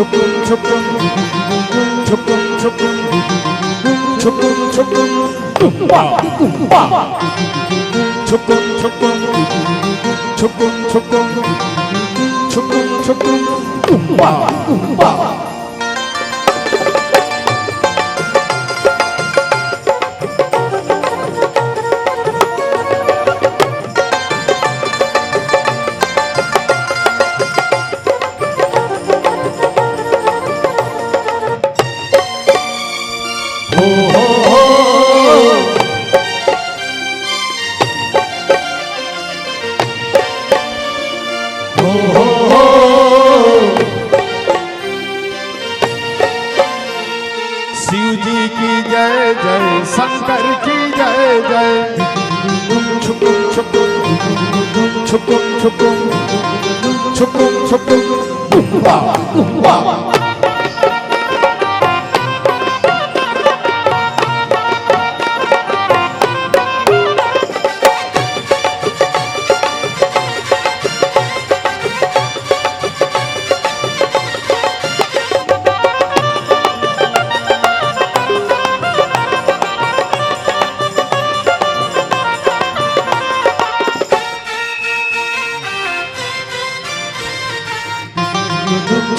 छुकुम छुकुम छुकुम छुकुम छुकुम कुंबा कुंबा छुकुम छुकुम छुकुम छुकुम छुकुम छुकुम कुंबा कुंबा शिव जी की जय जय शंकर की जय जय छुकुम छुकुम छुकुम छुकुम छुकुम छुकुम कुंबा कुंबा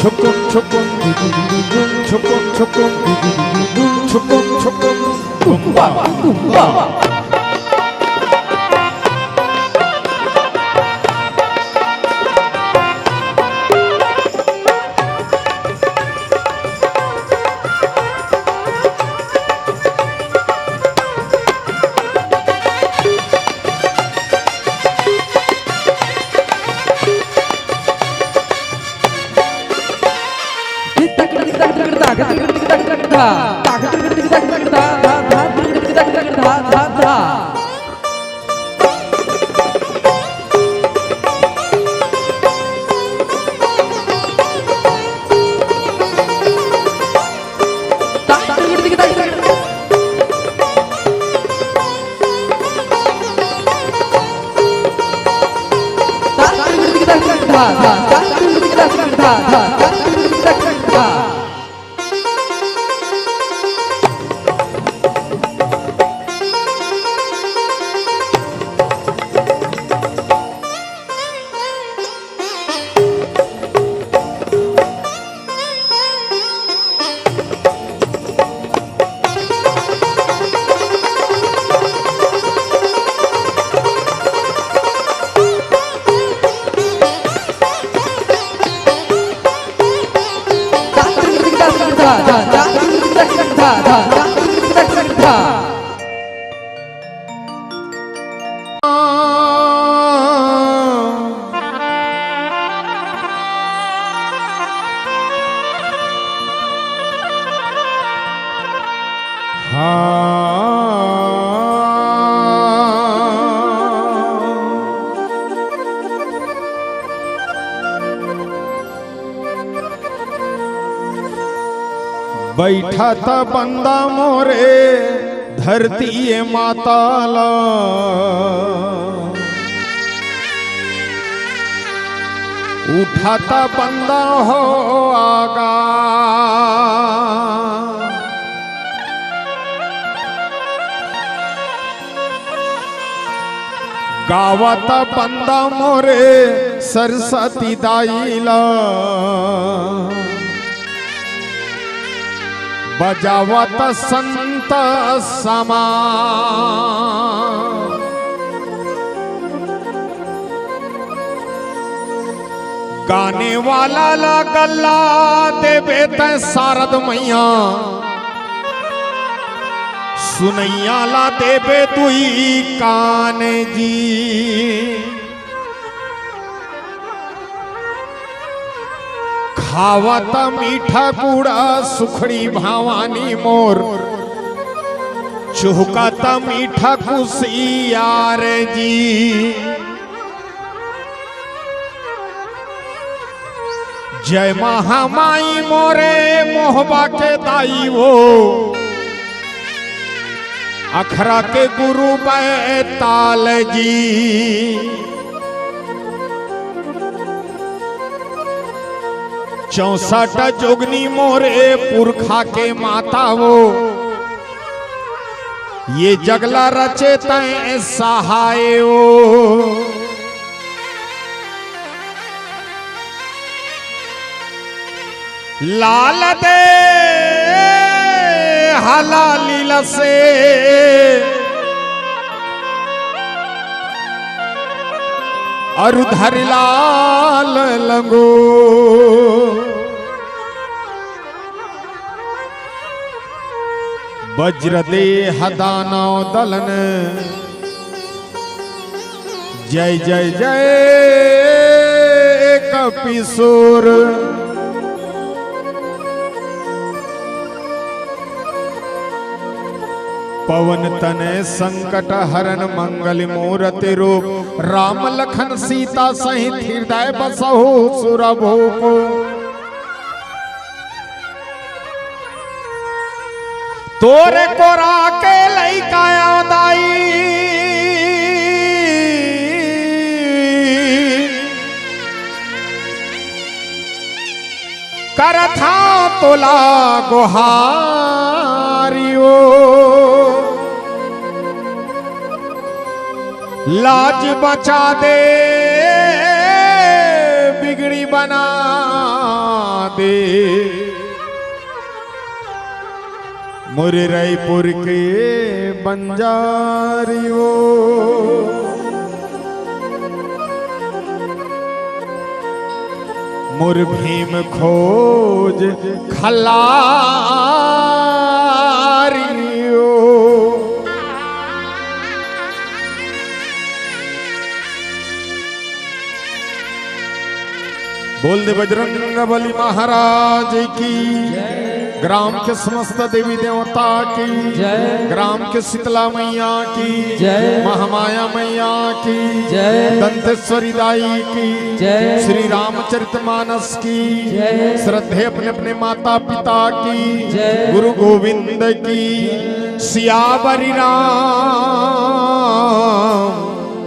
छुकुम छुकुम छुकुम छुकुम छुकुम छुकुम कुंबा कुंबा बैठा था बंदा मोरे धरती ये माताला उठा था बंदा हो आगा गावता बंदा मोरे सरस्वती दाईला बजावत संत समा गाने वाला ला गल्ला देवे त शारद मैया सुनैया ला देवे तुई कान जी खावत मीठा गुड़ा सुखड़ी भवानी मोर चुहकत मीठा कुसियार जी जय महामाई मोरे मोहबा के दाई वो अखरा के गुरु बैताल जी 64 जोगनी मोरे पुरखा के माता वो, ये जगला रचे तय सहाय वो। लाल दे हलालील से अरुधर लाल लंगो, वज्र दे हदाना दलन, जय जय जय कपिशोर। पवन तने संकट हरण मंगल मूर्ति रूप, राम लखन सीता सहित हृदय बसहु सुरभूप। तोरे कोरा के लइका दाई, करथा तोला गुहारियो। लाज बचा दे बिगड़ी बना दे, मुरे रायपुर के बंजारियो। मुर भीम खोज खलारियो। बोल दे बजरंग बली महाराज की, ग्राम के समस्त देवी देवता की, ग्राम के शीतला मैया की, महामाया मैया की, दंतेश्वरी दाई की, श्री रामचरितमानस की, श्रद्धे अपने अपने माता पिता की, गुरु गोविंद की, सियावरी राम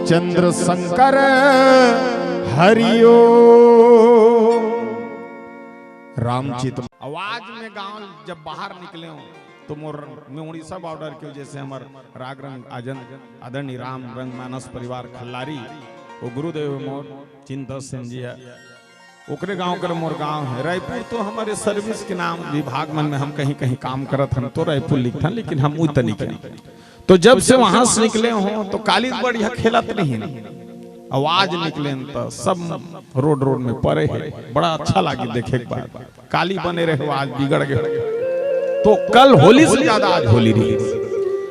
चंद्र शंकर हरिओ। रामचित आवाज में गांव जब बाहर निकले हो तो मोर में उड़ीसा बॉर्डर के वजह से हमार राग रंग आजन आदरणीय राम रंग मानस परिवार खल्लारी वो गुरुदेव मोर चिंता सिंह जी है, ओकरे गांव कर मोर गांव है। रायपुर तो हमारे सर्विस के नाम विभाग मन में हम कहीं कहीं काम करत हम तो रायपुर लिखा, लेकिन हम उत निकले। तो जब से वहां से निकले हो तो काली बढ़िया खेलत नहीं, आवाज निकले तो सब रोड रोड में पड़े है, बड़ा अच्छा लगे देखे एक बार। काली बने रहे आज बिगड़ गए, तो कल होली से ज्यादा आज होली रही।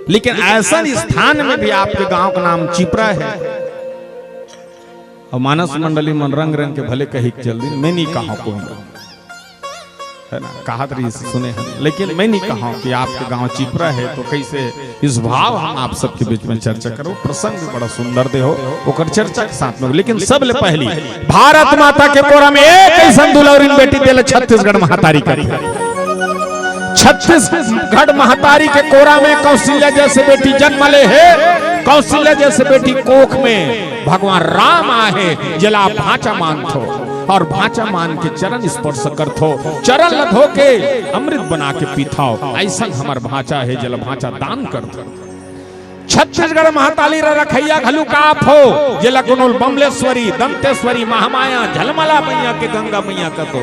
लेकिन ऐसा स्थान में भी आपके गांव का नाम चिपरा है, और मानस मंडली मन रंग रंग के भले कही चल दी, मैं नहीं कहा को है ना, कहा रही सुने हैं, लेकिन मैं नहीं कहा कि आपके गांव चिपरा है। तो कैसे इस भाव हम आप सबके बीच में चर्चा करो, प्रसंग भी बड़ा सुंदर दे हो ओकर चर्चा के साथ में। लेकिन सबले पहली भारत माता के कोरा में एक ऐसा दुलौरिन बेटी देले छत्तीसगढ़ महातारी करी। छत्तीसगढ़ महातारी के कोरा में कौशल्या जैसे बेटी जन्म ले है, कौशल्या जैसे बेटी कोख में भगवान राम आए, जला भाचा मानथो और भाचा मान के चरण स्पर्श करथो, चरण लधो के अमृत बना के पीथाओ, ऐसा हमार भाचा है जल भाचा दान करथो। छत्तीसगढ़ महाताली रखैया घलु काफ हो, जला गुनुल बमलेश्वरी दंतेश्वरी महामाया झलमला मैया के गंगा मैया कतो।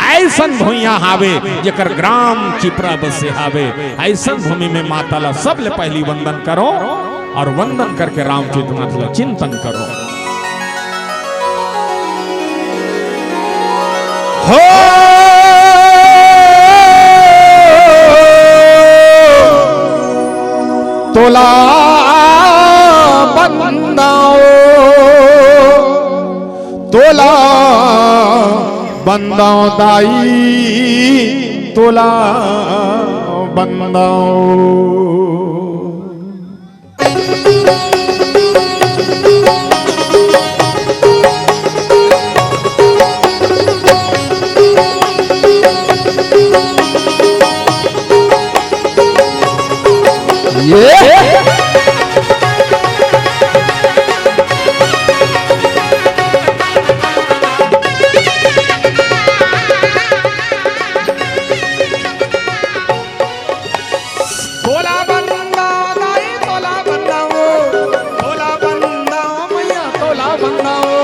ऐसन भूइया हावे जेकर ग्राम चिपरा बसे हावे, ऐसन भूमि में माता ला सबले पहली वंदन करो, और वंदन करके रामचरितमानस ला चिंतन करो। हो तोला बंदाओ, तोला बंदाओ दाई, तोला बंदाओ। बंदाओ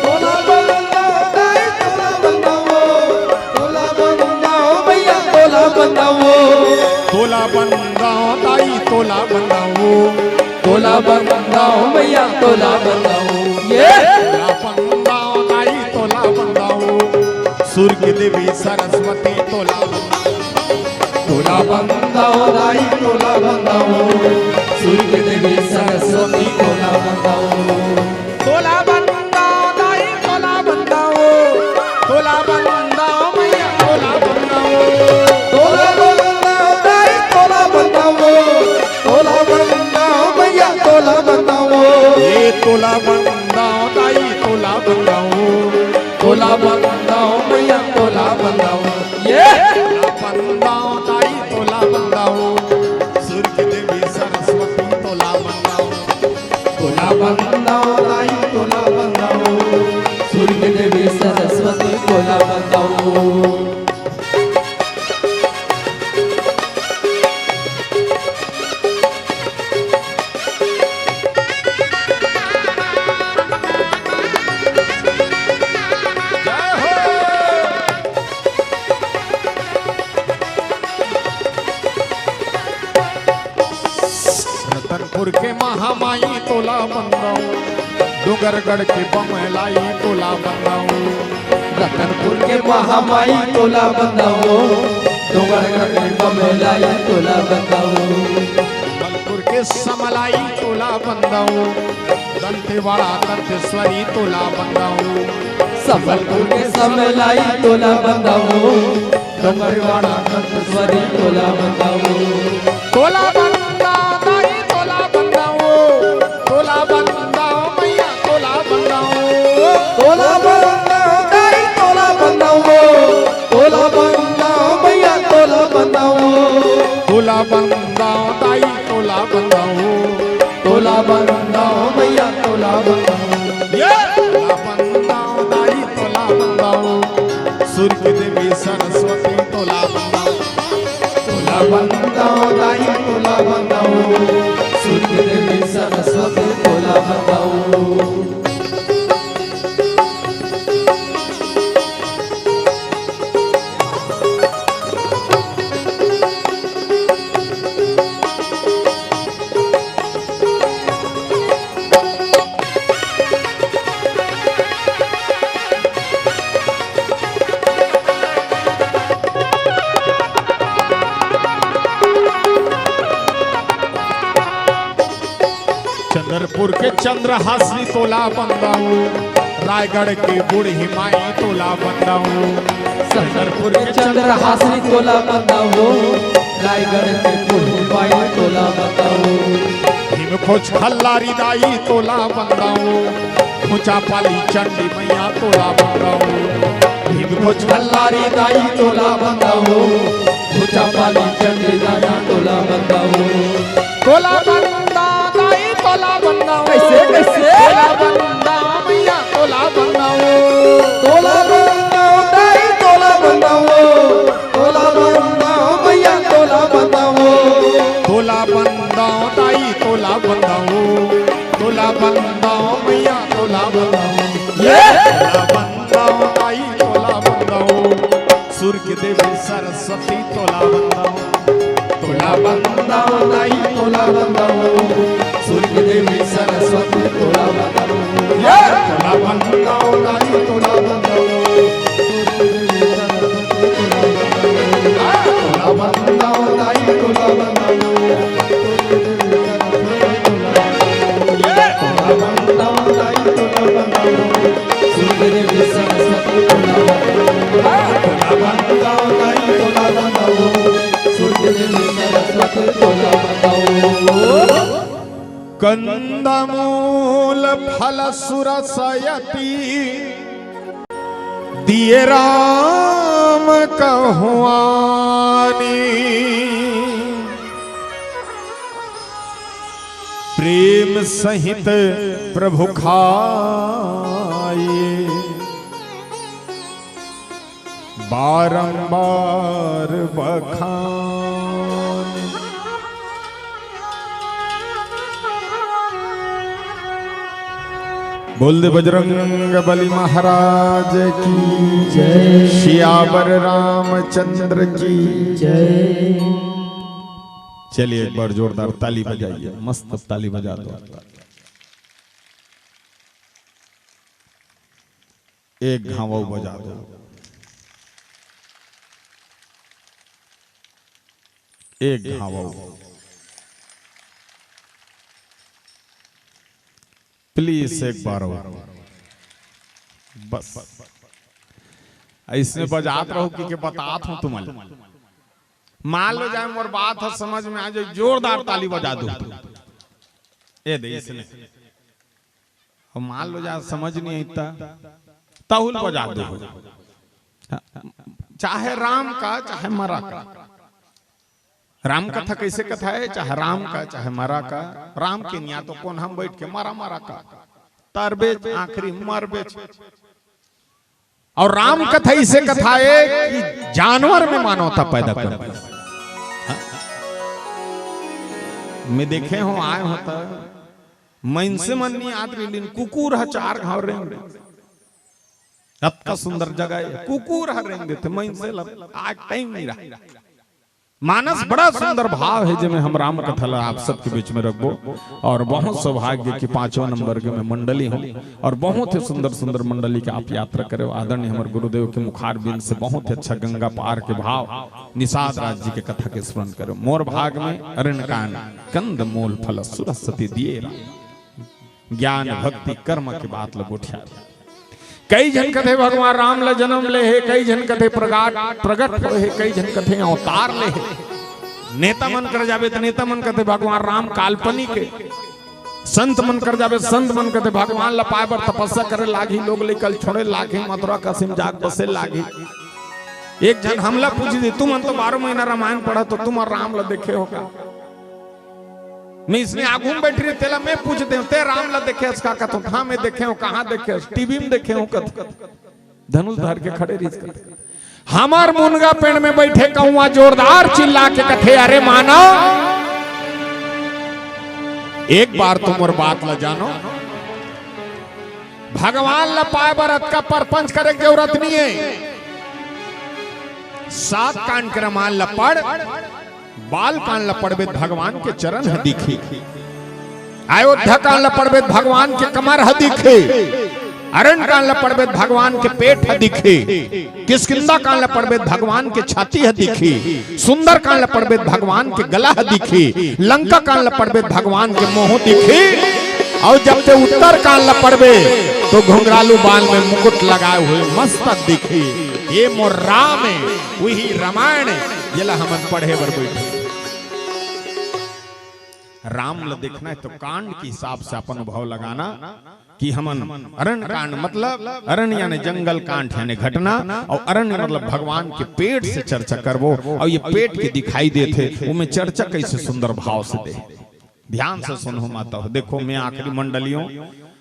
तोला बंदाओ दाई तोला बंदाओ भैया तोला बंदाओ तोला बंदाओ दाई तोला बंदाओ भैया तोला बंदाओ ये तोला बंदाओ दाई तोला बंदाओ सूर्य की देवी सरस्वती तोला तोला बंदाओ दाई तोला बंदाओ सूर्य देवी सरस्वती तोला बंदाओ तोला बंदाओ दाई तोला बंदाओ तोला बंदाओ मैया तोला बंदाओ तोला बंदाओ दाई तोला बंदाओ भैया तोला बंदाओ ये तोला बंदाओ दाई तोला बंदाओ भैया तोला बंदाओ ये बंदाओ दाई तोला बंदाओ सूर्य की देवी सरस्वती तोला बंदाओ तोला बंदाओ दाई तोला बंदाओ सूर्य देवी सरस्वती तोला बंदाओ रतनपुर के महामाई तोला बंदाओ डूंगरगढ़ के बमलाई तोला बंदाओ रतनपुर के महामाई तोला बंदाओ डोंगरगढ़ के बमलाई तोला बंदाओ मलपुर के समलाई तोला बंदाओ दंतेवाड़ा दंतेश्वरी तोला बंदाओ संबलपुर के समलाई तोला बंदाओ डोंगरवाड़ा दंतेश्वरी तोला बंदाओ तोला बंदाओ दाई तोला बंदाओ तोला बंदाओ मैया तोला बंदाओ तोला बंदाओ दाई तोला बंदाओ भैया तोला बंदाओ तोला बंदाओ दाई तोला बंदाओ भैया तोला बंदाओ ये तोला बंदाओ दाई तोला बंदाओ सूर्य की देवी सरस्वती तोला बंदाओ तोला बंदाओ दाई तोला बंदाओ सूर्य देवी सरस्वती तोला बंदाओ चंद्रपुर के चंद्रहासी तोला बंदाओ रायगढ़ के बूढ़ी माई तोला बंदाओ चंद्रपुर के चंद्रहासी तोला बंदाओ रायगढ़ के बूढ़ी माई तोला बंदाओ हिमखोज खल्लारी दाई तोला बंदाओ ऊंचा पाली चंडी मैया तोला बंदाओ हिमखोज खल्लारी दाई तोला बंदाओ ऊंचा पाली चंडी दाई तोला बंदाओ तोला बंदाओ दाई तोला बंदाओ कैसे कैसे तोला बंदाओ मैया तोला बंदाओ तोला बंदाओ दाई तोला बंदाओ भैया तोला बंदाओ तोला बंदाओ दाई तोला बंदाओ तोला बंदाओ मैया तोला बंदाओ ये तोला बंदाओ दाई तोला बंदाओ सूर्य की देवी सरस्वती तोला बंदाओ तोला बंदाओ दाई तोला बंदाओ सूर्य देवी सरस्वती तोला बंदाओ तोला बंदाओ दाई तोला बंदाओ तोला बंदाओ दाई तोला बंदाओ तोला बंदाओ दाई तोला बंदाओ सूर्य देवी सरस्वती तोला बंदाओ तोला बंदाओ दाई तोला बंदाओ सूर्य देवी सरस्वती तोला बंदाओ कंदमूल फल सुरसयति दिए राम कहुआनी प्रेम सहित प्रभु खाए बारंबार बखान बोल दे बजरंग बली महाराज की जय। सियावर रामचंद्र की जय। चलिए एक बार जोरदार ताली बजाइए, मस्त ताली बजा दो। एक घावो बजा दो। एक घावो। प्लीज एक बार और बस ऐसे बजात रहो कि बतात हूं तुम्हें। मान लो जाए मोर बात है समझ में आ जाए, जोरदार ताली बजा दो। ए दे इसने मान लो जाए समझ नहीं आता, ताहुल बजा दो। चाहे राम का चाहे मरा का। राम कथा कैसे कथा है, चाहे राम का चाहे मरा का। राम के निया तो कौन हम बैठ के मारा मारा का तरबेज आखिरी मर बेच। और राम कथा इसे कथा है कि जानवर में मानवता पैदा कर। मैं देखे हो आए होता मन से मन नहीं आदमी लिन कुकुर है चार घाव रेंग का सुंदर जगह है। कुकुर है रेंग देते मन से आज टाइम नहीं रहा। मानस बड़ा सुंदर भाव है जिसमें हम राम कथा आप सबके बीच में रखबो। और बहुत सौभाग्य की 5वां नंबर के में मंडली हूँ और बहुत ही सुंदर सुंदर मंडली के आप यात्रा करे। आदरणीय हमारे गुरुदेव के मुखार बिंद से बहुत ही अच्छा गंगा पार के भाव निषाद राज जी के कथा के स्मरण करो। मोर भाग में अरण्य कांड कंद मूल फल सुरसती दिए ज्ञान भक्ति कर्म के बात लगोठिया। कई जन कथे भगवान राम ल जन्म ले है, कई जन कथे प्रगट हो है, कई जन कथे अवतार ले है। नेता मन कर जावे तो नेता मन कथे भगवान राम काल्पनिक है। संत मन कर जावे संत मन कथे भगवान ल पाए बर तपस्या करे लागी, लोग लेकल छोड़े लागे, मथुरा काशी जाग बसे लागे। एक जन हमला पूछ दी तुम तो 12 महीना रामायण पढ़ा तो तुम और राम ल देखे होगा। मैं इसमें आगू में बैठी रही तेला मैं पूछते हूँ ते राम ला देखे इसका कथो हाँ मैं देखे हूँ कहाँ देखे टीवी में देखे हूँ कथ धनुष धर के खड़े रही। हमार मुनगा पेड़ में बैठे कहूँ जोरदार चिल्ला के कथे अरे मानो एक बार तुम और बात ला जानो। भगवान ला पाए बरत का परपंच करे की जरूरत नहीं है। 7 कांड के रामायण ला पढ़ बाल कांड ला पढ़बे भगवान के चरण है दिखे। अयोध्या कांड ला पढ़बे भगवान के कमर है दिखे। अरण्य कांड ला पढ़बे भगवान के पेट है दिखे। किष्किंधा कांड ला पढ़बे भगवान के छाती है दिखे। सुंदर कांड ला पढ़बे भगवान के गला है दिखे। लंका कांड ला पढ़बे भगवान के मुंह दिखे। और जब से उत्तर कांड ला पढ़बे तो घुंघरालू बाल में मुकुट लगाए हुए मस्तक दिखे। ये मोर राम है वही रामायण ये ला हमन पढ़े बर बैठे। राम ल देखना है तो कांड के हिसाब से अपन अनुभव लगाना कि हमन अरण्य कांड मतलब अरण्य यानी जंगल कांड यानी घटना और अरण्य मतलब भगवान के पेट से चर्चा करबो। और ये पेट के दिखाई देते वो में चर्चा कैसे सुंदर भाव से दे। ध्यान से सुनो माता हो। देखो मैं आखिरी मंडलियों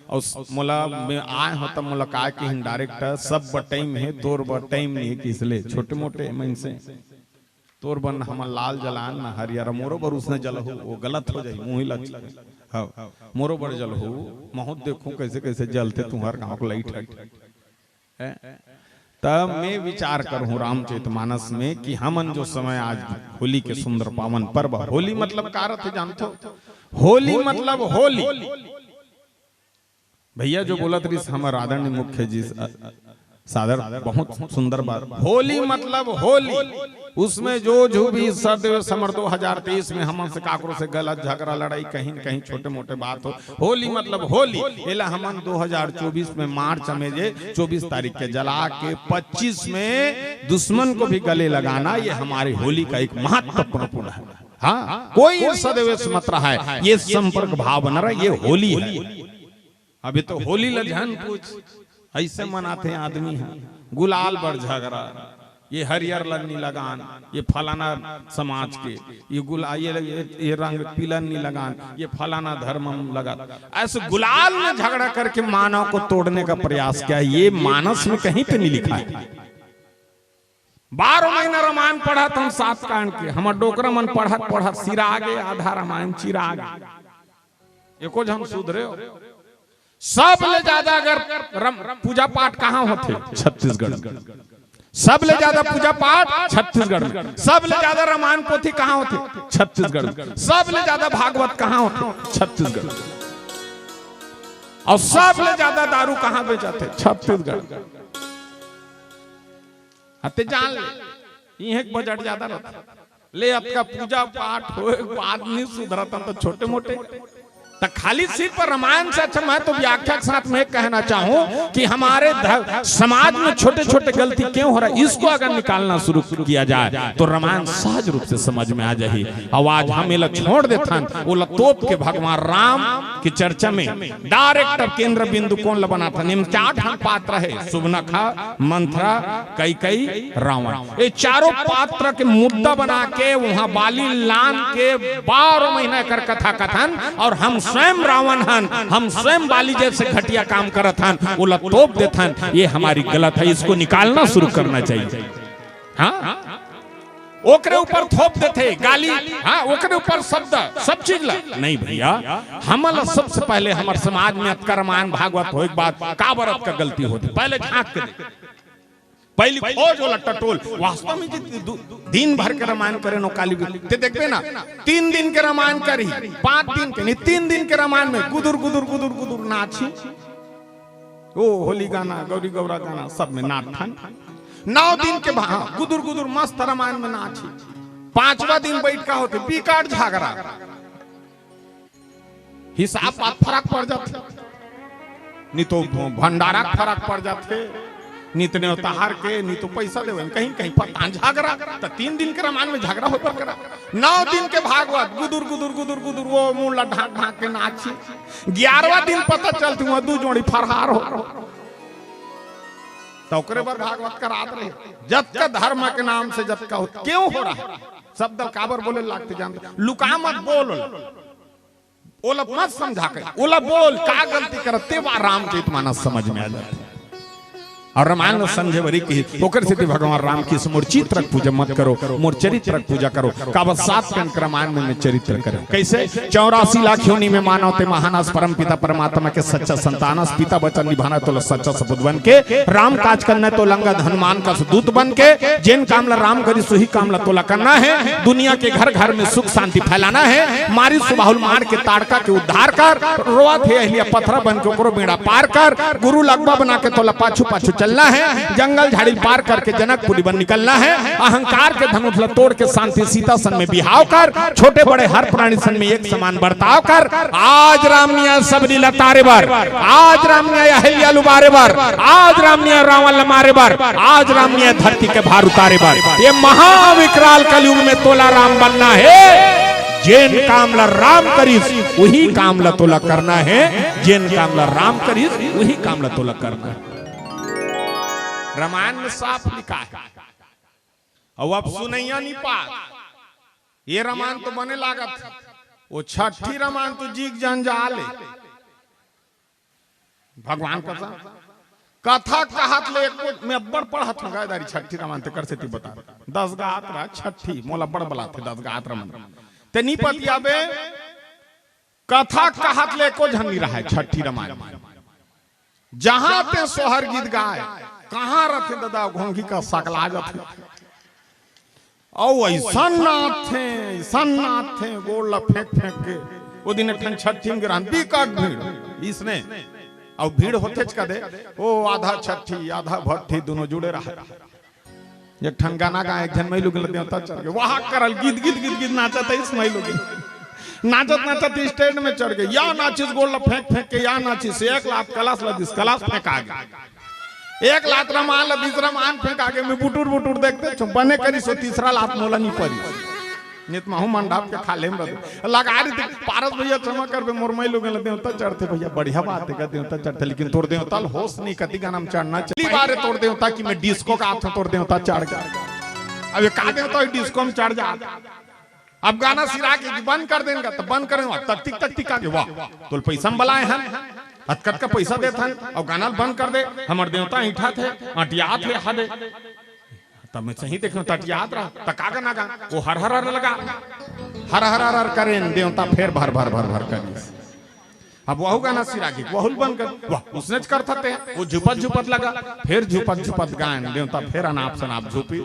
और मोला में आए हो तब मोला का कि डायरेक्टर सब टाइम है तोर टाइम नहीं है कि इसलिए छोटे मोटे मन से तोर बन हम लाल जलान ना हरियर मोरो बर उसने जलहू वो गलत हो जाए मुंह लग हाँ मोरो बर जलहू महूत देखूं कैसे कैसे जलते तुम्हार गाँव को लाइट है। तब मैं विचार करूं रामचरितमानस में कि हमन जो समय आज होली के सुंदर पावन पर्व। होली मतलब का अर्थ है जानते हो? होली मतलब होली। भैया जो बोला थी हमारे आदरणीय मुख्य जी सादर बहुत सुंदर बात। होली मतलब होली उसमें जो भी सर्द समर 2023 में हम से काकरों से गलत झगड़ा लड़ाई कहीं कहीं छोटे मोटे बात हो। होली मतलब होली एला हमन 2024 में मार्च में जे 24 तारीख के जला के 25 में दुश्मन को भी गले लगाना ये हमारी होली का एक महत्वपूर्ण है। हाँ कोई सदेवेश मत रहा है ये संपर्क भाव बना रहा ये होली है। अभी तो होली लजहन पूछ ऐसे मनाते हैं आदमी है। गुलाल बर झगड़ा ये हरियर लगनी लगान ये फलाना समाज के ये ये रंग पीला नहीं लगान ये फलाना धर्म लगा। ऐसे गुलाल में झगड़ा करके मानव को तोड़ने का प्रयास किया। ये मानस में कहीं पे नहीं लिखा है। 12 महीना रामायण पढ़ा तो हम 7 कांड के हमार डोकरा मन पढ़ा सिरा गए आधा रामायण चिरा गए एको हम सुधरे हो। सब ले ज्यादा अगर पूजा पाठ कहाँ होते? छत्तीसगढ़। सब ले ज्यादा पूजा पाठ छत्तीसगढ़ में। सब ले ज्यादा रामायण पोथी कहाँ होते? छत्तीसगढ़ में। सब ले ज्यादा भागवत कहाँ होते? छत्तीसगढ़। और सब ले ज्यादा दारू कहाँ बेचाते? छत्तीसगढ़। हते जान ले ये बजट ज्यादा रहता ले आपका पूजा पाठ हो आदमी सुधरता तो छोटे मोटे तो खाली सिर्फ रामायण से अच्छा। मैं तो व्याख्या के साथ में कहना चाहूं कि हमारे समाज में छोटे छोटे गलती क्यों हो रहा है, इसको अगर निकालना शुरू किया जाए तो रामायण सहज रूप से समझ में आ जाए। आवाज हम छोड़ देता वो तोप के भगवान राम की चर्चा में डायरेक्ट केंद्र बिंदु कौन बना था? निम्न 4 पात्र है, सुबनखा, मंथरा, कैकई, रावण। ये चारों पात्र के मुद्दा बना के वहां बाली लान के 12 महीना कर कथा कथन और हम स्वयं रावण हन, हम स्वयं बाली जैसे घटिया काम करत हन, वो तोप देथन। ये हमारी गलत है, इसको निकालना शुरू करना चाहिए। हाँ ओकरे ऊपर थोप देते गाली, हाँ ओकरे ऊपर शब्द सब चीज नहीं भैया। हमला सबसे पहले हमारे समाज में रामायण भागवत हो एक बात का बरत का गलती होती पहले झांक के पहली खोज वाला टटोल वास्तव में दिन भर के रामायण करे नो काली ते देखबे ना 3 दिन के रामायण करी 5 दिन के नहीं 3 दिन के रामायण में गुदुर गुदुर गुदुर गुदुर नाची ओ होली गाना गौरी गौरा गाना सब में नाच थान 9 दिन के गुदुर गुदुर मस्त रामायण में नाची 5वां दिन बैठ का होते बिकाट झगड़ा हिसाब बात फर्क पड़ जाते नहीं तो भंडारा फर्क पड़ जाते नित ने उतार के नहीं तो पैसा देवे कहीं कहीं पता झगड़ा तो 3 दिन के रामायण में झगड़ा होकर करा 9 दिन के भागवत गुदुर गुदुर गुदुर गुदुर वो मुंह ढाक ढाक के नाची 11वां दिन पता चलती वहां 2 जोड़ी फरहार हो तो ओकरे बार भागवत का रात रहे जत का धर्म के नाम से जत का क्यों हो रहा है शब्द काबर बोले लागते जानते लुका मत बोल ओला मत समझा के ओला बोल का गलती करते वा रामचरित मानस समझ में आ जाते और रामायण संजय वरी की ओकर से भगवान राम की मोर चित्रक पूजा मत करो मोर चरित्रक पूजा करो काबत 7 कंक रामायण में चरित्र करो कैसे 84 लाख योनि में मानव ते महानस परम पिता परमात्मा के सच्चा संतानस पिता वचन निभाना तो सच्चा सपूत बन के राम काज करना तो लंगद हनुमान का दूत बन के जिन कामला राम करी सुही कामला तोला करना है दुनिया के घर घर में सुख शांति फैलाना है मारी सुबाहुल मार के ताड़का के उद्धार कर रोआ थे अहलिया पत्थरा बन के ओकरो बेड़ा पार कर गुरु लगवा बना के तोला पाछू पाछू चलना है जंगल झाड़ी पार करके जनकपुरी बन निकलना है अहंकार के धनुष तोड़ के शांति सीता सन में बिहाव कर छोटे बड़े हर प्राणी सन में एक समान बर्ताव कर आज रामनिया सब लीला तारे बार आज रामनिया अहिल्या लुबारे बार आज रामनिया रावण मारे बार आज रामनिया धरती के भार उतारे बार ये महाविकराल कलयुग में तोला राम बनना है जिन कामला राम करीस वही कामला तोला करना है जिन कामला राम करीस वही कामला तोला करना है रामायण में साफ लिखा है और अब सुनैया नहीं पा ये रामायण तो बने लागत वो 6ठी रामायण तो जीग जंजाल भगवान कथा कहत ले मैं अब्बड़ पढ़त हूं गायदारी 6ठी रामायण ते कर से बता 10 गात रहा 6ठी मोला बड़ बला थे 10 गात रामायण ते नहीं पतिया बे कथा कहत ले को झन नहीं रहा है 6ठी रामायण जहां पे सोहर गीत गाए कहाँ रखे दादा घोंघी का सकला जाते ऐसा नाथ थे गोला फेंक फेंक के वो दिन ठन 6ठी में गिरान बिकट भीड़ इसने और भीड़ होते का दे ओ आधा 6ठी आधा भट्ठी दोनों जुड़े रहा एक ठन गाना गा एक जन महिलू गलत देवता चढ़ गए वहां करल गीत गीत गीत गीत नाचत इस महिलू के नाचत नाचत स्टेज में चढ़ गए या नाचिस गोला फेंक फेंक के या नाचिस 1 लाख कलाश लदिस कलाश फेंक आ गया 1 लाख रामान ला 20 रामान फेंक आगे में बुटुर बुटुर देखते बने करी सो 3रा लाख मोला नहीं पड़ी नित महू मंडाप के खाले में लगा रही पारस भैया क्षमा कर बे मोर लोग देवता चढ़ते भैया बढ़िया बात है देवता चढ़ते लेकिन तोड़ देवता होश नहीं कति गाना में चढ़ना चली बारे तोड़ देवता कि मैं डिस्को का हाथ तोड़ देवता चढ़ गया अब ये का देवता डिस्को में चढ़ जा अब गाना सिरा के बंद कर देंगे तो बंद करेंगे तकतिक तकतिक आगे वाह तो पैसा बलाए हैं हथकट का पैसा देता है और गाना बंद कर दे हमारे देवता ईठा थे अटियात है हदे तब मैं सही देखो तटियात रहा तका ना गा वो हर हर लगा हर हर हर करें देवता फिर भर भर भर भर कर अब वह गाना सिरा की बहुल बन कर वाह उसने कर थते वो झुपत झुपत लगा, फिर झुपत झुपत गायन देवता फिर अनाप शनाप झुपी।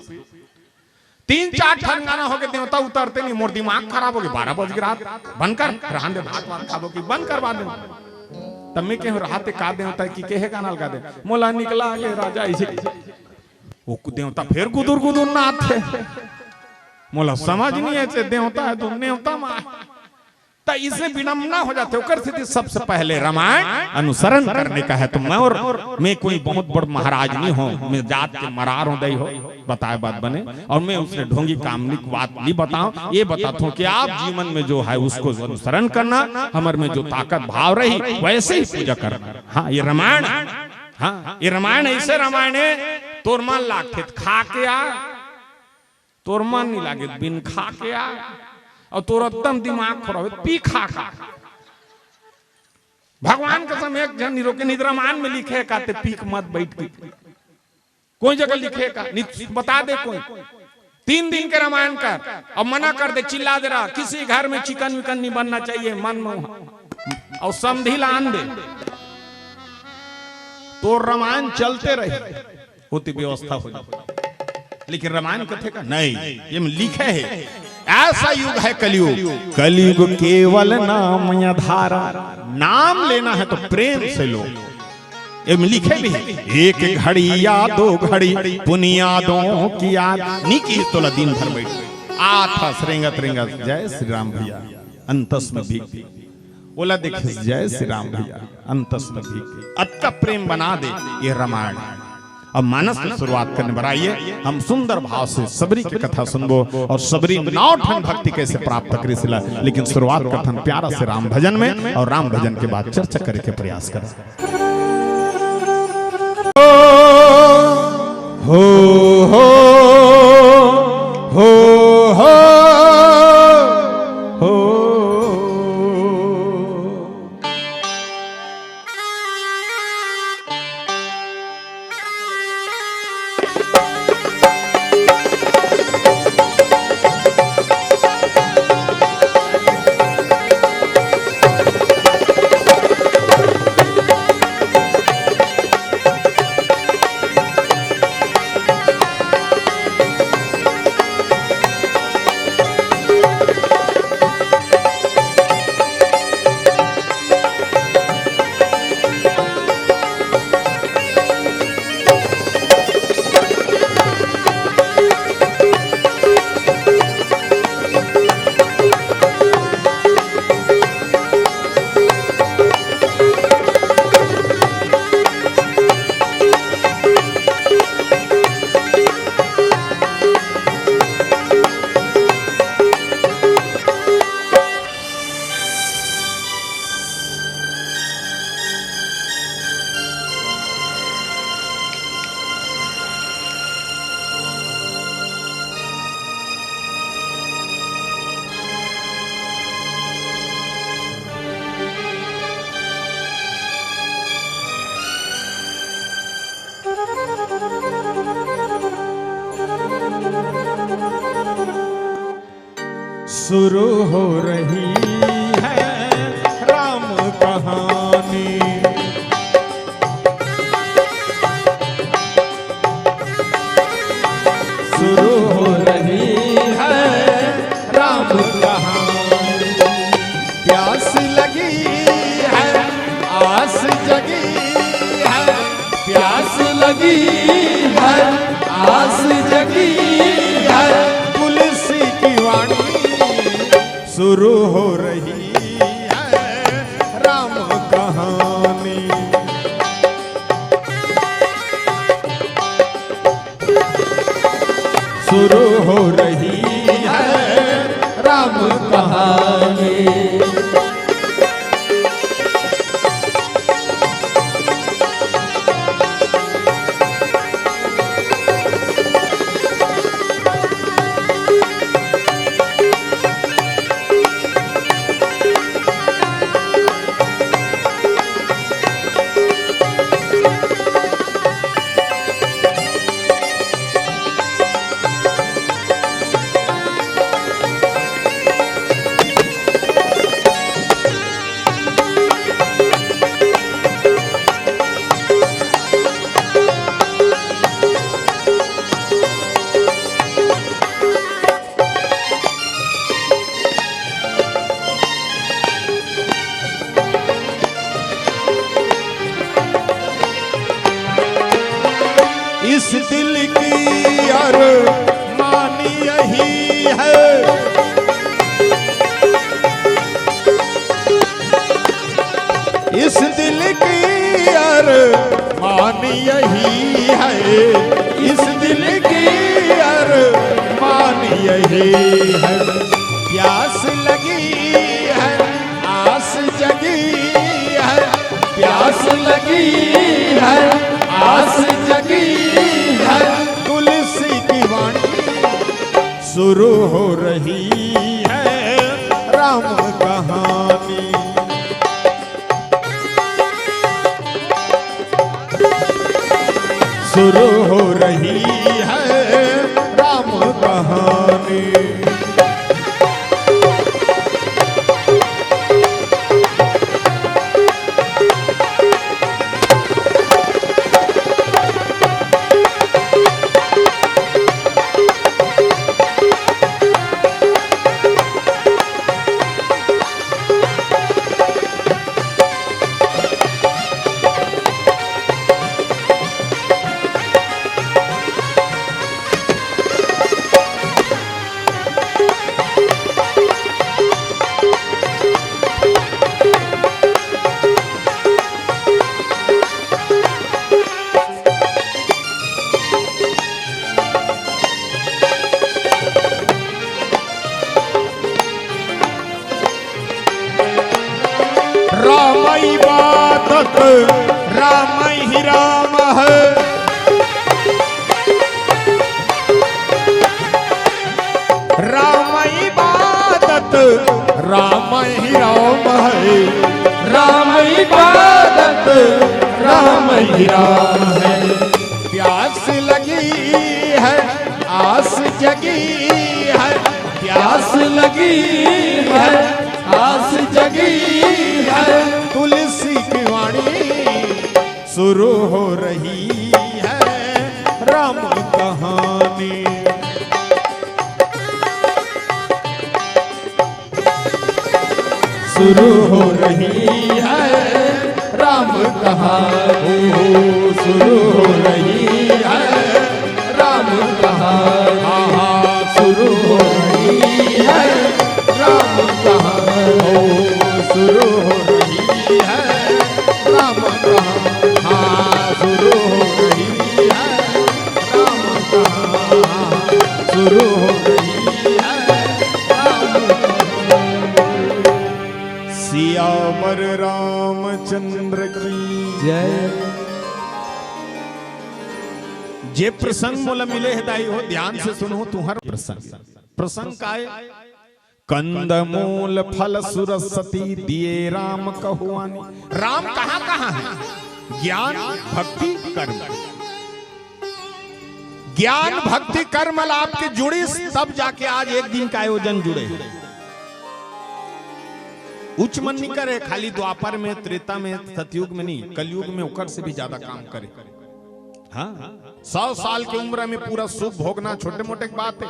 3-4 ठन गाना हो गए देवता उतरते नहीं, मोर दिमाग खराब हो गया। 12 बज गए रात, बंद कर रहन दे, भात वात खाबो की बंद करवा दे। तब मैं कह रहते का देवता की कहे गाना लगा दे, मोला निकला के राजा ऐसे वो देवता फिर गुदुर गुदुर नाथ थे। मोला समझ नहीं है देवता है तो देवता मां तो इसे विनम्र हो जाते हो। स्थिति सबसे पहले रामायण अनुसरण करने का है। तो मैं और मैं कोई बहुत बड़ महाराज नहीं हूँ, मैं जात के मरार हूँ, दई हो बताए बात बने। और मैं उसने ढोंगी कामनिक बात नहीं बताऊं, ये बताता हूँ कि आप जीवन में जो है उसको अनुसरण करना, हमारे में जो ताकत भाव रही वैसे ही पूजा करना। हाँ ये रामायण, हाँ ये रामायण ऐसे रामायण है तोर मन लागते खा के आ, तोर मन नहीं लागे बिन खा के आ, और तोर एकदम दिमाग खराब पी खा खा। भगवान का समय एक जन निरोके निद्रामान में लिखे कहते पीक मत बैठ के, कोई जगह लिखे का बता दे कोई। 3 दिन के रामायण कर और मना कर दे, चिल्ला दे रहा किसी घर में चिकन विकन नहीं बनना चाहिए मन में, और समधी लान दे तो रामायण चलते रहे होती व्यवस्था हो जाए। लेकिन रामायण कथे का नहीं, ये लिखे है ऐसा युग है कलयुग, कलयुग केवल नाम धारा, नाम लेना है तो प्रेम से लो। ये लिखे भी है, एक घड़ी या 2 घड़ी पुनियादों की याद नहीं की तो दिन भर बैठ आथा श्रृंगत रिंगत जय श्री राम भैया अंतस में भीग बोला देखे जय श्री राम भैया अंतस में भीग अच्छा प्रेम बना दे ये रामायण। अब मानस की शुरुआत करने बढ़ाइए, हम सुंदर भाव से सबरी की कथा सुनबो और सबरी 9 ठन भक्ति कैसे प्राप्त करे सिला। लेकिन शुरुआत करते हैं प्यारा से राम भजन में, और राम भजन के बाद चर्चा करे के प्रयास करें। हो हो हो हो हो शुरू हो रही है राम कहानी, शुरू हो रही है राम कहानी। प्यास लगी है आस जगी है, प्यास लगी है आस जगी है, तुलसी की वाणी शुरू हो रही है राम कहानी। शुरू हो रही है राम कहानी। इस दिल की अरमान यही है, इस दिल की अरमान यही है, इस दिल की अरमान यही है। प्यास लगी है आस जगी है, प्यास लगी है आस जगी है, तुलसी की वाणी शुरू हो रही है राम कहानी। शुरू हो रही है राम कहानी। राम इबादत राम ही राम है, राम इबादत राम ही राम है, राम इबादत राम ही राम है। प्यास लगी है आस जगी है, प्यास लगी है आस जगी है, तुलसी की वाणी शुरू हो रही है राम कहानी। शुरू हो रही है राम कहानी, शुरू हो रही है राम कहानी, शुरू हो रही है राम कहानी, शुरू हो रही है राम कहानी, शुरू हो रही है राम कहानी, शुरू हो रही है राम कहानी। सियावर रामचंद्र की जय। जे प्रसंग मोला मिले हिदाई हो ध्यान से सुनो तुम्हार प्रसंग। प्रसंग का है कंद मूल फल सुरसती दिए राम कहुआनी। राम कहाँ कहाँ है? ज्ञान भक्ति कर्म। ज्ञान भक्ति कर्म आपके जुड़ी तब जाके आज एक दिन का आयोजन जुड़े। उच्च मन नहीं करे खाली द्वापर में त्रेता में सतयुग में नहीं, कलयुग में उकर से भी ज्यादा काम करे। हाँ 100 साल की उम्र में पूरा सुख भोगना छोटे मोटे बात है।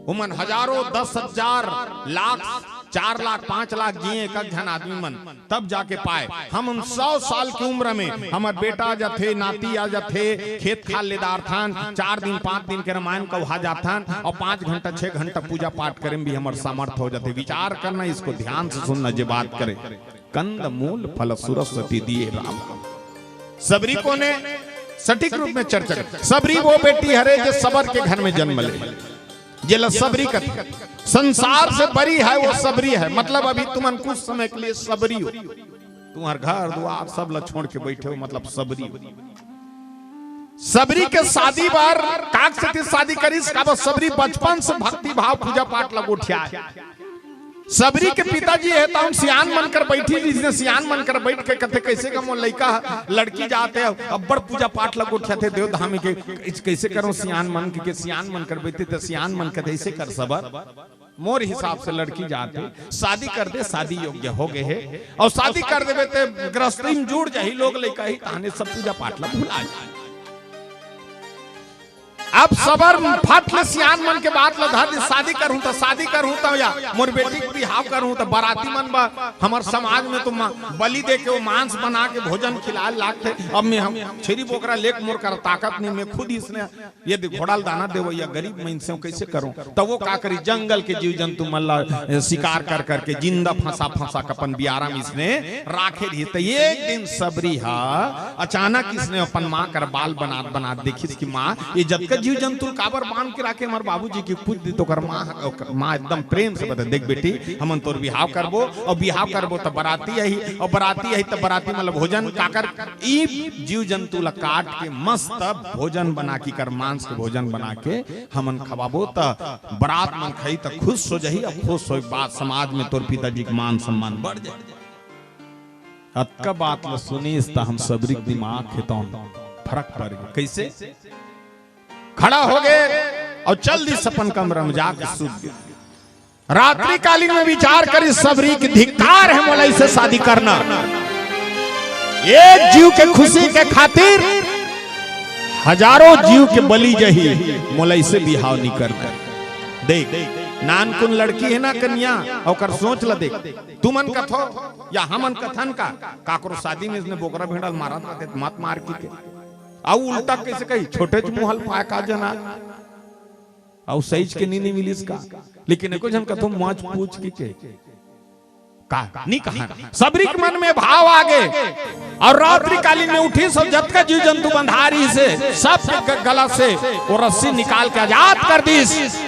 उमन हजारों 10,000 लाख 4 लाख 5 लाख जिए एक घन आदमी मन तब जाके पाए। हम 100 साल की उम्र में हमार बेटा आ जाते, नाती आ जाते, खेत खाल लेदार थान 4 दिन 5 दिन के रामायण का उहा जाथान और 5 घंटा 6 घंटा पूजा पाठ करें भी हमार सामर्थ्य हो जाते। विचार करना, इसको ध्यान से सुनना जो बात करे। कंद मूल फल सुरसती दिए राम। सबरी को ने सटीक रूप में चर्चा कर। सबरी वो बेटी हरे जो सबर के घर में जन्म ले, जे सबरी कर संसार से बरी है, वो सबरी है। मतलब अभी तुम कुछ समय के लिए सबरी हो, तुम्हार घर द्वार सब ल छोड़ के बैठे हो, मतलब सबरी हो। सबरी के शादी बार काक से शादी करीस का सबरी बचपन से भक्ति भाव पूजा पाठ लगो उठिया। सबरी के पिताजी है तो हम सियान बनकर बैठी, जिसने सियान बनकर बैठ के कहते कैसे का मोर लड़का लड़की जाते अब बड़ पूजा पाठ लगो उठते देव धामी के कैसे करो सियान मन के सियान बनकर बैठे तो सियान मन के ऐसे कर सबर मोर हिसाब से लड़की जाते शादी कर दे, शादी योग्य हो गए है और शादी कर देवे ते गृहस्थी में जुड़ जाही लोग लड़का ही ताने सब पूजा पाठ ला भुला जाए। अब सबर फट ले सियान मन के बात ल धर शादी करूं तो शादी करूं तो या मोर बेटी के बिहाव करूं तो बाराती मन बा हमार समाज में तो बलि दे के वो मांस बना के भोजन खिला लाते। अब मैं हम छेरी बोकरा लेक मोर कर ताकत नहीं, मैं खुद इसने ये घोड़ा दाना देव या गरीब मैं इनसे कैसे करूं। तो वो का करी जंगल के जीव जंतु मल्ला शिकार कर करके जिंदा फंसा फंसा अपन बियारा में इसने राखे रही। तो एक दिन सबरी हा अचानक इसने अपन माँ कर बाल बना बना देखी कि माँ ये जब का जीव जंतु काबर बांध के राखे हमारे बाबूजी की पूछ दी तो कर माँ एकदम प्रेम से बता देख बेटी हम तोर बिहाव करबो और बिहाव करबो तो बराती आई और बराती आई तो बराती मतलब भोजन काकर ई जीव जंतु ला काट के मस्त भोजन बना की कर मांस के भोजन बना के हमन खवाबो तो बरात मन खाई तो खुश हो जाही। अब खुश हो बात समाज में तोर पिताजी के मान सम्मान बढ़ जाए। अतका बात ला सुनी हम सबरी दिमाग खेतों फर्क पड़ गया। कैसे खड़ा हो गए और चल दी सपन कमरा में जाके सूत गए। रात्रि कालीन में विचार करी सबरी की धिक्कार है मोलाई से शादी करना, एक जीव के खुशी के खातिर हजारों जीव के बलि जही मोलाई से बिहाव नहीं करना। देख नानकुन लड़की है ना कन्या और सोच ल देख तुमन कथो या हमन कथन का काकरो शादी में इसने बोकरा भेड़ा मारा मत मार की के आउ उल्टा कैसे कही छोटे मुहल पाए का जना आउ सहीज के नहीं मिली इसका। लेकिन एको जन कथो मौज पूछ के का नहीं कहा सबरी के मन में भाव आ गए और रात्रि कालीन में उठी सब जत का जीव जंतु बंधारी से सब गला से वो रस्सी निकाल के आजाद कर दी।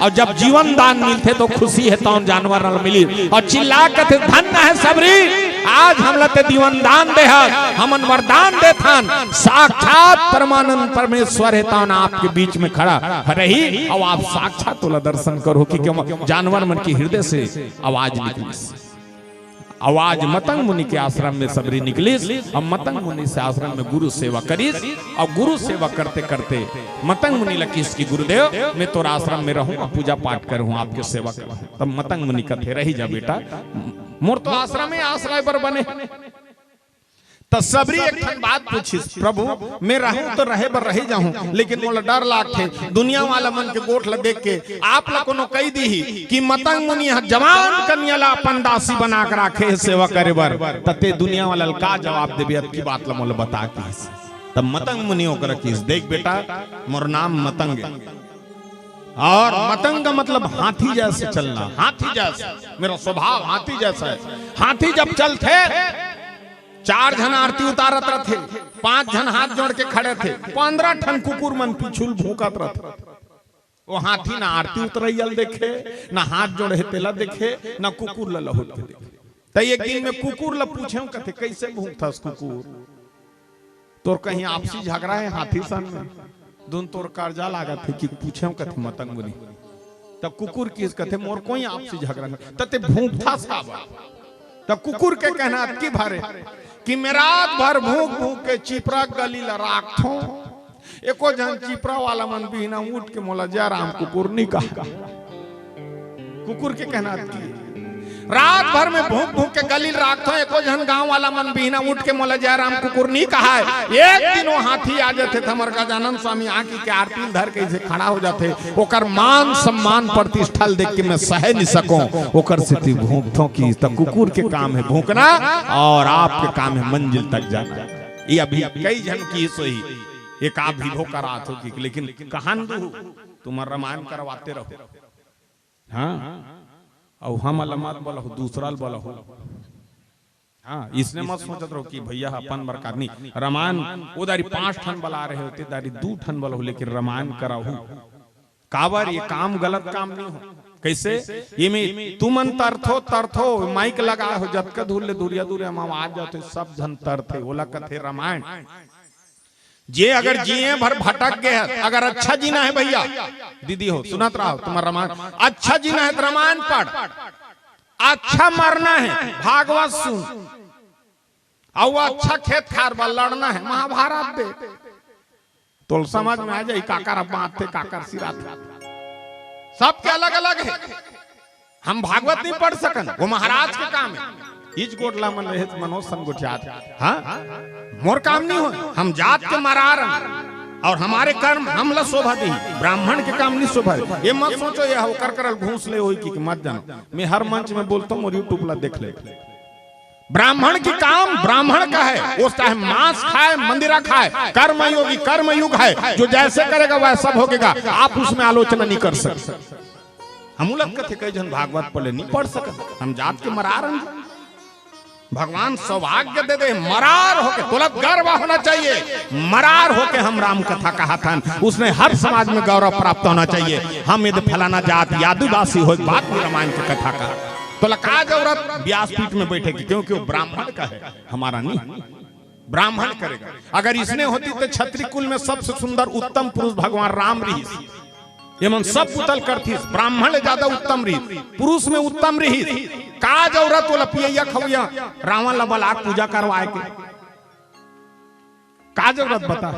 और जब जीवन दान मिलते तो खुशी है तो जानवर न मिली और चिल्ला के धन्य है सबरी आज हम लते जीवन दान दे हमन वरदान दे थान साक्षात परमानंद परमेश्वर है तो आपके बीच में खड़ा रही और आप साक्षात तोला दर्शन करो कि क्यों जानवर मन की हृदय से आवाज निकली। आवाज मतंग मुनि के आश्रम में सबरी निकली और मतंग मुनि से आश्रम में गुरु सेवा करी और गुरु सेवा करते करते मतंग मुनि लकी इसकी गुरुदेव मैं तो आश्रम में रहूं पूजा पाठ करूं आपकी सेवा करूं। तब मतंग मुनि कथे रही जा बेटा मोर तो आश्रम में आश्रय पर बने। तो सबरी एक बात पूछी प्रभु मैं रहूं तो रहे बर रही जाऊं लेकिन मोला डर लागथे दुनिया वाला मन के गोठ ला देख के आप ला कोनो कही दी कि मतंग मुनि जवान कन्या ला अपन दासी बना के राखे सेवा करे बर तते दुनिया वाला का जवाब देबे अब की बात ला मोला बता के। तब मतंग मुनि ओकर की देख बेटा मोर नाम मतंग है और मतंग का मतलब हाथी जैसे चलना, हाथी जैसा मेरा स्वभाव हाथी जैसा है। हाथी जब चलते 4 जन आरती उतारत रहे, 5 जन हाथ जोड़ के खड़े थे, 15 ठन कुकुर मन पिछुल भूकत रहे। वो हाथी ना आरती उतरैयल देखे ना हाथ जोड़े तेला देखे ना कुकुर ला लहुत के देखे। तो एक दिन में कुकुर ला पूछे कथे कैसे भूखता कुकुर तोर कहीं आपसी झगड़ा है हाथी सन में दोन तोर कर्जा लागत थे कि पूछे कथे मतंग मुनि। तब कुकुर किस कथे मोर कोई आपसी झगड़ा नहीं तते भूखता साबा। तब कुकुर के कहना की भारे कि मैं रात भर भूख भूख के चिपरा गली ला राखथो एको जन चिपरा वाला मन भी ना उठ के मोला जय राम कुकुर नहीं कहा। कुकुर के कहना की रात भर में भूख भूख के गली राखथो एको जन गांव वाला मन भी ना उठ के मोला जय राम कुकुर नहीं कहा है। एक दिन वो हाथी आ जाते थे हमर गजानन स्वामी आकी के आरती धर के ऐसे खड़ा हो जाते ओकर मान सम्मान प्रतिष्ठा देख के मैं सह नहीं सकूं ओकर से ती भूखथो की। तब कुकुर के काम है भूखना और आपके काम है मंजिल तक जाना। ये अभी कई जन की सोई एक आप भी धोखा रात हो की लेकिन कहान तुम रामायण करवाते रहो। हाँ और हम अलमात बोला हो दूसरा बोला हो। हाँ इसने मत सोचत रहो कि भैया अपन बरकार नहीं रामायण उधारी 5 ठन बला रहे होते दारी 2 ठन बोला हो लेकिन रामायण कराहू काबर ये काम गलत काम नहीं हो। कैसे ये में तुमन तरथो माइक लगा हो जतका दूर ले दूरिया दूर हम आवाज जाते सब जन तरथे बोला कथे रामायण जे अगर जिए भर भटक गए अगर अच्छा जीना है भैया दीदी हो सुनत रहो तुम्हारा रामायण अच्छा जीना है तो रामायण पढ़, अच्छा मरना है भागवत सुन और अच्छा खेत खार बा लड़ना है महाभारत दे तो समझ में आ जाए काकर बात थे काकर सिरा थे सबके अलग अलग है। हम भागवत नहीं पढ़ सकन वो महाराज के काम है। इज गोटला मन रहे मनोज सन गोठियात हाँ मोर काम नहीं हो हम जात के मरार और हमारे कर्म हमला शोभा दी, ब्राह्मण के काम नहीं शोभा। ये मत सोचो ये होकर करल घूस ले होई की मत जानो। मैं हर मंच में बोलता हूँ और यूट्यूब ला देख ले। ब्राह्मण की काम ब्राह्मण का है, वो चाहे मांस खाए मंदिरा खाए, कर्मयोगी कर्मयुग है, जो जैसे करेगा वैसा भोगेगा। आप उसमें आलोचना नहीं कर सकते। हम उलट कथे कई जन भागवत पढ़े नहीं पढ़ सकते, हम जात के मरार हैं। भगवान सौभाग्य दे दे मरार होके, तुरंत गर्व होना चाहिए, मरार होके हम राम कथा कहा था। उसने हर समाज में गौरव प्राप्त होना चाहिए। हम यदि फलाना जात यादुदासी हो बात में रामायण की कथा का, तो लका जरूरत व्यासपीठ में बैठेगी, क्योंकि वो ब्राह्मण का है, हमारा नहीं। ब्राह्मण करेगा। अगर इसने होती तो क्षत्रिय कुल में सबसे सुंदर उत्तम पुरुष भगवान राम रही, ये मन सब पुतल करती, ब्राह्मण ज्यादा उत्तम रही, पुरुष में उत्तम रही। का जरूरत वो लपिया खवैया रावण ला बलाक पूजा करवाए के, का जरूरत बता?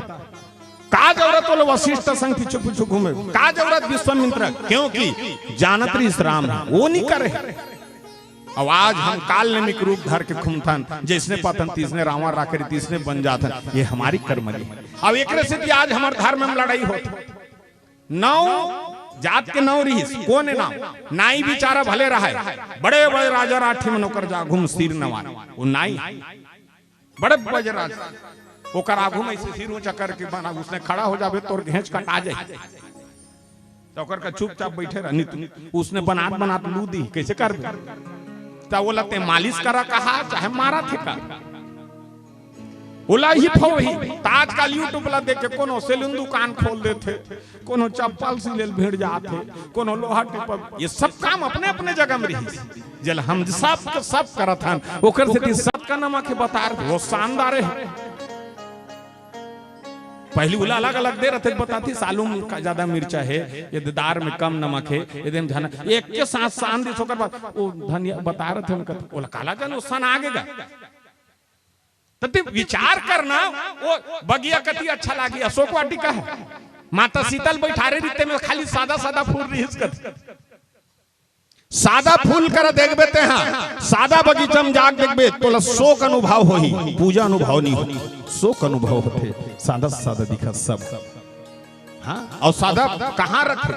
का जरूरत वो वशिष्ठ संग पीछे पीछे घूमे? का जरूरत विश्वामित्र? क्योंकि जानत रही राम वो नहीं करे। अब आज हम कालनेमिक रूप धर के घूमथन, जिसने पतन तीसने रावण राकरी तीसने बन जाथन, ये हमारी कर्मली। अब एक से आज हमारे धर्म में लड़ाई होती, नौ जात के नौ रही, कौन नाम नाई बिचारा भले रहा है, बड़े बड़े राजा राठी में नौकर जा घूम सिर नवा, वो नाई बड़े बड़े राजा ओकर आगू में ऐसे सिर ऊंचा करके बना, उसने खड़ा हो जावे तो घेंच कटा जाए, तो ओकर का चुपचाप बैठे रह। नहीं उसने बनात लू दी, कैसे कर तो वो लगते मालिश करा कहा चाहे मारा थे का उला ही फौही। आजकल यूट्यूब ला देख के कोनो सेलून दुकान खोल देते, कोनो चप्पल से लेल भीड़ जाते, कोनो लोहा टिप, ये सब काम अपने अपने जगह में रही। जल हम सब करत हन, ओकर से सब का नमक बता रहे, वो शानदार है। पहली उला अलग अलग दे रहे बताती, सालूम का ज्यादा मिर्चा है, ये दार में कम नमक है, ये धना एक के साथ शान दिस होकर वो धनिया बता रहे थे उनका, बोला काला जन वो सन आगेगा। तो विचार करना, वो बगिया कति अच्छा लगी, अशोक वाटिका है, माता शीतल बैठारे रीते में खाली सादा सादा फूल रही, सादा फूल कर देख बेते हैं, सादा बगीचा में जाग देखबे तो शोक अनुभव होही, पूजा अनुभव नहीं होती, शोक अनुभव होते। सादा सादा दिखा सब, हाँ। और सादा कहाँ रखे?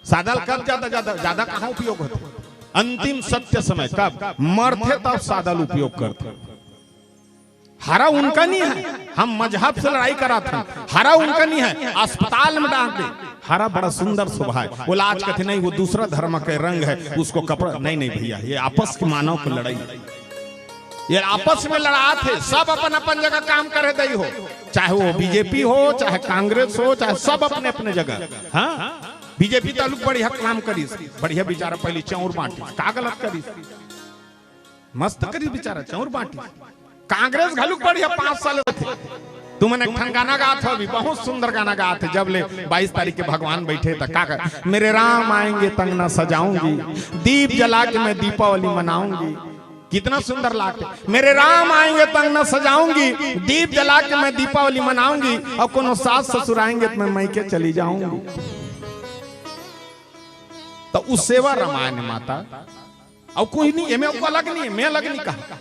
सादा कब ज्यादा कहाँ उपयोग होते? अंतिम सत्य समय कब मरते तब सादा उपयोग करते। हरा उनका नहीं है, हम मजहब से लड़ाई करा था, हरा उनका नहीं है, अस्पताल में डाल दे। हरा बड़ा सुंदर शोभा है, वो लाज कहते नहीं वो दूसरा धर्म के रंग है, उसको कपड़ा नहीं भैया, ये आपस के मानव की लड़ाई, ये आपस में लड़ा थे। सब अपन अपन जगह काम करे दई हो, चाहे वो बीजेपी हो चाहे कांग्रेस हो, चाहे सब अपने अपने जगह। हाँ बीजेपी तालुक बढ़िया काम करी, बढ़िया बेचारा पहले चौर बांटी, का गलत करी, मस्त करी बेचारा चौर बांटी। कांग्रेस घलुक बढ़िया 5 साल थे, तुमने गाना गा था, भी बहुत सुंदर गाना गा थे। जब ले 22 तारीख के भगवान बैठे था, का मेरे राम आएंगे तंग न सजाऊंगी, दीप जला के मैं दीपावली मनाऊंगी। कितना सुंदर लागते, मेरे राम आएंगे तंग न सजाऊंगी, दीप जला के मैं दीपावली मनाऊंगी, और कोनो सास ससुर आएंगे तो मैं मैके चली जाऊंगी। तो उस सेवा रामायण माता और कोई नहीं, मैं अलग नहीं है, मैं अलग नहीं कहा।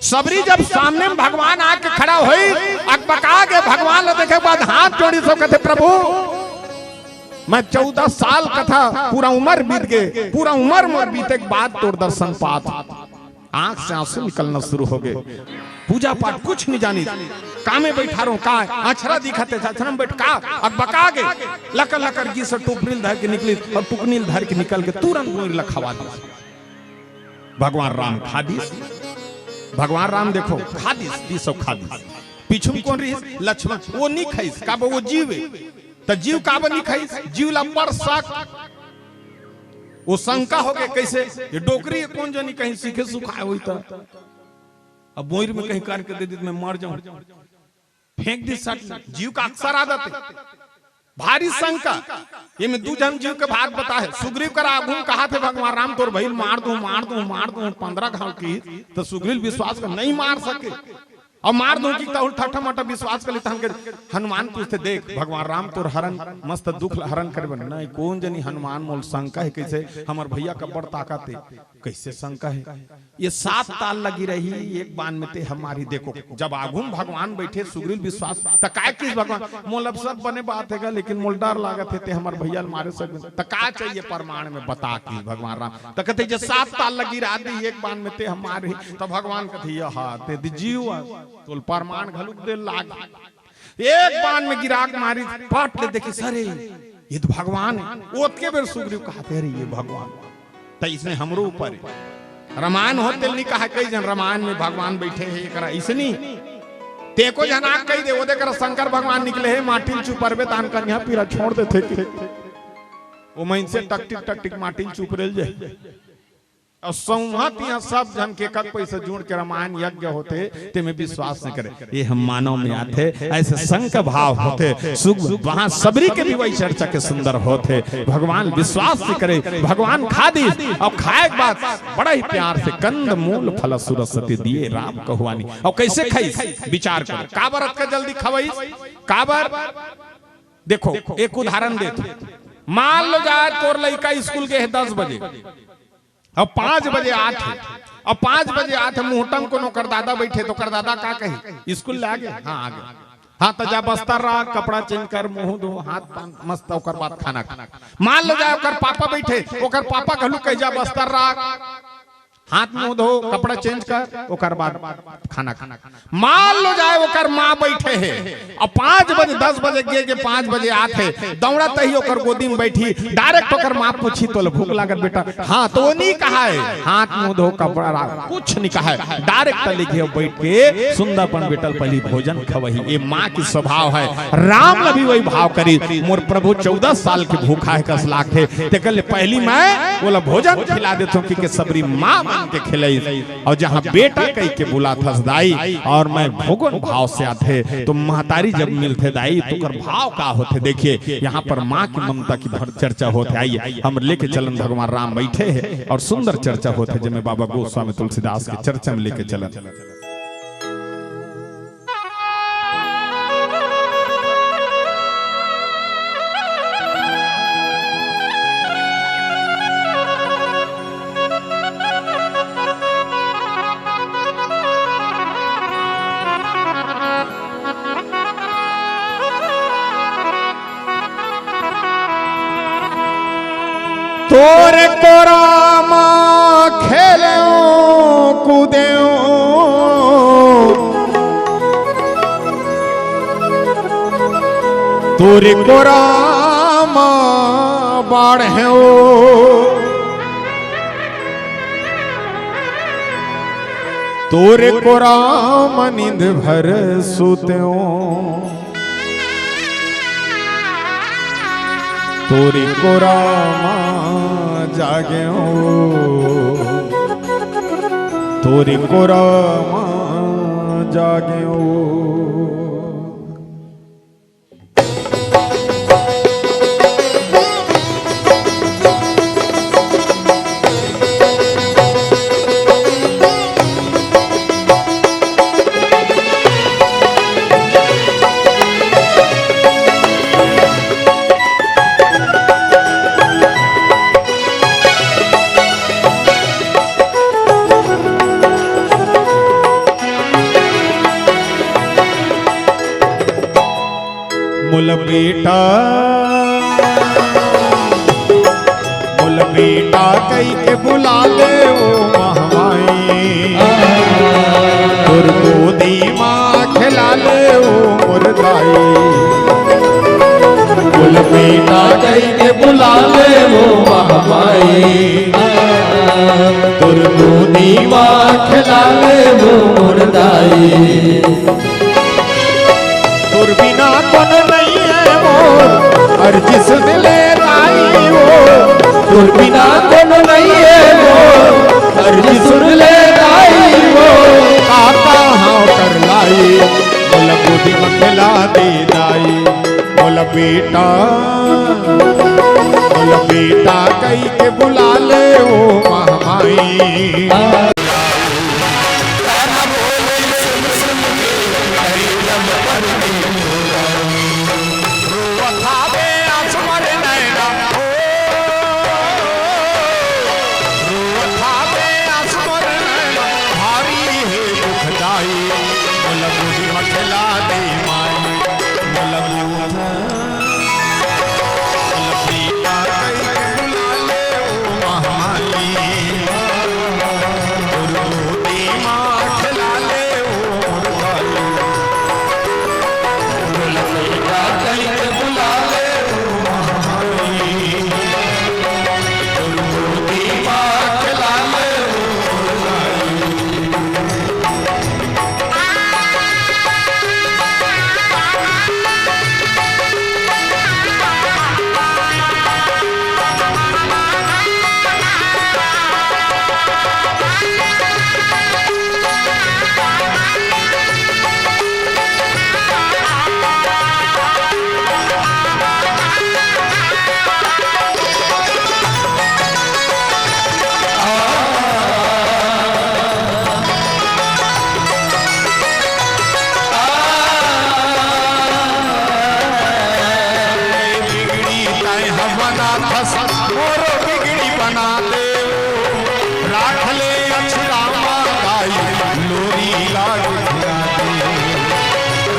सबरी जब सामने में भगवान आके खड़ा हुई, अकबका के भगवान ने देखे बाद हाथ जोड़ी सो कहते प्रभु मैं 14 साल का था, पूरा उम्र बीत गए, पूरा उम्र बीते के बाद तोर दर्शन पात, आंख से आंसू निकलना शुरू हो गए। पूजा पाठ कुछ नहीं जानी, कामे बैठा रहो, का अछरा दिखाते अछरा में बैठ का अकबका के लकर लकर की से टुकनील धर के निकली, और टुकनील धर के निकल के तुरंत लखवा दी। भगवान राम खादिस, भगवान राम देखो खादिस सब खादिस। पीछू में कौन रही? लक्ष्मण, वो नहीं खाइस का वो जीव, तो जीव का नहीं खाइस, जीव ला पर शक, वो शंका हो गए कैसे ये डोकरी कौन जानी कहीं सीखे सुखाए हुई था, अब बोर में कहीं करके दे दी मैं मर जाऊं, फेंक दी सट। जीव का अक्सर आदत है भारी शंका, ये में दू जन जीव के भाग बता है। सुग्रीव कर आगू कहा थे भगवान राम तोर भइल मार दूं 15 घाव की, तो सुग्रीव विश्वास कर नहीं मार सके, और मार दूं की तो ठट्ठा मट्ठा विश्वास कर लेता। हनुमान पूछते देख भगवान राम तोर हरण मस्त दुख हरण करे, नहीं कौन जनी हनुमान मोल शंका है कैसे, हमार भैया का बड़ ताकत है, कैसे शंका है? ये 7 ताल लगी रही एक बान में ते हमारी। देखो जब आगुम भगवान बैठे सुग्रीव विश्वास त काय किस भगवान मोल सब बने बात है, लेकिन मोल डर लागत है हमार भैया मारे सब त का चाहिए प्रमाण में बता कि भगवान राम त कहते जे 7 ताल लगी रात एक बान में ते हमारे। तो भगवान कहते हां ते दीजियो तो प्रमाण घलुक दे लाग। एक बान में गिराक मारी पाट ले देखी सरे ये तो भगवान है। ओतके बेर सुग्रीव कहते रे ये भगवान तो इसने हमरो ऊपर रामायण होते नहीं कहा कई जन रामायण में भगवान बैठे हैं एकरा इसनी तेको जना कही दे ओदे कर शंकर भगवान निकले है माटिल चुपरबे तान कन्या पीरा छोड़ दे थे वो मन से टक टिक माटिल चुप रेल जाए। और संहत यहाँ सब जन के कक पैसे जोड़ के रामायण यज्ञ होते ते में विश्वास न करे। ये हम मानव में आते ऐसे संक भाव होते वहां सबरी के भी वही चर्चा के सुंदर होते। भगवान विश्वास से करे भगवान खा दी और खाए के बाद बड़ा ही प्यार से कंद मूल फल सुरसती दिए राम कहुआनी। और कैसे खाई विचार करो काबर के जल्दी खवाई काबर। देखो एक उदाहरण देते मान लो जाए तोर लड़का स्कूल के 10 बजे और 5 बजे 8 और 5 बजे 8 मुहटम को नौकर दादा बैठे तो कर दादा का कही स्कूल ले आगे हाँ आगे हाँ तो जा बस्तर रहा कपड़ा चेंज कर मुंह धो हाथ मस्त ओकर बाद खाना खा। मान लो जाए ओकर पापा बैठे ओकर पापा कहलू कह जा बस्तर रहा हाथ मुंह धो कपड़ा चेंज कर ओकर बाद खाना खाना। मान लो जाए ओकर माँ बैठे है और 5 बजे 10 बजे गे 5 बजे आते दौड़ा तही ओकर गोदी में बैठी डायरेक्ट ओकर माँ पूछी तो भूख लागत बेटा हाँ तो वो नहीं कहा है हाथ मुंह धो कपड़ा कुछ नहीं कहा है डायरेक्ट लिखे बैठ के सुंदरपन बेटल पहली भोजन खवही। ये माँ की स्वभाव है। राम ने भी वही भाव करी मोर प्रभु 14 साल के भूखा है 10 लाख है ते कल पहली मैं बोला भोजन खिला देता हूँ कि सबरी माँ के खिलाई और जहाँ बेटा कही के बुला थस दाई और मैं भोगन भाव से आते तो महतारी जब मिलते दाई तो कर भाव का होते। देखिए यहाँ पर माँ की ममता की चर्चा होते। आइए हम लेके चलन भगवान राम बैठे हैं और सुंदर चर्चा होते जिसमें बाबा गोस्वामी तुलसीदास की चर्चा में लेके चलन। तोरे को राम खेलो कूदे तोरे को राम बाढ़े तोरे को राम नींद भर सोते तोरी को रामा जागे तोरी को रामा जागे मुल बेटा कई के बुला ले ओ महमाई तुर गोदी माँ खिला ले ओ मुर्दाई मुल बेटा कई के बुला ले ओ महमाई तुर गोदी माँ खिला ले ओ मुर्दाई तुर बिना कौन नहीं है वो अर्जी सुन ले राई वो तुर बिना कौन नहीं है वो अर्जी सुन ले राई वो काका हाँ कर लाई बोला बुद्धि में खिला दे दाई बोला बेटा कई के बुला ले ओ महमाई Pop बना धस मोरो बिगड़ी बना दे राख ले अछरा माई लोरी लाग फिरा दे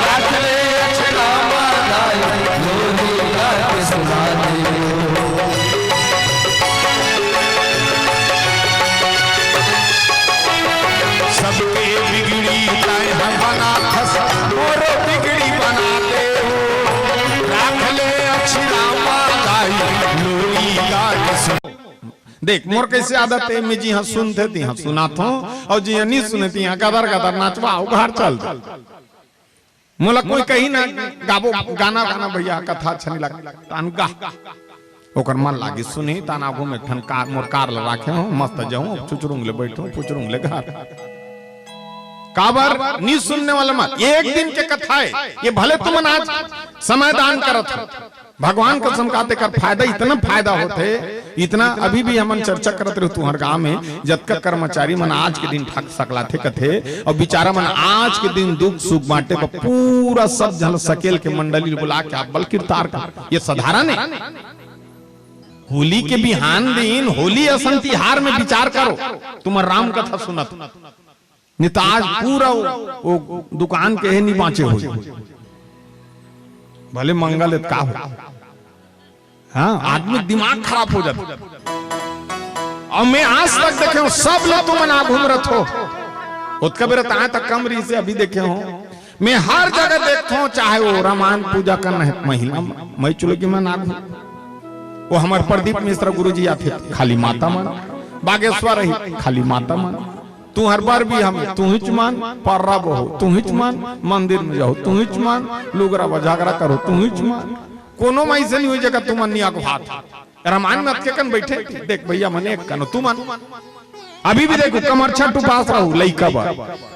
राख ले अछरा माई लोरी लाग सुना दे सबके बिगड़ी बना धस मोरो बिगड़ी बना दे राख ले अछरा माई लोरी लाग देख मोर कैसे आदत है मैं जी हाँ सुनते थी हाँ सुनाता हूँ और जी हाँ नहीं सुनती हाँ गदर गदर नाचवा घर चल मोला कोई कही ना गाबो गाना गाना भैया कथा अच्छा नहीं लगता तान गा ओकर मन लागी सुनी ताना आगू में ठन कार मोर कार ल राखे हो मस्त जाऊं चुचरुंग ले बैठूं पुचरुंग ले घर काबर नहीं सुनने वाला मत एक दिन के कथा है ये भले तुम आज समय दान करत भगवान कसम खाते कर फायदा इतना फायदा होते इतना अभी भी हम चर्चा करते रहो तुम्हारे गांव में जब तक कर्मचारी मन आज के दिन ठग सकला थे कथे और बेचारा मन आज के दिन दुख सुख बांटे पूरा सब झल सकेल के मंडली बुला के बल कीर्तार का ये साधारण है होली के बिहान दिन होली असन तिहार में विचार करो तुम राम कथा सुनत निताज पूरा वो दुकान के है नहीं बाँचे हो भले मंगल का हो हाँ आदमी दिमाग खराब हो जाता और मैं आज तक देखे हूं सब लोग तुम ना घूम रहे हो उत्का बेरा ताए तक कम रही से अभी देखे हूं मैं हर जगह देखता हूं चाहे वो रामायण पूजा करना है महिला मैं चलो कि मैं ना घूम वो हमारे प्रदीप मिश्रा गुरु जी आते खाली माता मान बागेश्वर रही खाली माता मान तू हर बार भी हम तू हिच मान पर्रा बहो तू हिच मान मंदिर में जाओ तू हिच मान लुगरा बजागरा करो तू हिच मान कोनो में ऐसे नहीं हुई जगह तू मन को हाथ रामायण में अटके कन बैठे देख भैया मने कनो तू मान अभी भी देखो कमरछठ उपास रहू लइका बा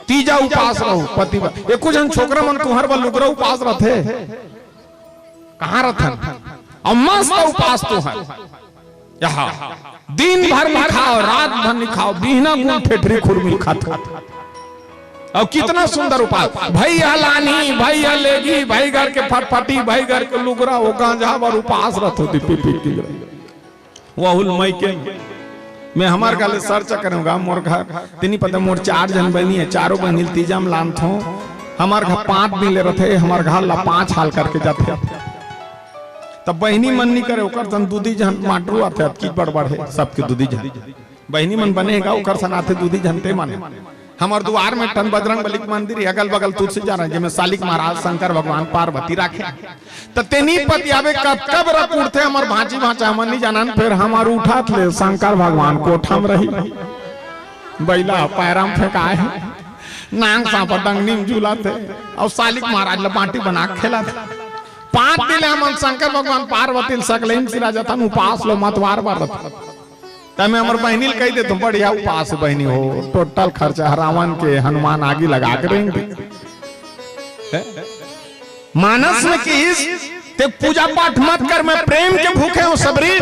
तीजा उपास रहू पति बा एको जन छोकरा मन तुहर बा लुगरा उपास रहथे कहां रहथन और मस्त उपास तो है यहाँ दिन भर नहीं खाओ रात भर नहीं खाओ बिना गुण ठेठरी खुरमी खाता और कितना सुंदर उपाय भैया लानी भैया लेगी भाई घर के फटफटी भाई घर के लुगरा वो गांजा और उपास रथ होती पी वहुल मई के मैं हमार गाले सर्च करूंगा मोर घर तीनी पता मोर 4 जन बनी है चारों बहनी तीजा में लान थो हमार घर 5 दिन ले रहे हमार घर ला 5 हाल करके जाते तब बहनी मन नहीं करे ओकर सन दूधी जन माटरू आते की बड़बड़ है सबके दूधी जन बहनी मन बनेगा ओकर सन आते दूधी जनते माने हमार द्वार में टन बजरंग बली के मंदिर अगल बगल तुलसी जा रहे जिसमें सालिक महाराज शंकर भगवान पार्वती राखे तो तेनी पति आवे कब रख उठते हमार भांची भांचा हमन नहीं जानन फिर हमार उठात ले शंकर भगवान कोठा में रही बैला पैराम फेंकाए नांग सांप डंगनी में झूलाते और सालिक महाराज ला बाटी बना खेला 5 दिन हम शंकर भगवान पार्वती सकलेन सिरा जाता उपास लो मतवार बार तमें हमार बहनी कह दे तुम बढ़िया उपास बहनी हो टोटल खर्चा रावण के हनुमान आगे लगा के रहेंगे मानस में किस ते पूजा पाठ मत कर मैं प्रेम के भूखे हूं सबरी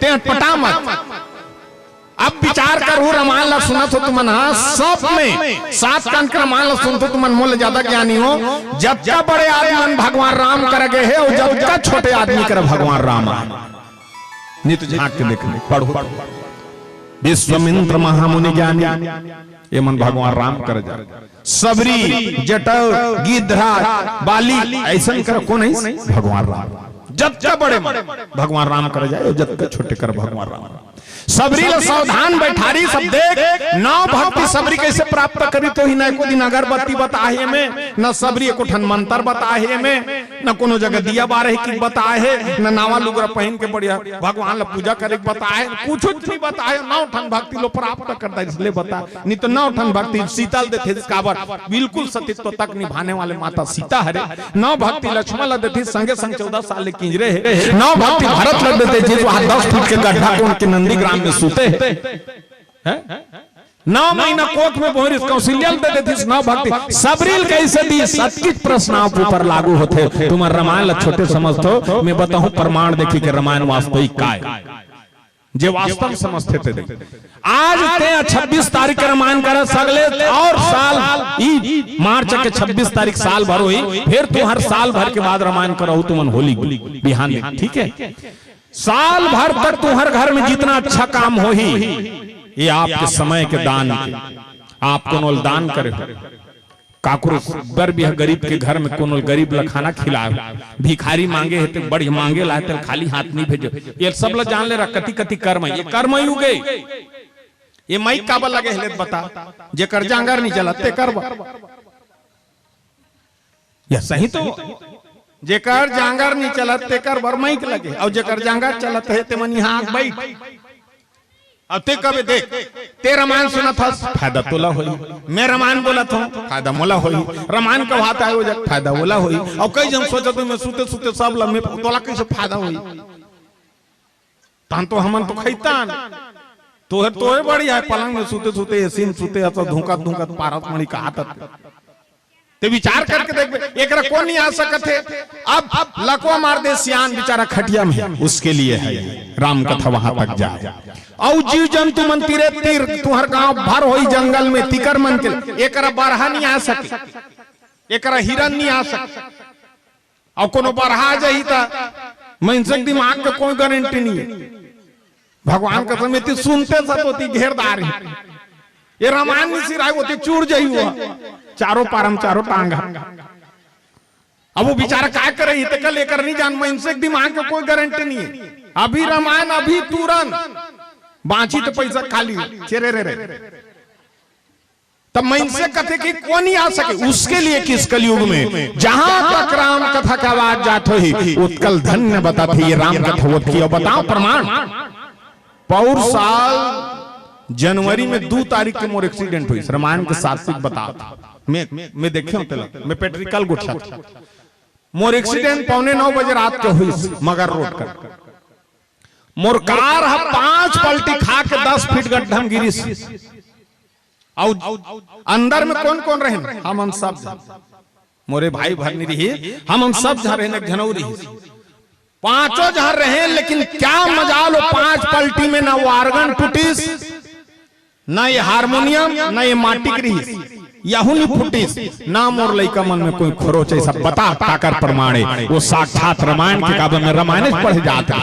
ते अटपटा मत अब विचार करो रामायण ला सुना तो तुम सब में 7 कान का रामायण ला सुन तो तुम मोल ज्यादा ज्ञानी हो जब का बड़े आदमी भगवान राम कर गए है और जब का छोटे आदमी कर भगवान राम नित झांक के देखने पढ़ो विश्वामित्र महामुनि ज्ञानी ये मन भगवान राम कर जा सबरी जटव गिद्धरा बाली ऐसा कर कौन है भगवान राम जब का बड़े भगवान राम कर जाए और जब का छोटे कर भगवान राम सबरी सावधान बैठारी सब देख नौ भक्ति सबरी कैसे प्राप्त करी तो ही न को दिन अगरबत्ती बताहे में न सबरी को ठन मंत्र बताहे में न कोनो जगह दिया बारह की बताहे न नावा लुगरा पहन के बढ़िया भगवान ला पूजा करे बताए कुछ नहीं बताए 9 ठन भक्ति लो प्राप्त करता इसलिए बता नहीं तो 9 ठन भक्ति सीता देते काबर बिल्कुल सतीत्व तक निभाने वाले माता सीता हरे 9 भक्ति लक्ष्मण ला देती संगे संग 14 साल किंजरे 9 भक्ति भरत ला देते जिस 10 फुट के गड्ढा को उनके नंदीग्राम में सूते हैं 9 महीना कोख में बोरिस कौशल्यल दे देती 9 भक्ति सबरील कैसे दी सबकिच प्रश्न आप ऊपर लागू होते तुम्हारा रामायण छोटे समझते हो मैं बताऊं प्रमाण देखी कि रामायण वास्तविक का है जे वास्तव समझते थे। आज ते 26 तारीख के रामायण कर सगले और साल ई मार्च के 26 तारीख साल भर हुई, फिर तू हर साल भर के बाद रामायण करो तुमन होली बिहान में, ठीक है। साल भर तक तू हर घर में जितना अच्छा काम हो ही, ये आपके समय के दान के, आप कोनो दान करे, काकुर बर भी गरीब के घर में कोनो गरीब ला खाना खिलाए, भिखारी मांगे है तो बड़ी मांगे लाए तो खाली हाथ नहीं भेजो। ये सब लोग जान ले रहा कति कति कर्म, ये कर्म ही उगे, ये मई काबा लगे है बता, जे कर जांगर नहीं चलते कर या सही तो जेकर जांगर नहीं चलते कर बर मई के लगे, और जेकर जांगर चलत है ते मनी हाथ बैठ। अब ते कबे देख ते रामायण सुना था फायदा तोला होई, मैं रामायण बोला था फायदा मोला होई, रामायण का बात आयो जब फायदा मोला होई, और कई जन सोचत मैं सुते सुते सब लम्बे तोला कैसे फायदा होई, तान तो हमन तो खैतान तोहे बढ़िया है, पलंग में सुते सुते एसी में सुते अत धुका धुका पारत मणि कहात ते विचार करके देख एकरा कौन नहीं आ सकत है। अब लकवा मार दे सियान बेचारा खटिया में, उसके लिए है राम कथा वहां तक जाए। और जीव जंतु मन तीरे तीर तुहर गांव भर होई जंगल में तिकर मन के, एकरा बरहा नहीं आ सके, एकरा हिरन नहीं आ सके, और कोनो बरहा आ जाई ता मनसक दिमाग के कोई गारंटी नहीं है। भगवान का समिति सुनते सतोती घेरदार है, ये रामायण में सिराय होती चूर जाई हुआ चारों पारम चारों टांगा। अब वो बेचारा क्या करे, ये तक लेकर नहीं जान, मनसक दिमाग के कोई गारंटी नहीं है। अभी रामायण अभी तुरंत बांची तो पैसा खाली चेरे रे तब मनसे कथे की कौन ही आ सके, उसके लिए किस कलयुग में जहां तक राम कथा का आवाज जात ही उत्कल धन्य बताते ये राम कथा होत की। और बताओ प्रमाण, पौर साल जनवरी में 2 तारीख के मोर एक्सीडेंट हुई, रामायण के सात्विक बता मैं देखे हूं तेला, मैं पेट्रिकल गुच्छा मोर एक्सीडेंट 8:45 बजे रात के हुई मगर रोड कर मोर कार 5 पलटी खा के 10 फीट गड्ढा में गिरी, और अंदर में कौन कौन रहे, हम सब मोरे भाई भरनी रही, हम सब जहां रहे झनौरी पांचों जहां रहे, लेकिन क्या मजाल 5 पलटी में ना वो आर्गन टूटीस, ना ये हारमोनियम, ना ये माटी की रही, यहू नहीं फूटीस, ना मोर लइका मन में कोई खरोच ऐसा बता ताकर प्रमाणे, वो साक्षात रामायण के काबे में रामायण पढ़ जाता।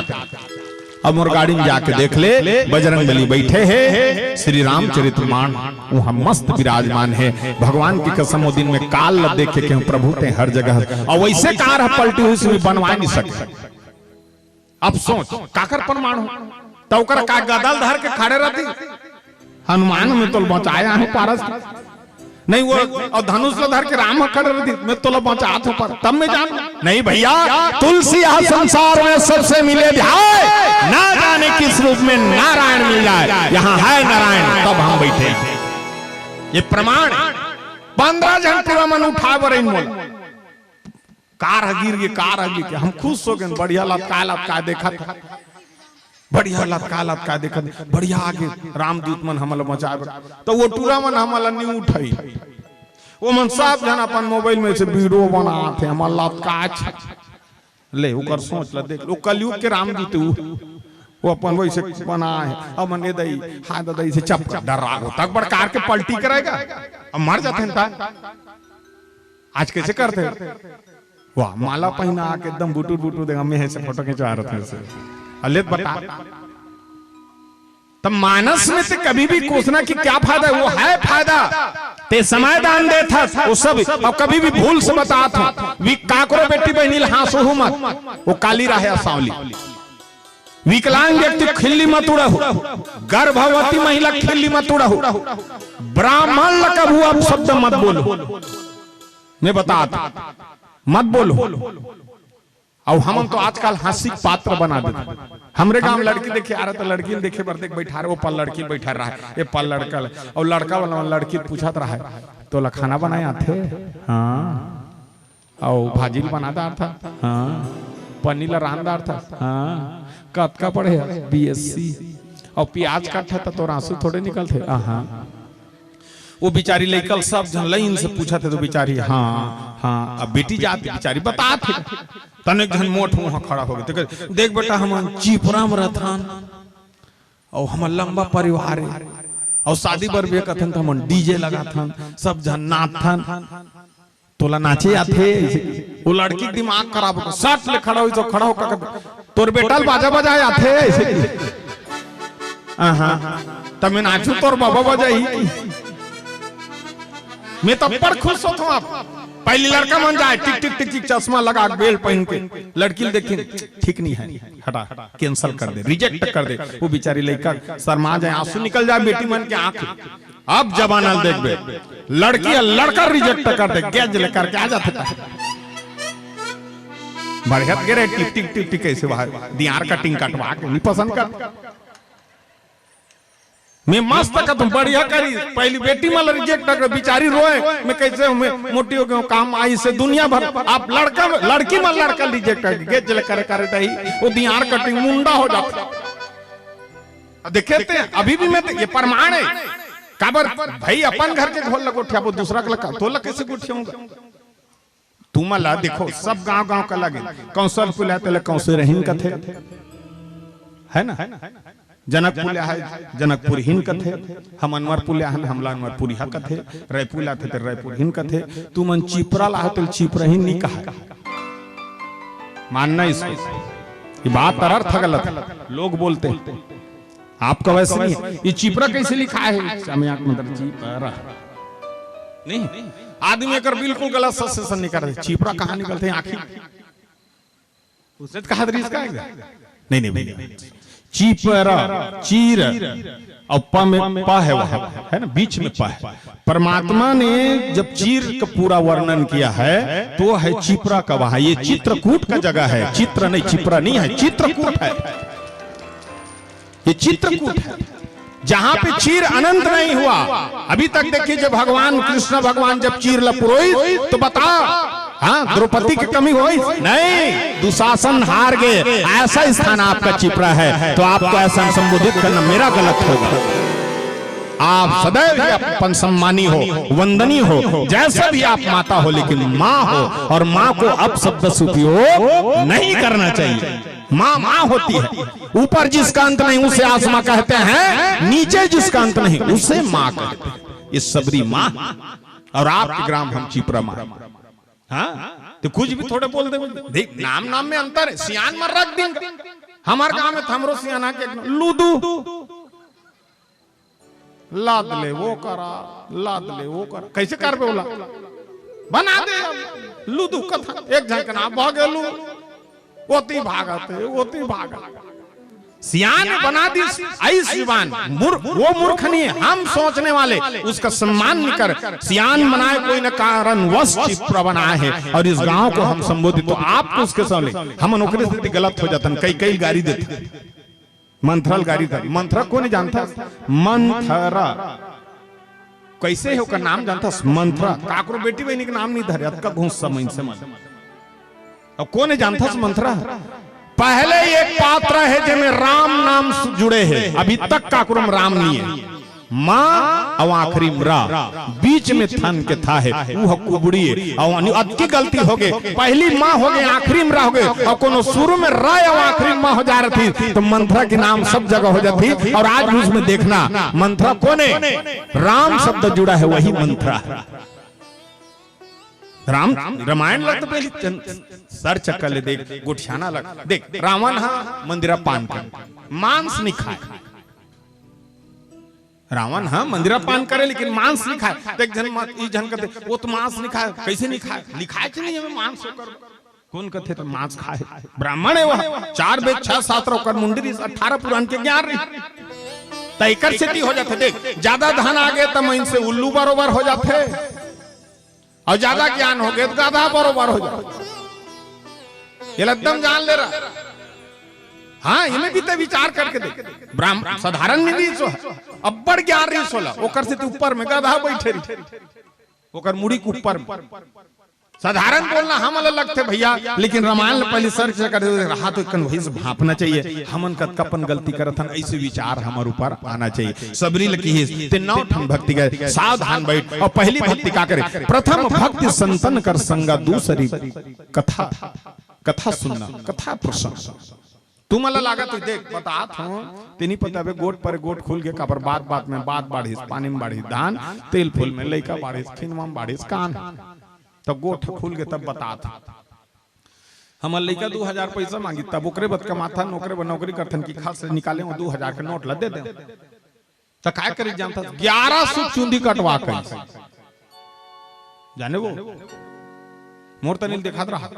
अब मोर गाड़ी में जाके देख ले, बजरंग बली बैठे हैं, श्री रामचरितमानस वहां मस्त विराजमान है। भगवान की कसम वो दिन में काल लब देखे के प्रभु थे हर जगह, और वैसे कार पलटी हुई उसमें बनवा नहीं सके। अब सोच काकर प्रमाण हो, तो का गदल धर के खड़े रहती, हनुमान में तो बचाया है पारस नहीं, वो और धनुष धर के राम खड़े रहती, मैं तो बचात हूं पर तब मैं जान नहीं भैया, तुलसी संसार में सबसे मिले ध्याय, ना जाने किस रूप में नारायण मिल जाए, यहाँ है नारायण तब हम बैठे। ये प्रमाण 15 जन पूरा मन उठा बरन मोल कार गिर गई, कार गिर के हम खुश हो गए, बढ़िया लटका देखा था, बढ़िया लटका देखा, बढ़िया आगे रामदूत मन हमला मचावे, तो वो टूरा मन हमला नहीं उठाई, वो मन सब जन अपन मोबाइल में से वीडियो बनाते हमला लटका ले ओकर सोच ल देख, वो कलयुग के रामदूत वो अपन वैसे बना है, अब मन दई हां दई से चप डरा तक बड़ कार के पलटी करेगा, अब मर जाते हैं। आज कैसे करते, वाह माला पहना के एकदम बुटू बुटू देगा, मैं ऐसे फोटो खिंचवा रहा था से अलेत बता। तब मानस में से कभी भी कोसना की क्या फायदा है, वो है फायदा ते समय दान दे था वो सब, अब कभी भी भूल से बता था वी काकरो बेटी बहनी हासो मत, वो काली रहे सांवली, विकलांग व्यक्ति खिल्ली मत उड़ाहु, गर्भवती महिला खिल्ली मत उड़ाहु, ब्राह्मण कभू अब शब्द मत बोलो, मैं बता मत बोलो। और हम तो आजकल हंसी पात्र बना देते, हमरे गांव लड़की देखे आ रहा था, लड़की देखे बर देख बैठा रहे, वो पल लड़की बैठा रहा है, ये पल लड़का, और लड़का वाला लड़की पूछा रहा है तो खाना बनाया थे, हाँ, और भाजी बनाता था, हाँ, पनीर रानदार था, हाँ, कब का पढ़े BSc, और प्याज काटा था तो आंसू थोड़े निकलते, हाँ। वो बेचारी लेकल सब जन लाइन से पूछा थे तो बेचारी हाँ हाँ, अब बेटी जाती बेचारी बता थे, तनिक जन मोट वहां खड़ा हो गए, देख बेटा हम चिपरा में रहथान, और हम लंबा परिवार है और शादी बर भी कथन था मन डीजे लगा था सब जन नाचन तोला नाचे आथे वो लड़की दिमाग खराब हो सट ले खड़ा हो तो खड़ा हो तोर बेटा बाजा बजाए आथे ऐसे तब मैं नाचू तोर बाबा बजाई मैं तब पर खुश होता हूँ आप पहली लड़का मन जाए टिक टिक टिक टिक चश्मा लगा बेल्ट पहन के लड़की देखे ठीक नहीं है हटा कैंसल कर दे रिजेक्ट कर दे वो बेचारी लड़का शर्मा जाए आंसू निकल जाए बेटी मन के आंख अब जमाना देख बे लड़की लड़का रिजेक्ट कर दे गैज लेकर के आ जाते बढ़िया गिरे टिक टिक टिक टिक कैसे बाहर दियार कटिंग कटवा के नहीं पसंद कर मैं मस्त का तुम बढ़िया करी पहली बेटी माला रिजेक्ट कर बिचारी रोए मैं कैसे मोटी हो गया काम आई से दुनिया भर आप लड़का लड़की माल लड़का रिजेक्ट कर गेज कर वो दियार कटिंग मुंडा हो जाता देखे अभी भी मैं ये प्रमाण है काबर भाई अपन घर के घोल लगो वो दूसरा का लगा तो लग कैसे गुठियाऊंगा तू माला देखो सब गांव गांव का लगे कौशल पुलाते लग कौशल रहीन का थे है ना जनकपुर है जनकपुर हिन कथे हम अनवरपुर है हम अनवरपुर हा कथे रायपुर थे तो रायपुर हिन कथे तू मन चिपरा ला तो चिपरा हिन नहीं कहा मानना इसको ये बात अर्थ गलत लोग बोलते हैं आपका वैसे नहीं है ये चिपरा कैसे लिखा है चिपरा नहीं आदमी अगर बिल्कुल गलत से निकल चिपरा कहाँ निकलते हैं आखिर उसने कहा नहीं नहीं चीपरा चीर और प में पा है वह है ना बीच में पा है परमात्मा ने जब चीर का पूरा वर्णन किया है तो है चिपरा का वहां ये चित्रकूट का जगह है चित्र नहीं चिपरा नहीं है चित्रकूट है ये चित्रकूट है जहां पे चीर अनंत नहीं हुआ अभी तक देखिए जब भगवान कृष्ण भगवान जब चीर ला पुरोहित तो बता हाँ द्रौपदी की कमी हुई नहीं दुशासन हार गए ऐसा स्थान आपका चिपरा है तो आपको ऐसा संबोधित करना मेरा गलत होगा आप सदैव ही अपन सम्मानी हो वंदनीय हो जैसा भी आप माता हो लेकिन माँ हो और माँ को अपशब्द से उपयोग नहीं करना चाहिए माँ माँ होती है ऊपर जिसका अंत नहीं उसे आसमां कहते हैं नीचे जिसका अंत नहीं उसे माँ कहते हैं ये सबरी माँ और आपके ग्राम हम चिपरा माँ हाँ तो कुछ भी थोड़े बोल दे देख नाम में अंतर है सियान मर रख देंगे हमारे गांव में थमरो सियाना के लूदू लाद ले वो करा कैसे कर पे बोला बना दे लूदू कथा एक झंक ना भागेलू ओती भागते सियान ने बना दी आई सिवान वो मूर्ख नहीं है हम सोचने वाले उसका सम्मान नहीं कर सियान बनाए कोई न कारण वश चिपरा बनाए है और इस गांव को हम संबोधित तो आपको उसके सामने हम नौकरी स्थिति गलत हो जाता कई गाड़ी देते मंथरल गाड़ी था मंथरा को नहीं जानता मंथरा कैसे है उसका नाम जानता मंथरा काकरो बेटी बहनी का नाम नहीं धरे अतका घूस समझ से और कौन नहीं जानता मंथरा पहले एक पात्र है जिसमें राम नाम जुड़े हैं अभी तक काकुरम राम नहीं है माँ और आखिरी रा बीच में थन के था है वो कुबड़ी है और अतकी गलती हो गई पहली माँ हो गई आखिरी रा हो गई और कोनो शुरू में रा और आखिरी माँ हो जा रही थी तो मंथरा के नाम सब जगह हो जाती और आज भी उसमें देखना मंथरा कौन है राम शब्द जुड़ा है वही मंथरा राम रामायण लगता पहले सर चक्कर ले देख गुठियाना लग देख रावण हाँ मंदिरा पान कर मांस नहीं खाए रावण हाँ मंदिरा पान करे लेकिन मांस नहीं खाए देख जन कहते वो तो मांस नहीं खाए कैसे नहीं खाए लिखाए कि नहीं हमें मांस होकर कौन कहते तो मांस खाए ब्राह्मण है वह 4 वेद 6 शास्त्र कर मुंडरी 18 पुराण के ज्ञान रही तैकर स्थिति हो जाते देख ज्यादा धन आ गए तो इनसे उल्लू बरोबर हो जाते और ज्यादा ज्ञान हो गया तो गाधा बरोबर हो जाए ये एकदम जान ले रहा हाँ इन्हें भी तो विचार करके देख ब्राह्मण साधारण नहीं रीस अब्बड़ ज्ञान रीस होला ओकर से ऊपर में गाधा बैठे रही ओकर मुड़ी के ऊपर साधारण बोलना हम अलग थे भैया लेकिन रामायण पहले सर्च कर रहा तो वही से भापना चाहिए हमन कतकापन गलती करत हन ऐसे विचार हमारे ऊपर आना चाहिए सबरी लकी ते 9 ठन भक्ति गए सावधान बैठ और पहली भक्ति का करे प्रथम भक्ति संतन कर संगा दूसरी कथा सुनना कथा प्रसंग तू मला लागत देख बतात हूँ तेनी पता बे गोट पर गोट खुल के कापर बात बात में बात बाढ़िस पानी में बाढ़िस धान तेल फूल में लइका बाढ़िस खिनवा में बाढ़िस कान तब गोट खुल के तब बतात हमार लइका 2000 पैसा मांगी तब ओकरे बद कमाथा नौकरी करथन की खास से निकाले 2000 के नोट ला दे दे तो काय करी जानता 1100 चुंदी कटवा कर जाने वो मोर तनिल देखा रहा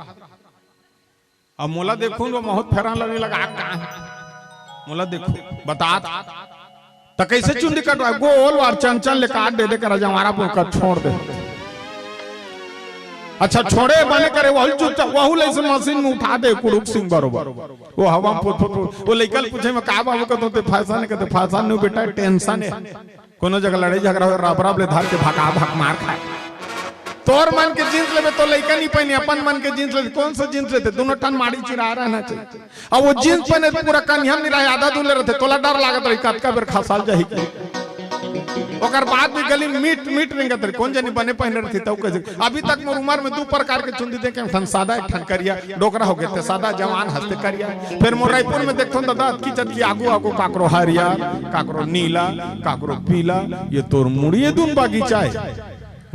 अब मोला देखूं वो बहुत फेरान लगने लगा मोला देखो बता तो कैसे चुंदी कटवा गोल वार चंचल ले काट दे कर हमारा पोकर छोड़ दे अच्छा छोड़े बने करे वहू ले से मशीन में उठा दे कुड़ुक सिंह बरोबर वो हवा वो लेकल पूछे में का बाबू कहते फैशन कहते फैशन नहीं बेटा टेंशन है कोनो जगह लड़ाई झगड़ा हो रबरब ले धार के भगा भग मार खाए तोर मन के जींस लेबे तो लइका नहीं पहने अपन मन के जींस ले कौन सा जींस लेते दोनों टन माड़ी चिरा रहना चाहिए अब वो जींस पहने पूरा कन्हम नहीं रहे आधा दूले रहते तोला डर लागत रही कतका बेर खसाल जाही के ओकर बाद भी गली मीट नहीं करते कौन जानी बने पहने रहती तब कैसे अभी तक मोर उम्र में दो प्रकार के चुंदी देखे ठन सादा एक ठन करिया डोकरा हो गए सादा जवान हंसते करिया फिर मोर रायपुर में देखथन दादा किचन की आगू आगू काकरो हरिया काकरो नीला काकरो पीला ये तोर मुड़िए दून बागीचा है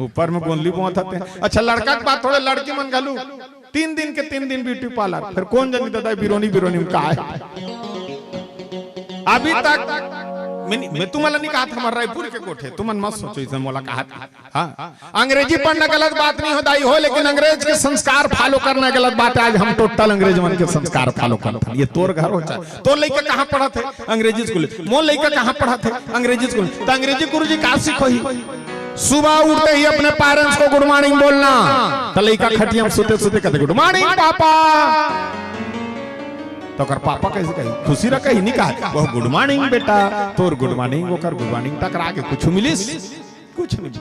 ऊपर में गोंदली बोत थे अच्छा लड़का के बात थोड़े लड़की मन गलू 3 दिन ब्यूटी पार्लर फिर कौन जानी दादा बिरोनी में का है अभी तक मैं तुम्हारा नहीं कहा था हमारा रायपुर के कोठे तुम मत सोचो इसे मोला कहा हाँ अंग्रेजी पढ़ना गलत बात नहीं होता हो लेकिन अंग्रेज के संस्कार फॉलो करना गलत बात है आज हम टोटल अंग्रेज मन के संस्कार फॉलो करते हैं ये तोर घर हो चाहे तो लड़का कहाँ पढ़ा थे अंग्रेजी स्कूल मोर लड़का कहाँ पढ़ा थे अंग्रेजी स्कूल तो अंग्रेजी गुरुजी का सीखो ही सुबह उठते ही अपने पेरेंट्स को गुड मॉर्निंग बोलना तो लड़का खटिया में सोते सोते कहते गुड मॉर्निंग पापा तो कर पापा कैसे कही खुशी रख कही नहीं कहा वो गुड मॉर्निंग बेटा तोर गुड मॉर्निंग वो कर गुड मॉर्निंग टकरा के कुछ मिलिस कुछ नहीं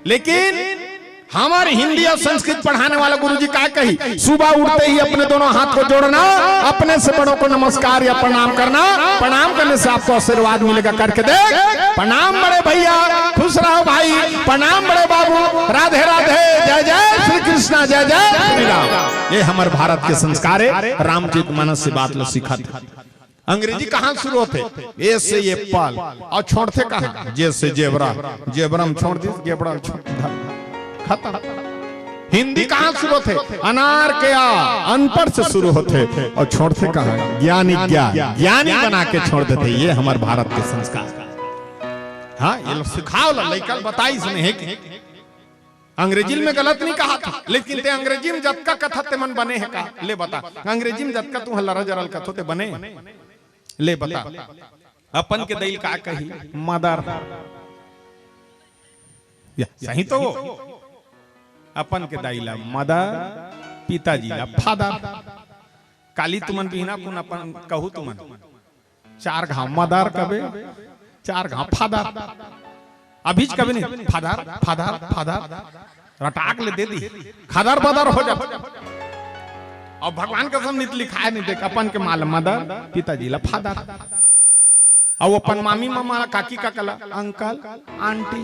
लेकिन हमारे हिंदी और संस्कृत पढ़ाने वाला गुरुजी क्या कही सुबह उठते ही अपने दोनों हाथ को जोड़ना अपने से बड़ों को नमस्कार या प्रणाम करना प्रणाम करने से आपको आशीर्वाद मिलेगा करके देख प्रणाम बड़े भैया खुश रहो भाई प्रणाम बड़े बाबू राधे राधे जय जय श्री कृष्णा जय जय श्री राम ये हमारे भारत के संस्कार है रामचरित मानस से बात लो सीखा था अंग्रेजी कहाँ शुरू होते ए से ये पाल और छोड़ते कहाँ जैसे जेबरा जेबरम छोड़ दी जेबरा खत्म हिंदी कहाँ शुरू होते अनार के अनपढ़ से शुरू होते और छोड़ते कहाँ ज्ञानी ज्ञानी बना के छोड़ देते ये हमारे भारत के संस्कार हाँ ये लोग सिखाओ लइकल बताई इसने है कि अंग्रेजी में गलत नहीं कहा था लेकिन ते अंग्रेजी में जब का कथा ते मन बने है का ले बता अंग्रेजी में जब का तू हल्ला जरल कथो ते बने ले बता अपन के दिल का कही मदर सही तो अपन के दाइला मदर पिताजी ला फादर काली तुमन बिना कुन अपन कहू तुमन 4 घाव मदर कबे 4 घाव फादर अभी कभी नहीं फादर फादर फादर रटाक ले दे दी खादर बदर हो जा और भगवान का सब नित लिखा है नहीं देख अपन के माल मदर पिताजी ला फादर और अपन मामी मामा काकी काकला अंकल आंटी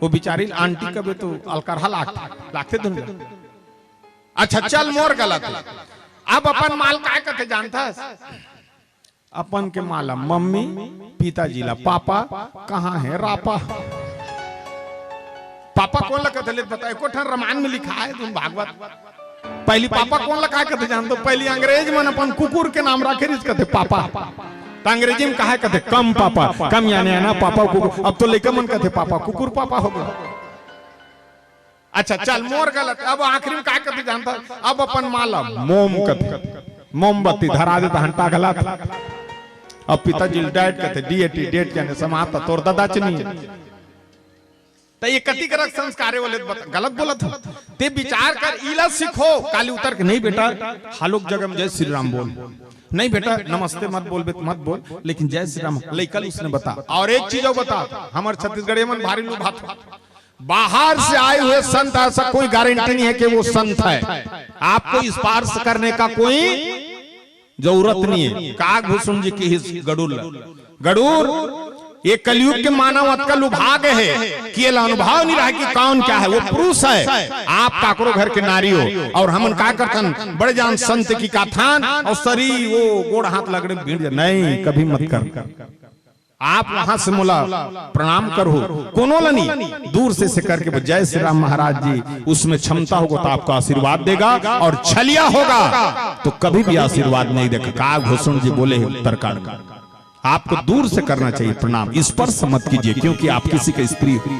वो बिचारी आंटी कभी तो अलकरहा लाखते धुन अच्छा चल मोर गलत अब अपन माल काय कहते जानता अपन के माला मम्मी पिताजी ला पापा कहाँ है रापा पापा कौन ला कहते बताए को ठन रामायण में लिखा है तुम भागवत पहली पापा कौन ला काय कहते जानते पहली अंग्रेज मन अपन कुकुर के नाम रखे कहते पापा तो अंग्रेजी में कहा कहते कम पापा कम यानी है ना पापा कुकुर अब तो लेकर मन कहते पापा कुकुर पापा हो गया अच्छा चल मोर गलत अब आखिरी में क्या कहते जानता अब अपन माला मोम कहते मोमबत्ती धरा देता हंटा गलत अब पिताजी डेट कहते डीएटी डेट कहने समाप्त तोर दादा चनी तो ये कति करक संस्कारे वाले गलत बोला था ते विचार कर इला सीखो काली उतर के नहीं बेटा हालोक जगह में जय श्री राम बोल नहीं बेटा नमस्ते मत बोल मत बोल लेकिन जय श्री राम कल उसने बता और एक चीज बता हमारे छत्तीसगढ़ में भारी लोग बात बाहर से आए हुए संत ऐसा कोई गारंटी नहीं है कि वो संत है आपको स्पर्श करने का कोई जरूरत नहीं है काग भूषण जी की गड़ूर ये कलयुग के मानव का लुभाग है कि ये अनुभव नहीं रहा कि कौन क्या है। वो पुरुष है, आप काकरो घर के नारी हो और हमन का करतन बड़े जान संत की कथान और शरीर वो गोड़ हाथ लगने भीड़ नहीं, कभी मत कर। आप वहां से मोला प्रणाम करो, कोनो लनी दूर से करके जय श्री राम महाराज जी, उसमें क्षमता होगा तो आपको आशीर्वाद देगा, और छलिया होगा तो कभी भी आशीर्वाद नहीं देगा। का घोषण जी बोले उत्तरकांड का, आपको दूर से करना चाहिए प्रणाम, स्पर्श मत कीजिए, क्योंकि आप किसी की स्त्री हो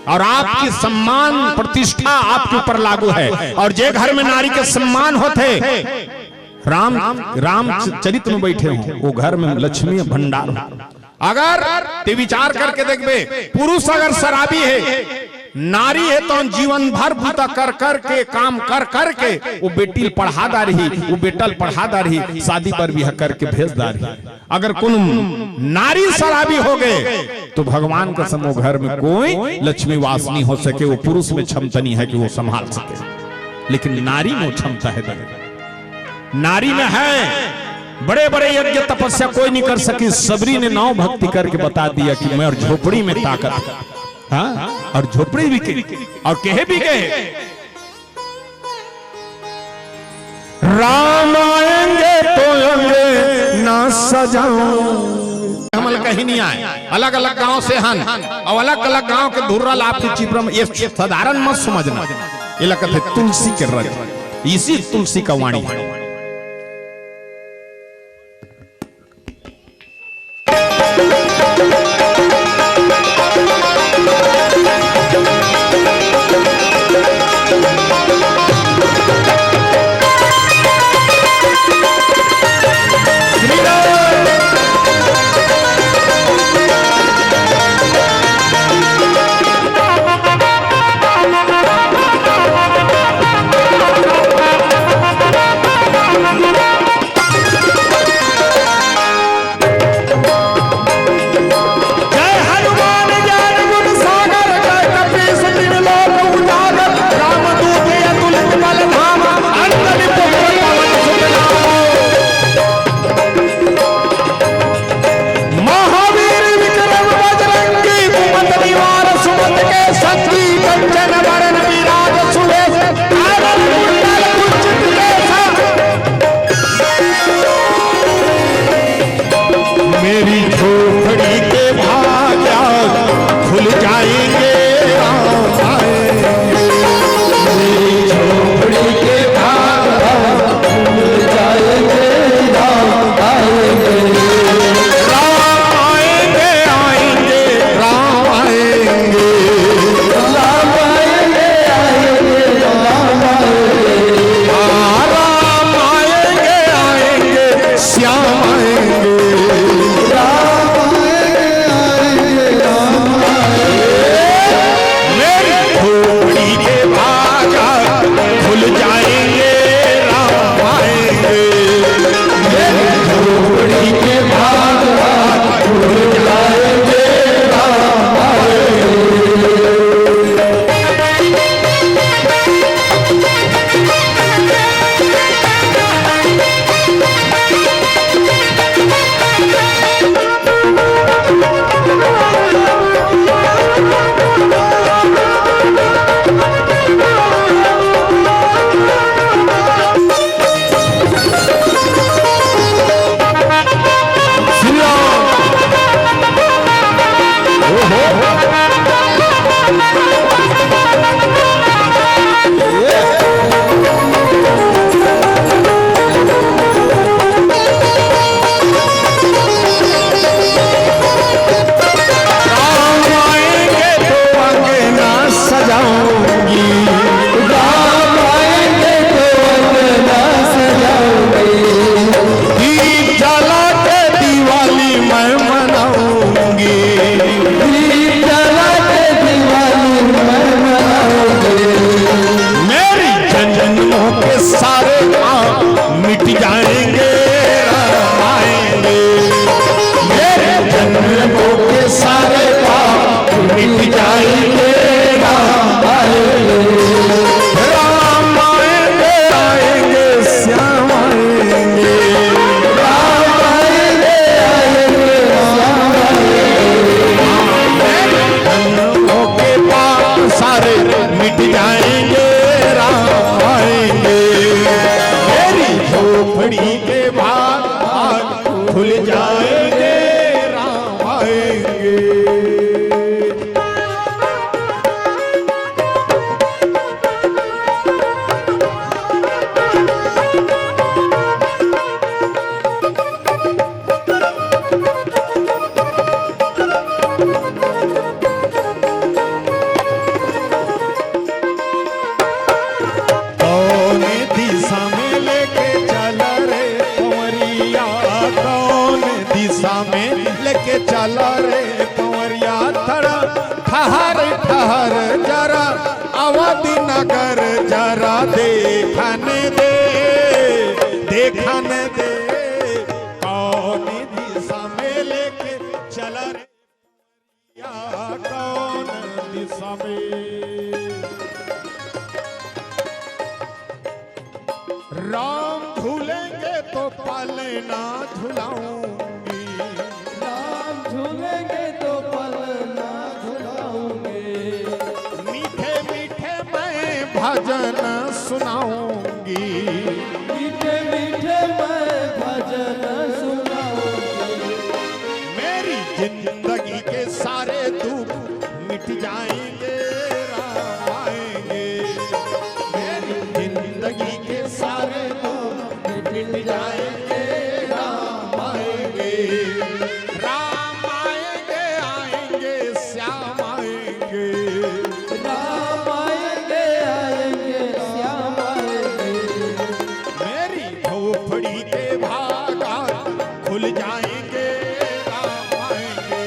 और आपकी सम्मान प्रतिष्ठा आपके ऊपर लागू है। और जे घर में नारी के सम्मान होते, राम चरित्र में बैठे हो, वो घर में लक्ष्मी भंडार हो। अगर ते विचार करके देखबे, पुरुष अगर शराबी है, नारी है तो जीवन भर बूता कर कर के काम कर कर के वो बेटी पढ़ादा रही, वो बेटल पढ़ादा रही, शादी पर भी करके भेजदा रही। अगर कोई नारी शराबी हो गए तो भगवान का समूह घर में कोई लक्ष्मी वास नहीं हो सके। वो पुरुष में क्षमता नहीं है कि वो संभाल सके, लेकिन नारी में क्षमता है। नारी में है, बड़े बड़े यज्ञ तपस्या कोई नहीं कर सकी, सबरी ने नाव भक्ति करके बता दिया कि मैं और झोपड़ी में ताकत है। हाँ? और झोपड़ी भी के और कहे भी कहे, राम आएंगे तो अंगे ना सजाऊं। हम कहीं नहीं आए, अलग अलग गांव से हन और अलग अलग गांव के धुर्रल आपके चिपरम, ये साधारण मत समझना। ये लगता है तुलसी के रज, इसी तुलसी का वाणी है। भाग खुल जाएंगे, राम आएंगे। चला रे कंवरिया थड़ा ठहर ठहर जरा अवधि नगर जरा देखने दे, देखने दे। कौन दिशा में लेके चला रे या कौन दिशा में। राम झूलेंगे तो पाले ना झुलाऊंगी, झूलेंगे तो पल ना झुलाऊंगे। मीठे मीठे मैं भजन सुनाऊंगी, मीठे मीठे मैं भजन सुनाऊंगी। मेरी जिंदगी के सारे दुख मिट जाएंगे, राम आएंगे। मेरी जिंदगी के सारे दुख मिट जाएंगे, राम आएंगे। राम आएंगे, आएंगे श्याम आएंगे, राम आएंगे, आएंगे श्याम आएंगे। मेरी झोपड़ी के भागा खुल जाएंगे, राम आएंगे।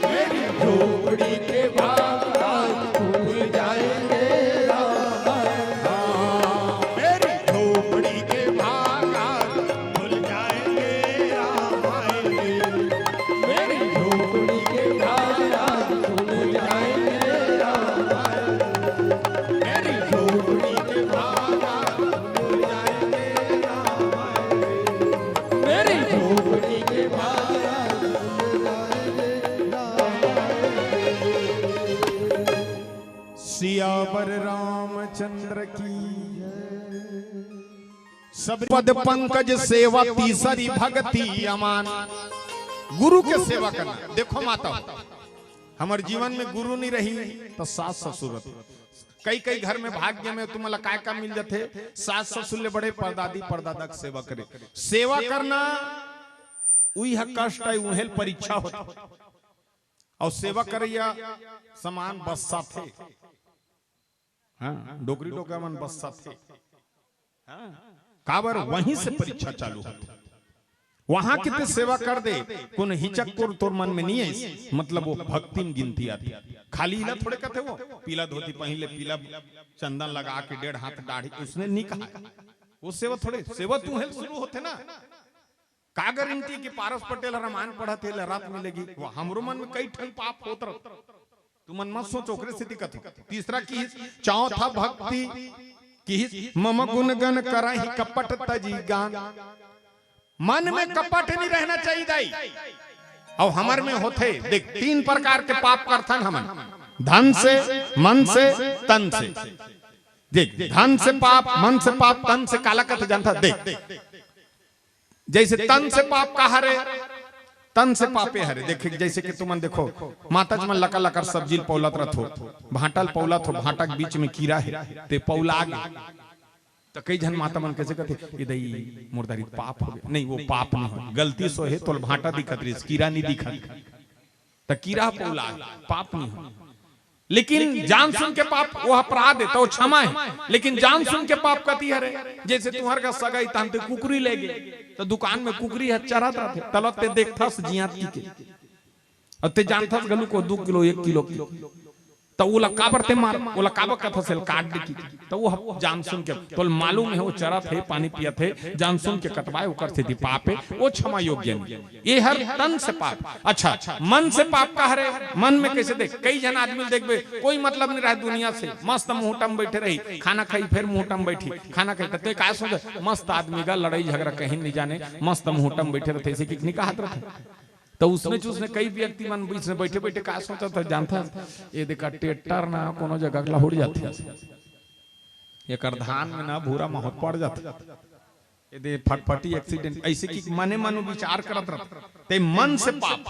मेरी झोपड़ी के भागा खुल जाएंगे, राम आएंगे। मेरी झोपड़ी के भागा खुल जाएंगे, राम आएंगे। मेरी झोपड़ी के भागा खुल जाएंगे, राम आएंगे। मेरी झोपड़ी के भागा खुल जाएंगे, राम आएंगे। मेरी झोपड़ी के भागा सियावर रामचंद्र की सब पद पंकज सेवा तीसरी भक्ति अमान। गुरु के सेवा करना। देखो माता, हमारे जीवन में गुरु नहीं रही तो सास ससुर। कई कई घर में भाग्य में तुम्हारा काय का मिल जाते, सास ससुर ले बड़े परदादी परदादा की सेवा करे। सेवा करना वही कष्ट है, उहेल परीक्षा होता और सेवा करैया समान बस्सा थे। हाँ, डोकरी टोका मन बस्सा थे। हाँ, काबर वहीं से परीक्षा चालू होती। वहां कितने सेवा कर दे कौन हिचक तोर मन में नहीं है, मतलब वो भक्ति में गिनती आती। खाली इला थोड़े कहते वो पीला धोती पहले पीला चंदन लगा के 1.5 हाथ दाढ़ी, उसने नहीं कहा वो सेवा थोड़े। सेवा तू है शुरू होते ना। का गारंटी कि पारस पटेल रामायण पढ़ा थे रात मिलेगी। वो हमरो मन में कई ठन पाप होत रह, तू मन मत सोच ओकरे से दिक्कत। तीसरा की चौथा भक्ति की मम गुण गण कराही कपट तजी गान। मन में कपट नहीं रहना चाहिए दाई। और हमार में होते देख 3 प्रकार के पाप करथन हमन, धन से, मन से, तन से। देख धन से पाप, मन से पाप, तन से काला कथ जानता। देख जैसे तन से पाप का हरे, तन से पापे हरे। देखे जैसे कि तुमन देखो माता जी मन लका लकर सब्जी पौलत रथो, भांटल पौलत हो, भांटा के बीच में कीड़ा है ते पौला गे। तो कई जन माता मन कैसे कहते ये दई मुर्दारी पाप हो गया। नहीं, वो पाप नहीं हो, गलती सो है तो भांटा दिखत रही, कीड़ा नहीं दिखत। तो कीड़ा पौला पाप नहीं हो। लेकिन जान सुन के पाप वो अपराध है तो क्षमा है। लेकिन जान सुन के पाप कती हरे, जैसे तुम्हार का सगाई तान ते कुकरी ले गए तो दुकान में कुकरी है चरात रहे तलत ते देखथस जियात की के और ते जानथस गलू को 2 किलो 1 किलो तो ओला काबर ते मार, ओला काबर कथसेल काट दे की तो वो जान सुन के तोल मालूम है वो चरत है पानी पियत है, जान सुन के कटवाए ओकर स्थिति पाप है, वो क्षमा योग्य नहीं। ये हर तन से पाप। अच्छा मन से पाप का हरे। मन में कैसे देख कई जन आदमी देखबे कोई मतलब नहीं रहे दुनिया से, मस्त मुंहटम बैठे रही, खाना खाई फिर मुंहटम बैठी, खाना खाई ते का सोच मस्त आदमी का लड़ाई झगड़ा कहीं नहीं जाने, मस्त मुंहटम बैठे रहते ऐसे कि निकाह रहते। तो उसने चूसने कई व्यक्ति मन बीच में बैठे बैठे का सोचा था जानता ये देखा टेटर ना कोनो जगह लहुड़ जाती, एक धान में ना भूरा महत पड़ जाता, यदि फटफटी एक्सीडेंट ऐसे की मने मन विचार करत रहते मन से पाप,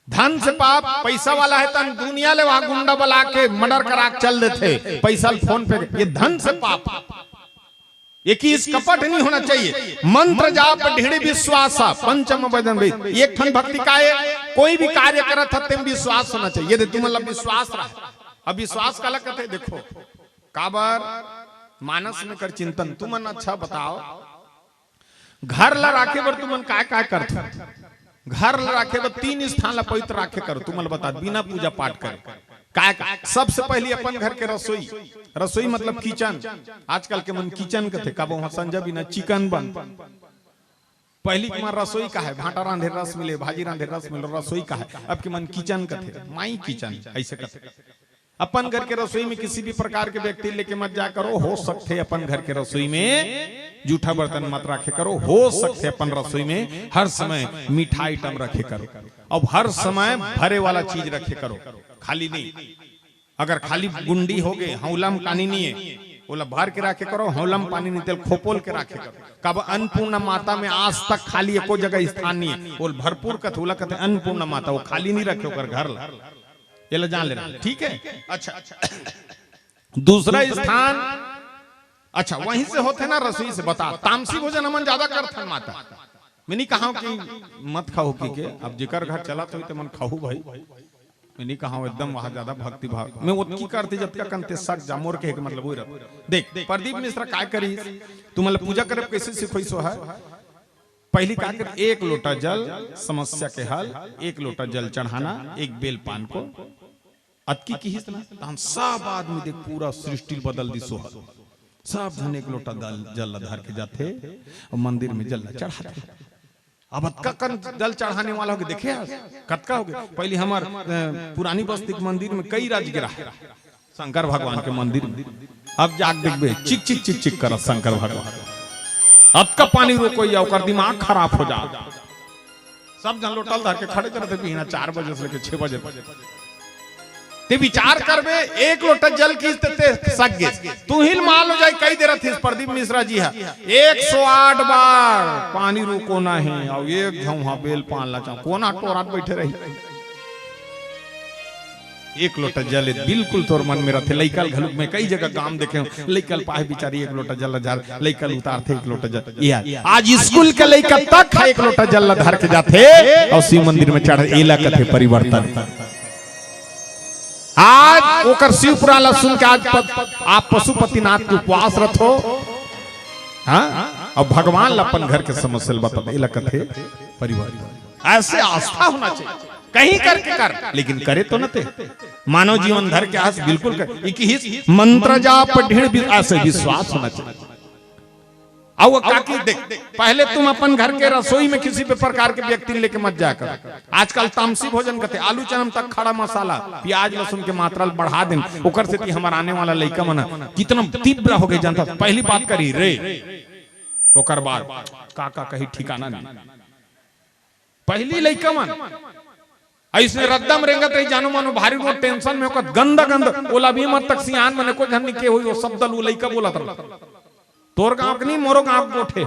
धन से पाप। पैसा वाला है तो दुनिया ले वहां गुंडा बुला के मर्डर करा के चल देते, पैसा फोन पे। ये धन से पाप, ये की इस कपट नहीं होना चाहिए। मंत्र जाप ढेड़ी विश्वास पंचम वदन भी एक ठन भक्ति का है। कोई भी कार्य करत हते में विश्वास होना चाहिए। यदि तुम मतलब विश्वास रहा, अब विश्वास काला कहते देखो काबर मानस में कर चिंतन। तुमन अच्छा बताओ, घर ला राखे बर तुमन काय काय करते? घर ला राखे बर 3 स्थान ला पवित्र राखे करो। तुमन बता बिना पूजा पाठ करे काय काय? सबसे पहले अपन घर के रसोई, रसोई मतलब किचन। आजकल के मन किचन कथे का वहां संजय बिना चिकन बन। पहली के मन रसोई का है, भाटा रांधे रस मिले, भाजी रांधे रस मिले, रसोई का है। अब के मन किचन कथे, माई किचन ऐसे कथे। अपन घर के रसोई में किसी भी प्रकार के व्यक्ति लेके मत जा करो। हो सकते अपन घर के रसोई में जूठा बर्तन मत रखे करो। हो सकते अपन रसोई में हर समय मीठा आइटम रखे करो। अब हर समय भरे वाला चीज रखे करो, खाली नहीं। अगर खाली गुंडी हो गए, हौलम पानी नहीं है, बोला भर के रखे करो। हौलम पानी नहीं तेल खोपोल के रखे करो। कब अन्नपूर्णा माता में आज तक खाली एको जगह स्थान नहीं है। बोल भरपूर कथोला कहते अन्नपूर्णा माता, वो खाली नहीं रखे कर घर ला, ये ला जान लेना, ठीक है। अच्छा दूसरा स्थान, अच्छा वहीं से होते ना रसोई से। बता तामसी भोजन हमन ज्यादा करते माता। मैं नहीं कहा कि मत खाओ की के, अब जिकर घर चला तो मन खाऊ भाई। मैं नहीं कहा एकदम वहां ज्यादा भक्ति भाव मैं वो की करती जब तक कंते सट जा मोर के मतलब वो देख। प्रदीप मिश्रा काय करी तू मतलब पूजा करे कैसे सिखोई सो है। पहली का कर 1 लोटा जल समस्या के हल, 1 लोटा जल चढ़ाना, 1 बेल पान को अतकी की हिस्सा हम सब आदमी देख पूरा सृष्टि बदल दी सोहल। सब जन 1 लोटा जल धर के जाते और मंदिर में जल चढ़ाते। अब अतका कन जल चढ़ाने वाला हो देखे कतका हो गए। पहले हमार पुरानी बस्ती के मंदिर में कई राज गिरा है शंकर भगवान के मंदिर में। अब जाग देखबे चिक चिक चिक चिक कर शंकर भगवान। अब का पानी रोको या ओकर दिमाग खराब हो जा। सब जन लोटल धर के खड़े करते पीना 4 बजे से लेके 6 बजे ते विचार करबे 1 लोटा जल की सक गे तू हिल मान लो जाए कई देर थी। प्रदीप मिश्रा जी है 108 बार पानी रुको नहीं और एक झौहा बेल पान ला चाहूं कोना टोरात बैठे रही। 1 लोटा जल बिल्कुल तोर मन में रहते। लइकल घलुक में कई जगह काम देखे लइकल पाए बिचारी 1 लोटा जल धर लइकल उतारते 1 लोटा जल। आज स्कूल के लइका तक 1 लोटा जल धर के जाते और शिव मंदिर में चढ़ एला कथे परिवर्तन। आज ओकर शिव पुराण ला सुन के आज आप पशुपतिनाथ के उपवास रखो। हाँ और भगवान ला अपन घर के समस्या बता एला कथे परिवर्तन। ऐसे आस्था होना चाहिए कहीं करके कर लेकिन करे तो न ते मानव जीवन धर के आस बिल्कुल कर। इस मंत्र जाप ढेर ऐसे विश्वास होना चाहिए। आओ काकी देख पहले तुम अपन घर के रसोई में किसी भी प्रकार के व्यक्ति लेके मत जाकर। आजकल तामसी भोजन करते आलू चनम तक खड़ा मसाला प्याज लहसुन के मात्रा बढ़ा दें ओकर से ती हमार आने वाला लइका मन कितना तीव्र हो गए जानता। पहली बात करी रे ओकर बाद काका कहीं ठिकाना नहीं। पहली लइका मन ऐसे रद्दम रेंगत रही जानो मानो भारी वो टेंशन में ओकर गंदा गंदा ओला भी मत तक सियान मने को झन्नी के होई वो शब्द लू लइका बोला था तोर गांव के नहीं मोरो गांव कोठे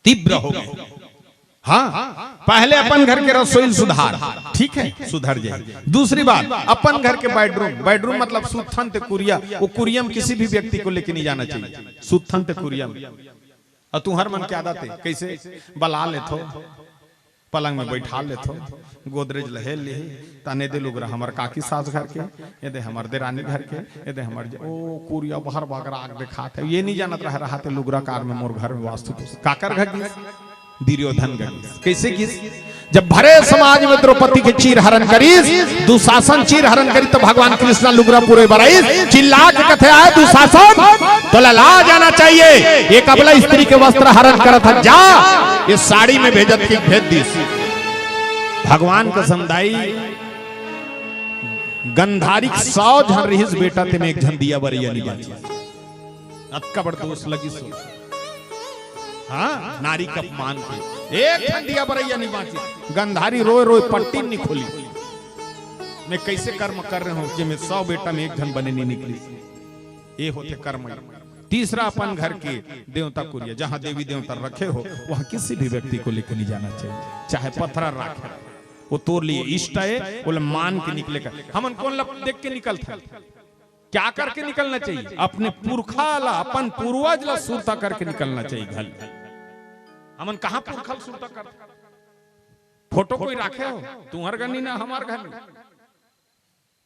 तीव्र हो गए। हाँ पहले अपन घर के रसोई सुधार ठीक है सुधर जाए। दूसरी बात अपन घर के बेडरूम बेडरूम मतलब सुथन ते कुरिया वो कुरियम किसी भी व्यक्ति को लेके नहीं जाना चाहिए। सुथन ते कुरियम और तू हर मन की आदत है कैसे बला ले थो पलंग में बैठा ले थो गोदरेज लहेल ले तने दे लोग हमार काकी सास घर के ये दे हमार देरानी घर के ये दे हमार ओ कुरिया बाहर बागर आग दिखात है ये नहीं जानत रहा थे लुगरा कार में मोर घर में वास्तु काकर घर गिस दुर्योधन घर कैसे गिस जब भरे समाज में द्रौपदी के चीर हरण करीस दुशासन चीर हरण करी तो भगवान कृष्ण लुगरा पूरे बराइस चिल्ला के कथे आए दुशासन तो ला जाना चाहिए ये कबला स्त्री के वस्त्र हरण करत है जा ये साड़ी में भेजत की भेज दी। भगवान का समुदाय गंधारिक 100 झन रहीस बेटा ते में एक झन दिया बरिया नहीं बाची अतका बड़ दोष लगी सो। हाँ नारी का अपमान के एक झन दिया बरिया नहीं बाची गंधारी रोए रोए पट्टी नहीं खोली। मैं कैसे कर्म कर रहे हूं कि मैं 100 बेटा में एक झन बने नहीं निकली ये होते कर्म। तीसरा अपन घर के देवता कुरिया, जहां देवी देवता रखे हो वहां किसी भी व्यक्ति को लेकर नहीं जाना चाहिए, चाहे पत्थर रखे वो तोड़ लिए इष्ट है बोले मान के निकलेगा। हम कौन देख के निकलता, क्या करके निकलना चाहिए, अपने पुरखा ला अपन पूर्वज ला सुरता करके निकलना चाहिए घर। हमन कहां पुरखा सुरता कर, फोटो कोई रखे हो तुम्हार घर नहीं ना हमार घर नहीं।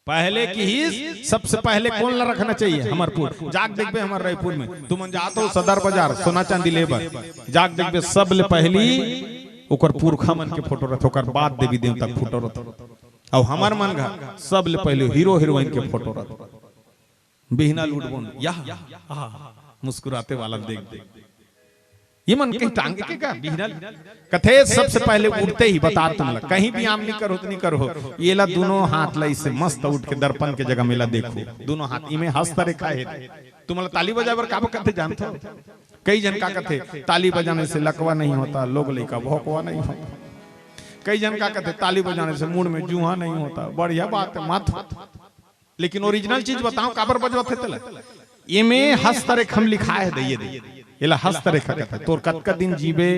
पहले की ही सबसे पहले कौन ला रखना चाहिए, हमारपुर। जाग देखबे हमारे रायपुर में तुम जाते हो सदर बाजार सोना चांदी लेबर, जाग देखबे सब ले पहली ओकर पुरखा मन के फोटो रथ, ओकर बाद देवी देवता के फोटो रथ। और हमार मन घर सब ले पहले हीरो हीरोइन के फोटो रथ, बिहना लूटबोन या मुस्कुराते वाला देख देख ये मन कहीं टांगे के का बिहना कथे सबसे पहले उठते ही बता तुम लग कहीं भी आम नहीं करो तो नहीं करो, ये ला दोनों हाथ ला इससे मस्त उठ के दर्पण के जगह मिला देखो दोनों हाथ इमे हंसता रेखा है। तुम ताली बजावर का कथे जानते हो, कई जन का कथे ताली बजाने से लकवा नहीं होता, लोग लेका भोकवा नहीं होता। कई जन का कथे ताली बजाने से मुंड में जूहा नहीं होता, बढ़िया बात है मत। लेकिन ओरिजिनल चीज बताओ काबर बजवत है, ये में हस्तरेखा लिखा है दे एला हस्तरेखा कहता है। तोर कतका दिन जीवे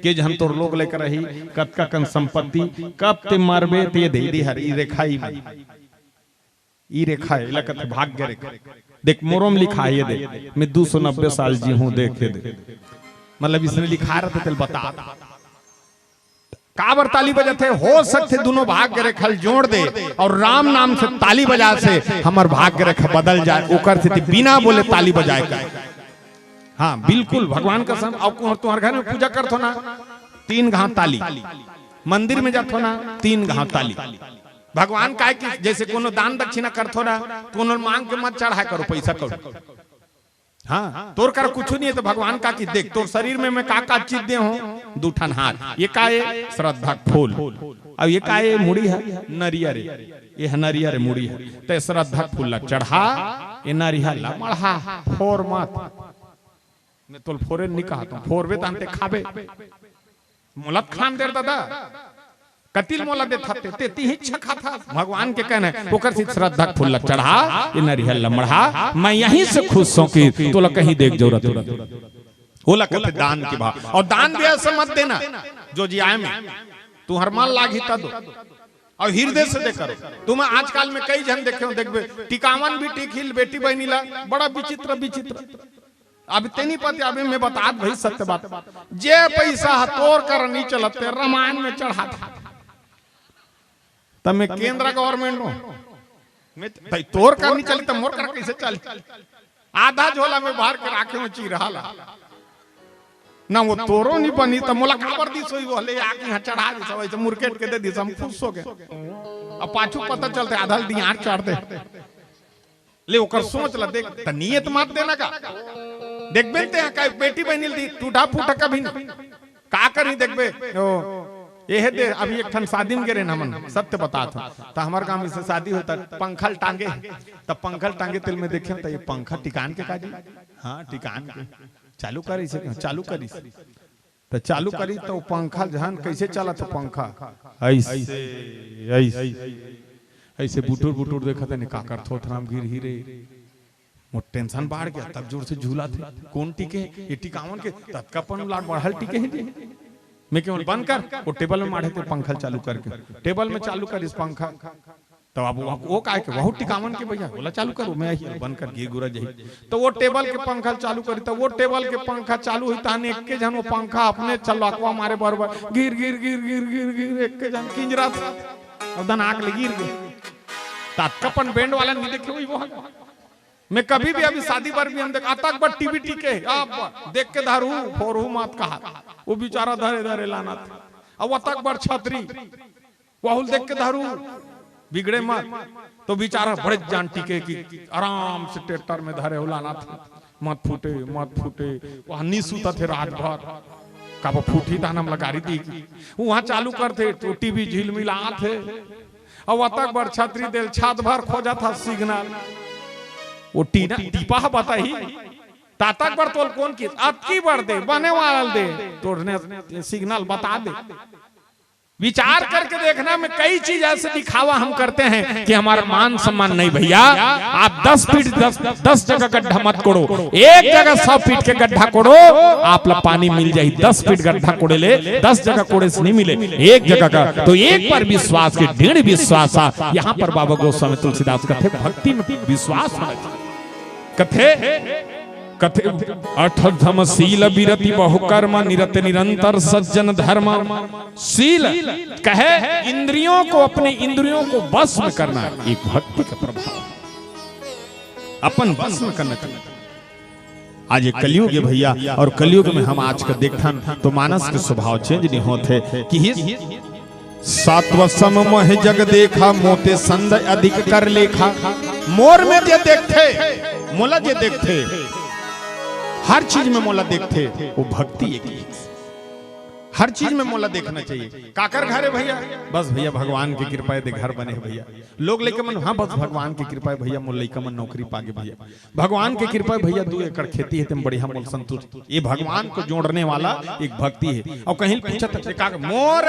के जहन तोर लोग लेकर रही, कतका कन संपत्ति कब ते मरबे ते दे दी हर ई रेखा ई रेखा एला कहते भाग्य रेखा। देख मोरम लिखा है ये दे मैं 290 साल जी हूं देख के दे, मतलब इसने लिखा रहता तेल बता काबर ताली बजाते हो सकते दोनों भाग्य रेखा जोड़ दे और राम नाम से ताली बजा से हमार भाग्य रेखा बदल जाए, ओकर से बिना बोले ताली बजाए। हाँ बिल्कुल भगवान का सम। और तुम्हारे घर में पूजा करते हो ना 3 घाव ताली, मंदिर में जाते हो ना 3 घाव ताली। भगवान का कि जैसे कोनो दान दक्षिणा करते हो ना कोनो मांग के मत चढ़ा करो पैसा करो। हाँ तोर कर कुछ नहीं है तो भगवान का कि देख तोर शरीर में मैं का चीज दे हूँ, 2 ठन हाथ, ये का है श्रद्धा फूल, अब ये का है मुड़ी है नरियर, ये है नरियर मुड़ी है तो श्रद्धा फूल चढ़ा, ये नरियर ला मढ़ा फोर मत। मैं तो फोरे नहीं कहा तो फोरवे तांते खाबे मोलत खान देर दादा कतिल मोला दे थाते ते ती ही छखा था। भगवान के कहने ओकर से श्रद्धा फूल चढ़ा, ये नरियल लमढ़ा, मैं यहीं से खुश हूं कि तोला कहीं देख जरूरत होला कहते दान के भाव। और दान दिया से मत देना जो जी आए में तू हर माल लागी ता दो और हृदय से दे करो। तुम आजकल में कई जन देखे हो देखबे टिकावन भी टिकिल बेटी बहनी ला बड़ा विचित्र विचित्र। अब तेनी पति अभी मैं बता भाई सत्य बात, जे पैसा तोड़ कर नहीं चलते रामायण में चढ़ा था तब मैं केंद्र गवर्नमेंट हूँ मैं तोड़ कर नहीं चली तो मोर कर कैसे चल, आधा झोला में बाहर के राखे में ची रहा ना वो तोरो नहीं बनी तो मोला काबर दी सोई वो ले आके यहाँ चढ़ा दी सब ऐसे मुर्केट के दे दी हम खुश हो गए। अब पाछू पता चलते आधा दिहाड़ चढ़ दे ले ओकर सोच ला देख त नियत मत देना का देख बेलते हैं का बेटी बहनी दी टूटा फूटा कभी नहीं का करी देखबे ओ ये दे अभी एक ठन शादी में गिरे ना मन सत्य बता था तो हमारे गांव में से शादी होता पंखल टांगे तब पंखल टांगे तिल में देखे तो ये पंखा टिकान के काजी हाँ टिकान के चालू करी से चालू करी तो चालू करी तो पंखा जहान कैसे चला तो पंखा ऐसे ऐसे ऐसे बुटुर बुटुर देखा था का कर थोथराम गिर ही रे वो टेंशन बढ़ गया तब जोर से झूला थे कौन टिके ये टिकावन के तत्कापन लाट बढ़ल टिके ही मैं केवल बंद कर वो टेबल में मारे थे पंखा चालू करके टेबल में चालू कर इस पंखा तो अब वो काहे के बहुत टिकावन के भैया बोला चालू करो मैं ही बंद कर गिर गुरा जही तो वो टेबल के पंखा चालू करी तो वो टेबल के पंखा चालू हुई ताने एक के जन वो पंखा अपने चलवा मारे बरबर गिर गिर गिर गिर गिर गिर एक के जन किंजरा और दन आग ले गिर गए तत्कापन बैंड वाला नहीं देखे हुई वो मैं कभी भी अभी शादी पर भी हम देख आता पर टीवी टीके अब देख के धारू फोरू मत कहा वो बेचारा धरे धरे लाना था अब अतक बर छतरी वाहुल देख के धारू बिगड़े मत तो बेचारा बड़े जान टीके की आराम से ट्रैक्टर में धरे हो लाना था मत फूटे वहां नहीं सूता थे रात भर कब फूटी था नाम लगा रही थी वहां चालू करते तो टीवी झिलमिला थे अब अतक बर छतरी दिल छत भर खोजा था सिग्नल वो टीना टीपा बताई तातक बर तोल कौन की अब की बर दे बने वाला दे तोड़ने सिग्नल बता दे विचार करके देखना में कई चीज ऐसे दिखावा हम करते हैं कि हमारा मान सम्मान नहीं। भैया आप 10 फीट 10 जगह गड्ढा मत कोड़ो, एक जगह 100 फीट के गड्ढा कोड़ो, आप ला पानी मिल जाए। 10 फीट गड्ढा कोड़े ले 10 जगह कोड़े से नहीं मिले, एक जगह का। तो एक पर विश्वास के दृढ़ विश्वास। यहाँ पर बाबा गोस्वामी तुलसीदास कथे भक्ति में विश्वास होना चाहिए। कथे अठधम शील विरति बहुकर्म निरत निरंतर सज्जन धर्म। शील कहे इंद्रियों को, अपने इंद्रियों को बस में करना, एक भक्ति का प्रभाव अपन बस में करना चाहिए। आज एक कलयुग है भैया, और कलयुग में हम आज का देखा तो मानस के स्वभाव चेंज नहीं होते कि सात्व सम मोह जग देखा मोते संद अधिक कर लेखा। मोर में जे देखते मोला जे देखते, हर चीज में मोला देखते, वो भक्ति एक ही। हर चीज में मोला देखना चाहिए। काकर घर है भैया, बस भैया भगवान की कृपा है घर बने भैया। लोग लेके मन, हाँ बस भगवान की कृपा है भैया मोल लइका मन नौकरी पागे भैया, भगवान की कृपा है भैया 2 एकड़ खेती है तुम बढ़िया मोल संतुष्ट। ये भगवान को जोड़ने वाला एक भक्ति है। और कहीं पूछा मोर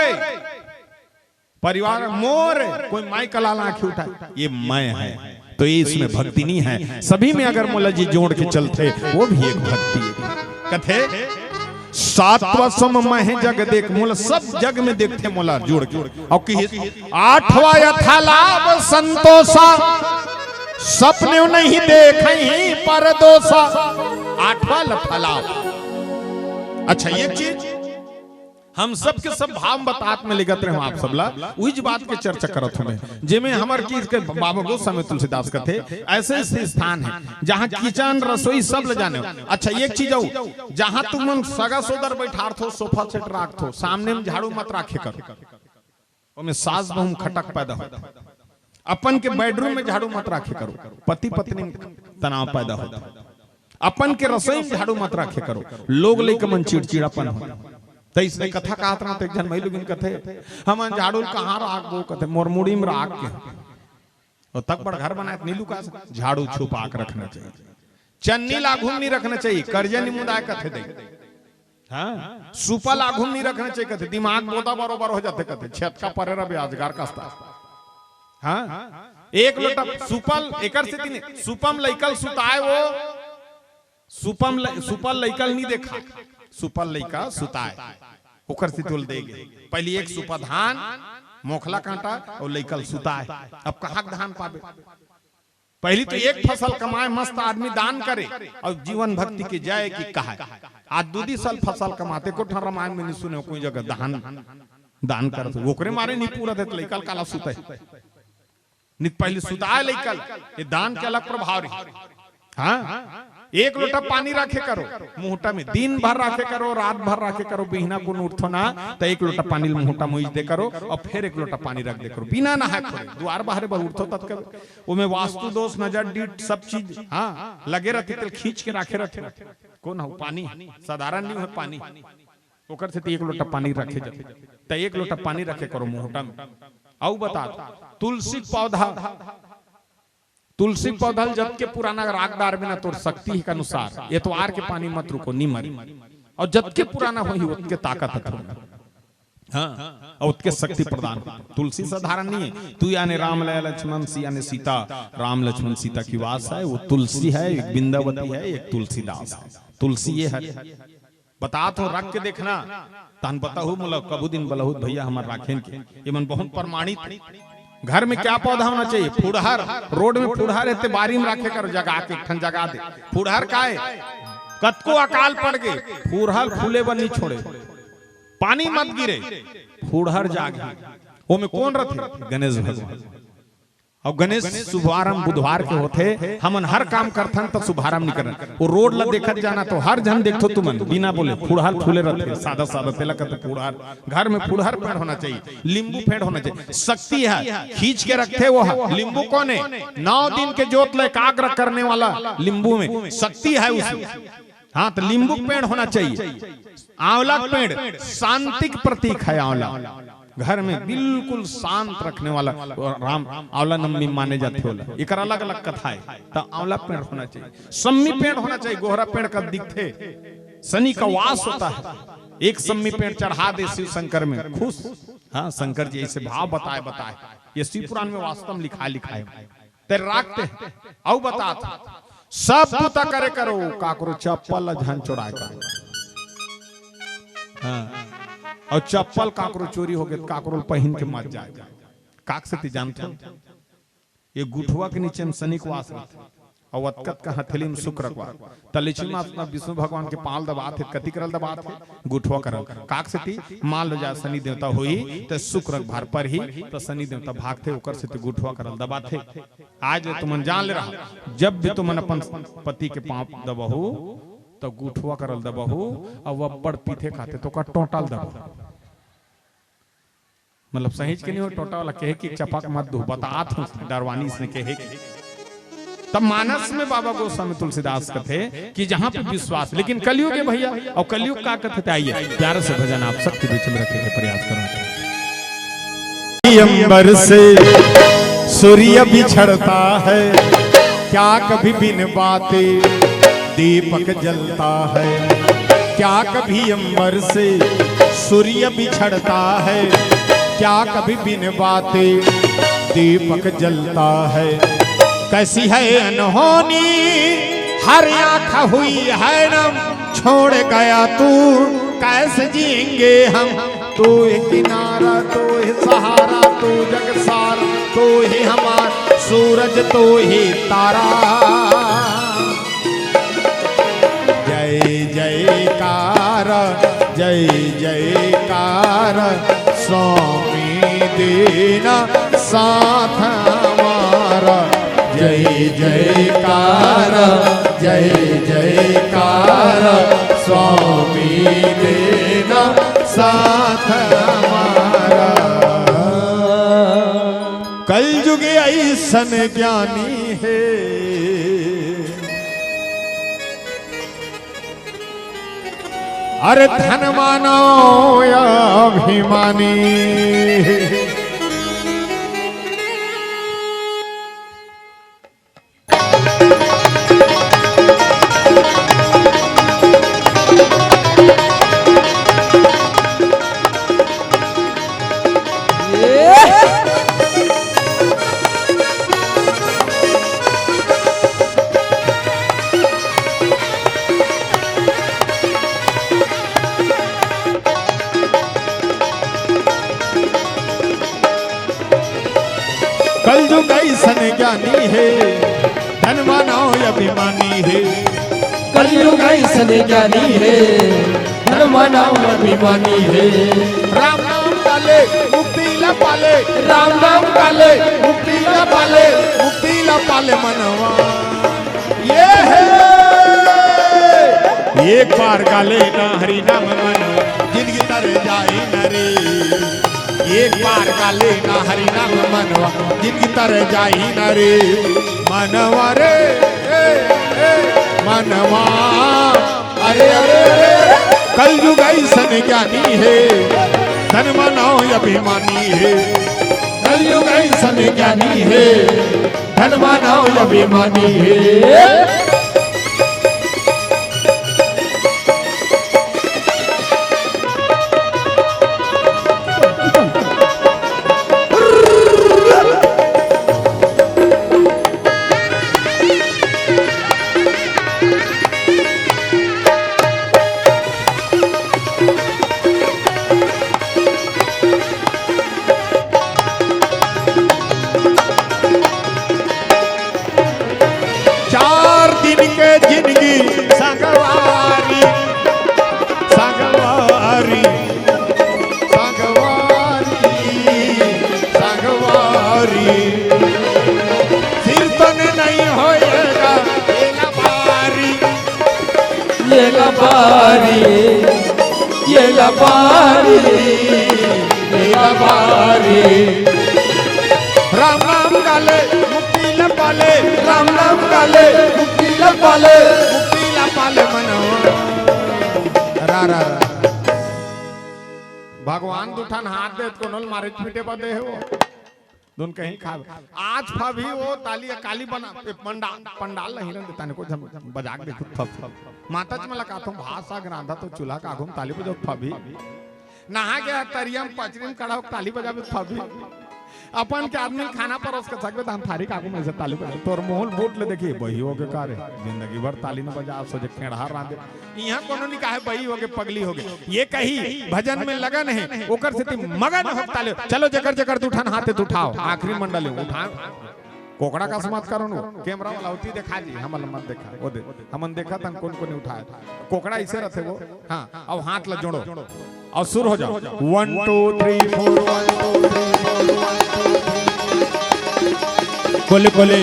परिवार मोर, कोई माई कलाल आंखें उठाए, ये मैं है। तो ये इसमें भक्ति नहीं है। सभी में अगर मोला जी जोड़ के चलते, वो भी एक भक्ति है। कथे सात्व सम मह जग देख, मोला सब जग में देखते मोला जोड़ के। और आठवा यथा लाभ संतोषा, सपने नहीं देखे पर दोषा। आठवा लथा लाभ। अच्छा ये चीज हम सब के सब भाव बतात में लिखत रहे आप सबला, उस बात के चर्चा करत हमें जेमे हमर की के बाबा गोस्वामी तुलसीदास कथे ऐसे ऐसे स्थान है जहां किचन रसोई सब ले जाने। अच्छा एक चीज हो, जहां तुम सगा सोदर बैठार थो, सोफा सेट राख थो, सामने में झाड़ू मत राखे कर, ओमे सास बहुम खटक पैदा हो। अपन के बेडरूम में झाड़ू मत राखे करो, पति पत्नी में तनाव पैदा होता। अपन के रसोई में झाड़ू मत राखे करो, लोग लेके मन चिड़चिड़ापन हो। तो इसने कथा कहत रहा तो एक जन महिला कथे हम झाड़ू कहाँ राख दो, कथे मोरमुड़ी में राख के। और तक बड़ घर बनाए नीलू का झाड़ू छुपा के रखना चाहिए, चन्नी लागू नहीं रखना चाहिए, कर्जे नहीं मुदाय कथे दे। हाँ सुपा लागू नहीं रखना चाहिए, कथे दिमाग बोदा बरोबर हो जाते, कथे छत का परेरा ब्याजगार का। हाँ एक लोटा सुपल एकर से तीन सुपम लइकल सुताए, वो सुपल लइकल नहीं देखा, सुपल लइका सुताए ओकर से तोल देगे। पहले एक सुपा धान मोखला कांटा और लइकल सुताए, अब कहाँ धान पावे। पहली तो एक फसल कमाए मस्त आदमी दान करे और जीवन भक्ति की जाए कि कहा। आज 2 साल फसल कमाते को रामायण में नहीं सुने कोई जगह दान करते, ओकरे मारे नहीं पूरा देते लइकल काला सुते नित पहले सुताए लइकल, ये दान के अलग प्रभाव रही। हाँ एक लोटा पानी रखे करो मुहटा में, दिन भर रखे करो, रात भर रखे करो, बिना को उठो ना तो एक लोटा पानी मुहटा मुइज दे करो और फिर एक लोटा पानी रख दे करो, बिना नहा करो। द्वार बाहर बर उठो तब करो, उमे वास्तु दोष नजर डीट सब चीज हाँ लगे रहती, तेल खींच के रखे रखे कौन हो पानी साधारण नहीं है पानी, ओकर से एक लोटा पानी रखे जाते तो एक लोटा पानी रखे करो मुहटा में। आओ बता तुलसी पौधा जब के पुराना रागदार बिना तोड़ शक्ति के अनुसार एतवार के पानी मत रुको नहीं मरी, और जब के पुराना हो ही उतके ताकत है। हाँ और उतके शक्ति प्रदान। तुलसी साधारण नहीं है, तू यानी राम लक्ष्मण यानी सीता, राम लक्ष्मण सीता की वास है, वो तुलसी है, एक बिंदावती है, एक तुलसीदास है। तुलसी ये है बता तो रख के देखना तहन बताहु मुला कबू दिन बलहुत भैया हमार राखेन के ये मन बहुत प्रमाणित। घर में क्या पौधा होना चाहिए? फुड़हर, रोड में फुड़हर रहते बारी में रखे कर जगा के ठन जगा दे। फुड़हर का है कतको अकाल पड़ गए फुड़हर फूले बर नहीं छोड़े, पानी मत गिरे फुड़हर जागे। वो में कौन रखे? गणेश भगवान। और गणेश शुभारंभ बुधवार के होते, हमन हर काम करथन तो शुभारंभ नहीं करन। वो रोड ला देखत जाना तो हर जन देखो तुमन बिना बोले फुड़हर फूले रहते, सादा सादा तेला कहते फुड़हर। घर में फुड़हर पेड़ होना चाहिए, नींबू पेड़ होना चाहिए, शक्ति है खींच के रखते वो है। नींबू कौन है? 9 दिन के ज्योत ले एकाग्र करने वाला नींबू में शक्ति है उसमें। हाँ तो नींबू पेड़ होना चाहिए। आंवला पेड़ शांति का प्रतीक है। आंवला घर में बिल्कुल शांत रखने वाला राम आंवला नम्मी माने जाते होला। एक अलग अलग कथा है। तो आंवला पेड़ होना चाहिए, सम्मी पेड़ होना चाहिए। गोहरा पेड़ का दिखते शनि का वास होता है, एक सम्मी पेड़ चढ़ा दे शिव शंकर में खुश। हाँ शंकर जी ऐसे भाव बताए बताए ये शिव पुराण में वास्तव में लिखा है ते राखते औ बता सब पुता करे करो काकरो चप्पल झन चुराए करो हाँ और चप्पल काकरो चोरी हो गए काकरो पहन के मत जाए काक से जानते हो ये गुठुआ के नीचे में शनि को वास रहते और वत्कत का हथेली में शुक्र को तलिची में अपना विष्णु भगवान के पाल दबाते कति करल दबाते गुठुआ करल काक से मान लो जा शनि देवता हुई तो शुक्र भार पर ही तो शनि देवता भागते ओकर से गुठुआ करल दबाते आज तुमन जान ले रहा जब भी तुमन अपन पति के पांव दबहू तो गुठुआ करल दबहू और वब्बड़ पीठे खाते तो का टोटल दबहू मतलब सहीज के नहीं हो टोटा वाला कहे कि चपक मत दो बतात हूं डरवानी इसने कहे कि तब मानस में बाबा गोस्वामी तुलसीदास कथे कि जहां पे विश्वास लेकिन कलयुग है भैया और कलयुग का कथे आइए प्यार से भजन आप सबके बीच में रखने का प्रयास करो। अंबर से सूर्य बिछड़ता है क्या कभी बिन बाते दीपक जलता है क्या कभी अंबर से सूर्य बिछड़ता है क्या कभी बिन बाते दीपक जलता है कैसी है अनहोनी हर आँख हुई है नम छोड़ गया तू कैसे जिएंगे हम तू ही किनारा तू ही सहारा तू जग सारा तू ही हमारा सूरज तू ही तारा जय जयकार जय जयकार स्वामी देना साथ हमारा जय जयकार जय जयकार स्वामी देना साथ हमारा कल युग ऐसन ज्ञानी है अरे धन मानो या अभिमानी ज्ञानी है धन मानो अभिमानी है कलयुग ऐसन ज्ञानी है धन मानो अभिमानी है राम नाम काले मुक्ति ला पाले राम नाम काले मुक्ति ला पाले मुक्ति ला पाले मनवा ये है एक बार गाले ना हरि नाम मनवा जिंदगी तर जाए नरे एक बार गाले ना हरि नाम मनवा जिनकी तरह जाई न रे मनवा रे मनवा अरे अरे कल युग ऐसन ज्ञानी है धन मानो अभिमानी है कल युग ऐसन ज्ञानी है धन मानो अभिमानी है राम नाम काले मुक्ति ला पाले राम नाम काले मुक्ति ला पाले मुक्ति ला पाले मनवा रा रा भगवान दुठान हाथ दे को नल मारे पीटे बदे हो दोन कहीं खा आज भाभी वो ताली काली बना पंडाल नहीं रन देता ने को बजा के देखो थप माता जी मला कहता हूं भाषा ग्रांधा तो चूल्हा का आगम ताली बजो भाभी नहा गया तरिया में पचरी में खड़ा हो ताली बजावे फाबी अपन के आदमी खाना पर उसके सकबे त हम थारी काकू में से ताली बजा तोर मोहल बूट ले देखी बही हो के कारे जिंदगी भर ताली न बजा सोचे खेड़हा रांदे यहां कोनो नहीं काहे बही हो के पगली हो गए ये कही भजन में लगन है ओकर से मगन हो ताले चलो जकर जकर तू उठान हाथे उठाओ आखिरी मंडल उठा कोकड़ा का समाप्त करो नो कैमरा वाला होती देखा जी हम मत देखा वो दे हमन देखा तन कौन कौन उठाया कोकड़ा ऐसे रहते वो हां अब हाथ ला जोड़ो और शुरू हो जाओ 1 2 3 4 1 2 3 4 कोले कोले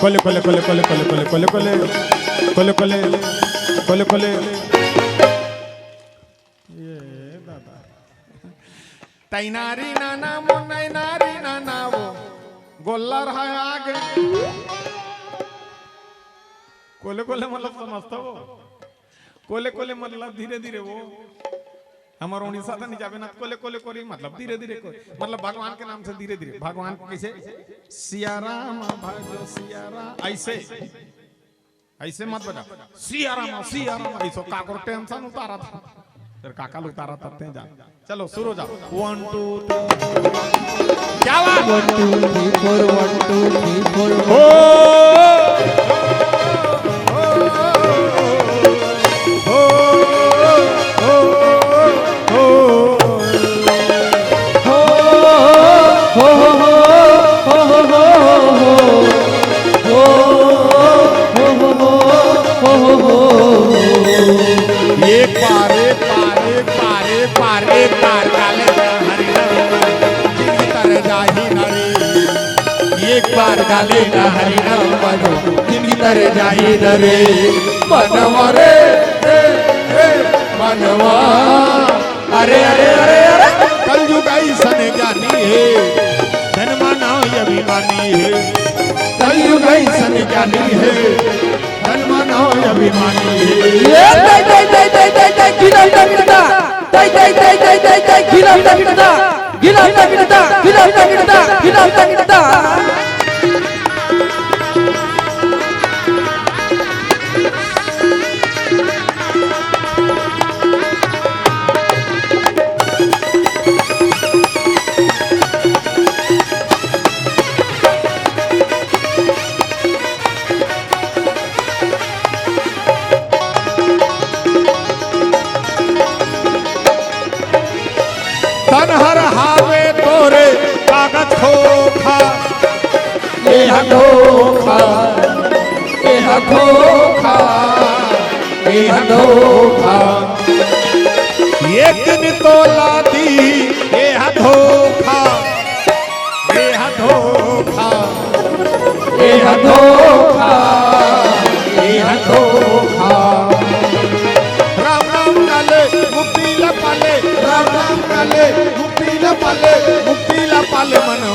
कोले कोले कोले कोले कोले कोले कोले कोले कोले कोले कोले ये दादा तैनारी नाना मुन्नई नारी नाना वो गोल्लर है आगे कोले कोले मतलब समझता वो कोले कोले मतलब धीरे धीरे वो हमारा उड़ीसा था नहीं जावे ना कोले कोले कोरी मतलब धीरे धीरे मतलब भगवान के नाम से धीरे धीरे भगवान को कैसे सियाराम भजो सियाराम ऐसे ऐसे मत बजा सियाराम ऐसे काकर टेंशन उतारा था फिर काका लोग उतारा करते हैं जा चलो शुरू हो जाओ 1 2 3 क्या बात 1 2 3 4 1 2 3 4 हो गाले ना हरि नाम मनो जिनकी तरह जाई नरे मनवा रे मनवा अरे अरे अरे अरे कलयुग ऐसन ज्ञानी है धनमा नाम अभिमानी है कलयुग ऐसन ज्ञानी है धनमा नाम अभिमानी है ये दई गिलाम दा गिरदा दई गिलाम दा गिरदा गिलाम दा गिरदा गिलाम दा गिरदा गिलाम दा गिरदा हर हावे तोरे कागज खोखा ये धोखा ये धोखा ये धोखा एक दिन तो लादी ये धोखा ये धोखा ये धोखा ये धोखा राम नाम काले मुक्ति ला पाले राम नाम काले मुक्ति ला पाले मनो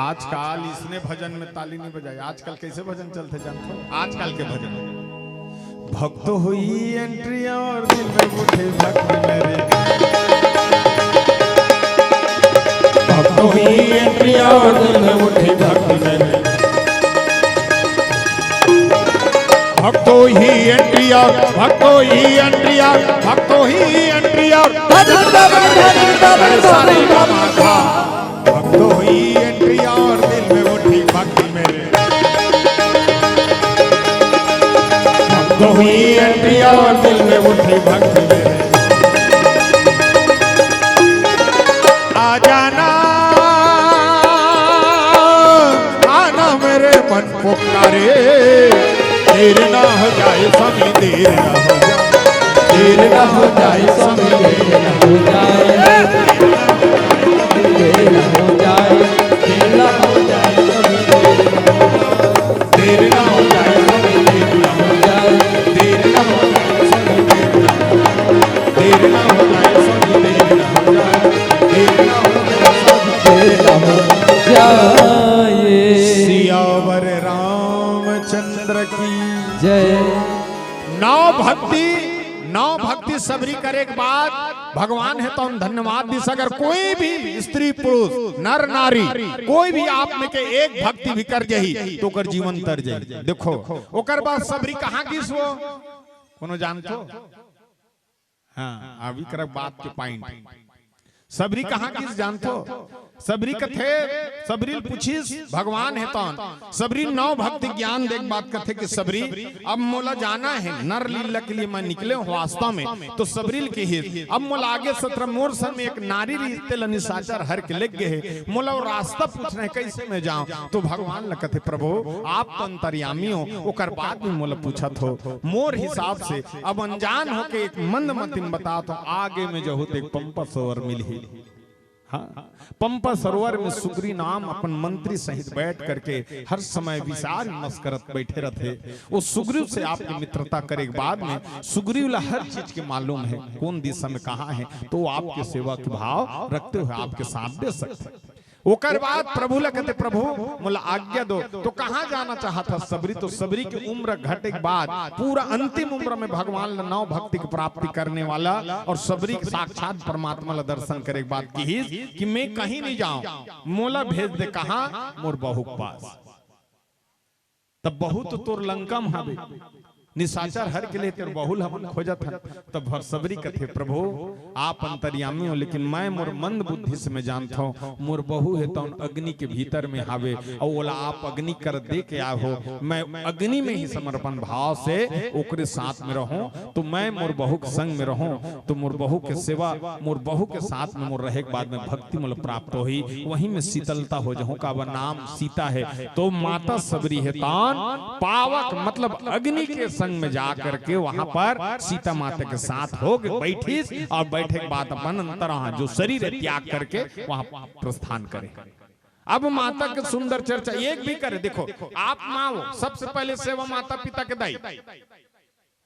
आजकल इसने भजन में ताली नहीं बजाई आजकल कैसे भजन चलते जानते हो आजकल के भजन भक्त हुई एंट्री और दिल में उठे भक्ति मेरे भक्त हुई एंट्री और दिल में उठे भक्ति मेरे भक्तो ही एंट्रिया भक्तो ही एंट्रिया भक्तो ही एंट्रिया सारी का माथा भक्तो ही एंट्रिया और दिल में उठी भक्ति मेरे भक्तो ही एंट्रिया और दिल में उठी भक्ति मेरे आ जाना आना मेरे मन पुकारे देर ना हो जाए समय देर ना हो जाए देर ना हो जाए समय देर ना हो जाए देर ना हो जाए देर ना हो जाए देर ना हो जाए समय देर ना हो जाए देर ना हो जाए समय देर ना हो जाए देर ना हो जाए समय देर ना हो जाए देर ना हो जाए देर ना हो जाए सियावर रामचंद्र की जय नौ भक्ति सबरी करे के बाद भगवान है तो हम धन्यवाद दिस अगर कोई भी स्त्री पुरुष नर नारी कोई भी आप में के एक भक्ति भी कर जही तो कर जीवन तर जाई देखो ओकर बाद सबरी कहाँ गिस वो कोनो जानतो? हाँ अभी कर बात के पॉइंट सबरी कहाँ किस जानतो? सबरी कथे सबरी पूछिस भगवान है तौन सबरी नौ भक्ति ज्ञान देख बात कथे कि सबरी अब मोला जाना है नर लीला के लिए मैं निकले हूँ वास्तव में तो सबरील के हित अब मोला आगे 17 मोर सन में एक नारी रिश्ते लनिसाचर हर के लग गए मोला वो रास्ता पूछ रहे कैसे मैं जाऊं तो भगवान ल कथे प्रभु आप तो अंतर्यामी हो ओकर बाद में मोला पूछा थो मोर हिसाब से अब अनजान हो के एक मंद मतिन बता तो आगे में जो होते पंपा सरोवर मिली। हाँ पंपा सरोवर में सुग्री नाम अपन मंत्री सहित बैठ करके हर समय विचार विमर्श करत बैठे रहते। वो सुग्रीव से आपकी मित्रता करे के बाद में सुग्रीव ला हर चीज के मालूम है कौन दिशा में कहाँ है तो वो आपके सेवा के भाव रखते हुए आपके साथ दे सकते। ओकर बाद प्रभु ला कहते प्रभु मोला आज्ञा दो तो कहाँ जाना चाहता सबरी तो सबरी की उम्र घटे के बाद पूरा अंतिम उम्र में भगवान ला नौ भक्ति की प्राप्ति करने वाला और सबरी साक्षात परमात्मा ला दर्शन करे के बाद कि मैं कहीं नहीं जाऊं मोला भेज दे कहाँ मोर बहू के पास। तब बहू तो तोर लंका में हवे निशाचर हर के लिए तेरे बहुल हमन खोजत है तब भर सबरी कथे प्रभु आप अंतर्यामी हो लेकिन मैं मोर मंद बुद्धि से मैं जानता हूँ मोर बहू है तो अग्नि के भीतर में हावे और बोला आप अग्नि कर दे के आ हो मैं अग्नि में ही समर्पण भाव से ओकरे साथ में रहूं तो मैं मोर बहू के संग में रहूं तो मोर बहू के सेवा मोर बहू के साथ में मोर रहे के बाद में भक्ति मोल प्राप्त हुई वहीं में शीतलता हो जाऊं का वह नाम सीता है तो माता सबरी है तान पावक मतलब अग्नि के संग में जा करके वहां पर सीता माता के साथ हो बैठी और बैठे के बाद अपन अंतर जो शरीर त्याग करके वहां प्रस्थान करे। अब माता के सुंदर चर्चा एक भी करे देखो आप माँ हो सबसे पहले सेवा माता पिता के दाई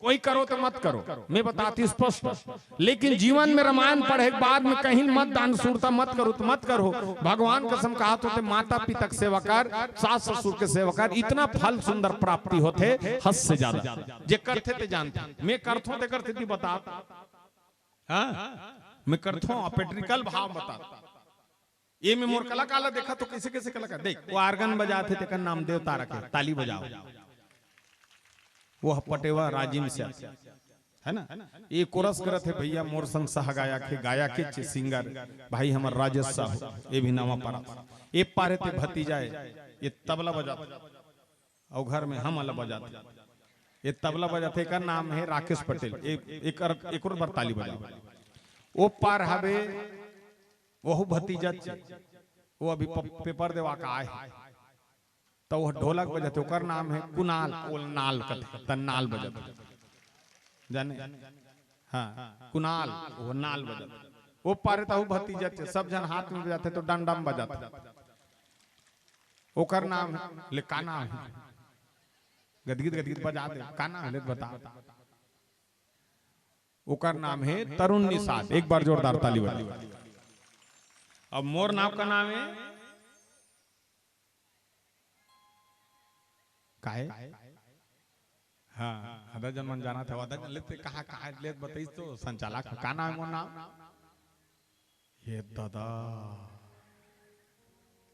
कोई करो तो मत करो मैं बताती स्पष्ट लेकिन जीवन में रामायण पढ़े के बाद में कहीं मत दान सूरता मत करो तो मत करो भगवान कसम कहा तो माता पिता के सेवा कर सास ससुर के सेवा कर इतना फल सुंदर प्राप्ति होते हद से ज्यादा जे करते थे जानते मैं करथो ते करते थी बता मैं करथो पेट्रिकल भाव बता ये में मोर कला काला देखा तो कैसे कैसे कला का देख वो आर्गन बजाते थे का नाम देव तारा के ताली बजाओ वो पटेवा राजिम से है ना ये कोरस करत है भैया मोर संग सह गाया के सिंगर भाई हमार राजेश साहब ये भी नामा पारा ये पारे ते भतीजा ये तबला बजाते और घर में हम अलग बजाते ये तबला बजाते का नाम है राकेश पटेल एक और बार ताली बजा वो पार हवे वो भतीजा वो अभी पेपर देवा का है तो वो ढोलक बजाते ओकर नाम है कुनाल ओल नाल कथे तन्नाल बजाते जाने हाँ कुनाल वो नाल बजाते वो पारे तो भतीजा सब जन हाथ में बजाते तो डंडा में बजाते ओकर नाम है ले काना है गदगद बजा दे काना है ले बता ओकर नाम है तरुण निषाद एक बार जोरदार ताली बजा। अब मोर नाम का नाम है काहे हाँ आधा जन मन जाना था आधा जन लेते कहाँ कहाँ ले बताइस तो संचालक का नाम है मोर नाम ये दादा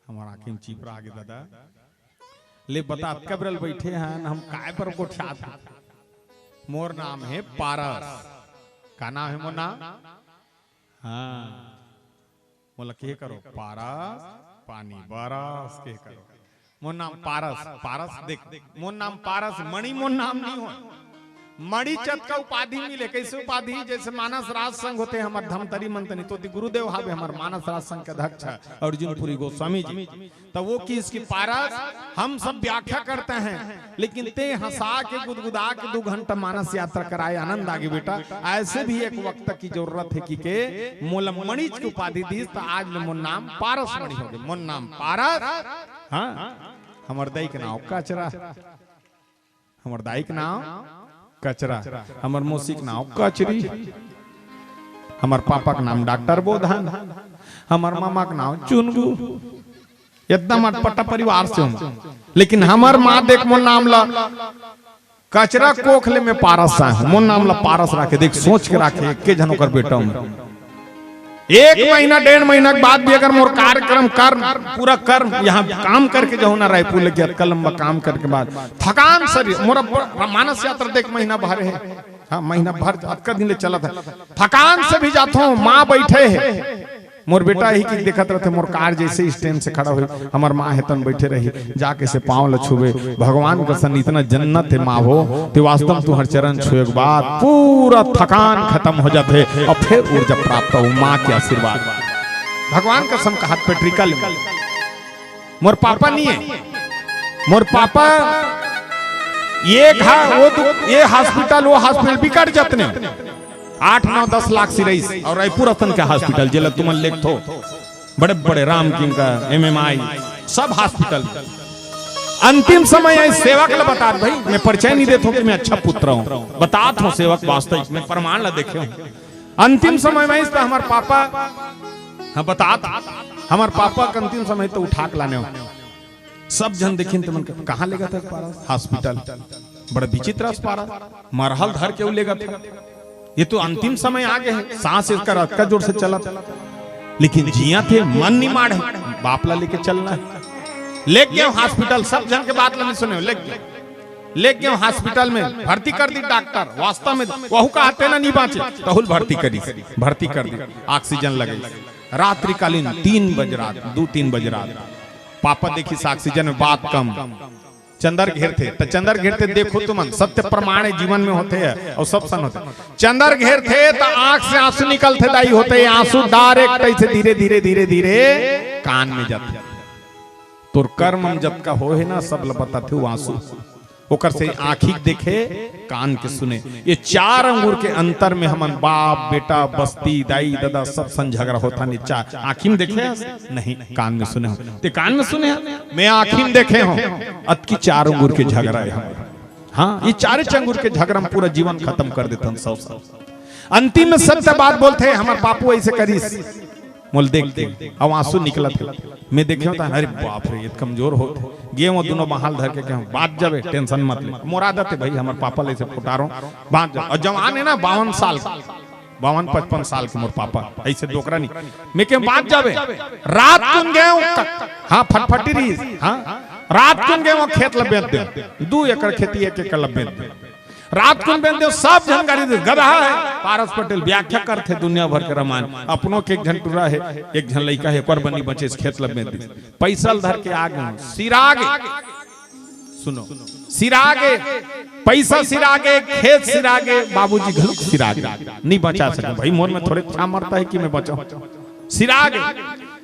हमारा आखिम चीपरा आगे दादा ले बता कबरल बैठे हैं हम काय पर को ठात मोर नाम है पारस का नाम है मोर नाम हाँ बोला के करो पारस पानी बरस के करो मोर नाम पारस पारस देख मोर नाम पारस मणि मोर नाम नहीं हो मणि चत का उपाधि मिले कैसे उपाधि जैसे मानस राज संघ होते हैं हमारे धमतरी मंतनी तो गुरुदेव हावे हमारे मानस राज संघ के अध्यक्ष अर्जुनपुरी गोस्वामी जी तो वो की इसकी पारस हम सब व्याख्या करते हैं लेकिन ते हंसा के गुदगुदा के 2 घंटा मानस यात्रा कराए आनंद आगे बेटा ऐसे भी एक वक्त की जरूरत है कि के मोल मणि की उपाधि दी तो आज मोर नाम पारस मणि हो गए मोर नाम पारस हाँ हमार दाई के नाम कचरा हमार दाई के नाम कचरा हमार मौसी के नाम कचरी हमार पापा के नाम डॉक्टर बोधान हमार मामा के नाम चुनगू एकदम अटपटा परिवार से हूँ लेकिन हमार माँ देख मोर नाम ला कचरा कोखले में पारस मोर नाम ला पारस राखे देख सोच के राखे के जनों कर बेटा हूँ 1 महीना 1.5 महीना के बाद भी अगर मोर कार्यक्रम कर पूरा कर यहाँ काम करके जाऊँ ना रायपुर लगे कलम काम करके बाद थकान शरीर मोर मानस यात्रा 1 महीना बाहर है हाँ महीना भर का दिन ले चला था, थकान से भी जाता हूँ। माँ बैठे है, मोर बेटा ही की देखत रहते, मोर कार जैसे स्टैंड से खड़ा हुई, हमार माँ है तन बैठे रही, जाके से पाँव ल छुए, भगवान का सन इतना जन्नत है माँ हो, तो वास्तव तू हर चरण छुए के बाद पूरा थकान खत्म हो जाते और फिर ऊर्जा प्राप्त हो माँ के आशीर्वाद। भगवान का सम का हाथ पे टीका ले। मोर पापा नहीं है, मोर पापा ये हॉस्पिटल वो हॉस्पिटल बिकट जतने 8-9-10 लाख सिरईस और रायपुर रतन के हॉस्पिटल जेल तुम लेख थो बड़े बड़े राम किंग का MMI सब हॉस्पिटल। अंतिम समय है सेवक ला बता भाई, मैं परिचय नहीं देता हूं कि मैं अच्छा पुत्र हूं, बतात हूं सेवक वास्तविक में प्रमाण ला देखे हूं। अंतिम समय में इसका हमारे पापा हाँ बतात हमारे पापा का अंतिम समय तो उठा के लाने हो, सब जन देखिन तो मन कहाँ लेगा था हॉस्पिटल, बड़ा विचित्र अस्पताल, मरहल धर के लेगा था। ये तो अंतिम समय आ गए हैं, सांस इसका रथ का जोर से चला था, लेकिन जिया थे मन नहीं मारे, बापला लेके चलना है। ले गए हॉस्पिटल, सब जन के बात नहीं सुने, ले गए हॉस्पिटल में भर्ती कर दी डॉक्टर, वास्तव में वहू का हाथे ना नहीं बाँचे, तहुल भर्ती कर दी, ऑक्सीजन लगे। रात्रिकालीन 3 बजे रात 2-3 बजे रात पापा देखी ऑक्सीजन में बात कम, चंदर घेर थे तो चंदर घेर थे, देखो तुम सत्य प्रमाण जीवन में होते हैं और सब सन होते। चंदर घेर थे तो आंख से आंसू निकलते दाई होते, आंसू डायरेक्ट ऐसे धीरे धीरे धीरे धीरे कान में जाते। तोर कर्म जब का हो है ना सब लपता थे वो आंसू, ओकर से आंखी देखे कान के सुने। ये 4 अंगूर के अंतर में हमन बाप बेटा बस्ती दाई दादा सब सन झगड़ा होता नहीं। चार आंखी में देखे नहीं, कान में सुने हो, ते कान में सुने हैं, मैं आंखी में देखे हूं। अत की 4 अंगूर के झगड़ा है। हाँ ये 4 अंगूर के झगड़ा में पूरा जीवन खत्म कर देते हैं सब। अंतिम में सत्य बात बोलते हैं, हमारे पापू ऐसे करीस मोल देख अब आंसू निकला थे, मैं देखे होता अरे बाप रे ये कमजोर हो गे, वो दोनों बहाल धर के क्या बात जावे, टेंशन मत ले, मुरादत है भाई हमारे पापा ले से फुटारो बात जा। और जवान है ना 52 साल 52-55 साल के मोर पापा ऐसे डोकरा नहीं, मैं क्या बात जावे रात कुन गए हाँ फटफटी रही हाँ रात कुन गए वो खेत लबेत दे 2 एकड़ खेती 1 एकड़ लबेत दे, रात को बेंदे सब जानकारी दे। गधा है पारस पटेल व्याख्या करते दुनिया भर के रामायण, अपनों के 1 झंटूरा है 1 झन लड़का है, पर बनी बचे इस खेत लब में पैसा धर के आगे सिरागे, सुनो सिरागे पैसा सिरागे खेत सिरागे, बाबूजी घलुक सिरागे नहीं बचा सके भाई, मोर में थोड़े छा मरता है कि मैं बचाऊं, सिरागे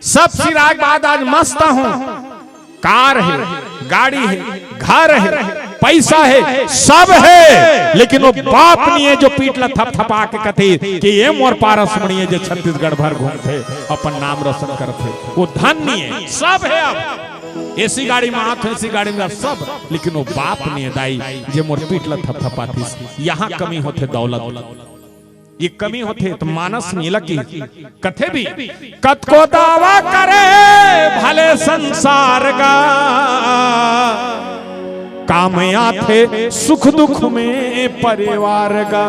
सब सिराग बाद आज मस्त हूं, कार है गाड़ी है घर है पैसा है सब है, लेकिन वो बाप नहीं है जो पीटला थपथपा के कथे कि ये मोर पारस मणि है जो छत्तीसगढ़ भर घूमते अपन नाम रोशन करते, वो धन नहीं है सब है। अब ऐसी गाड़ी में हाथ ऐसी गाड़ी में सब, लेकिन वो बाप नहीं है दाई जो मोर पीटला थपथपाती। यहाँ कमी होते दौलत, ये कमी होते तो मानस नीला की कथे भी कत को दावा करे भले संसार का, काम आथे सुख दुख में परिवार का,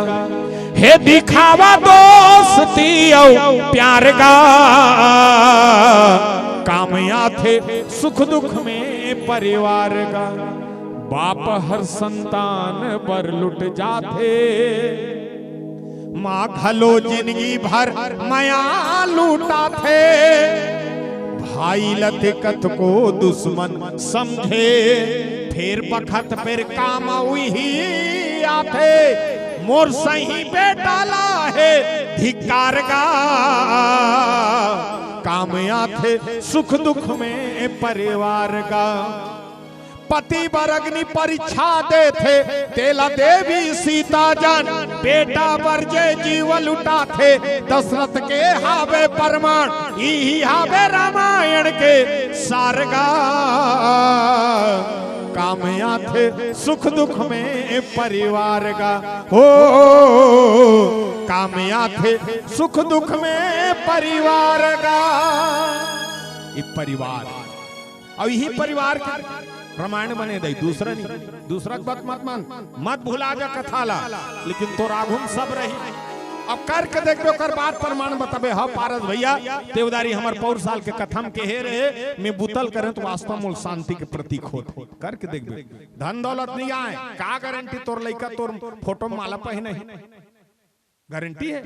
हे दिखावा दोस्ती और प्यार का, काम आथे सुख दुख में परिवार का, बाप हर संतान पर लुट जाते, माँ घलो जिंदगी भर माया लूटा थे, भाई लते कत को दुश्मन समझे, फिर बखत फिर काम ही आते, मोर सही बेटा ला है धिक्कार का, काम आते सुख दुख में परिवार का, पति बर अग्नि परीक्षा दे थे, तेला देवी सीता जान, बेटा बर जय जीवन उठा थे, दशरथ के हावे प्रमाण, यही हावे रामायण के सारगा, काम आथे सुख दुख में परिवार का, हो काम आथे सुख दुख में परिवार का, ये परिवार और यही परिवार का रामायण बने दे, दूसरा नहीं, दूसरा बात मत मान, मत भुला जा कथाला, लेकिन तो राघुम सब रही अब करके देखबे ओकर बात प्रमाण बताबे। हाँ पारस भैया देवदारी हमर पौर साल के कथम के हे रहे में बुतल करें तो वास्तव मूल शांति के प्रतीक होते। करके देखबे धन दौलत नहीं आए का गारंटी तोर लइका तोर फोटो में माला पहने गारंटी है।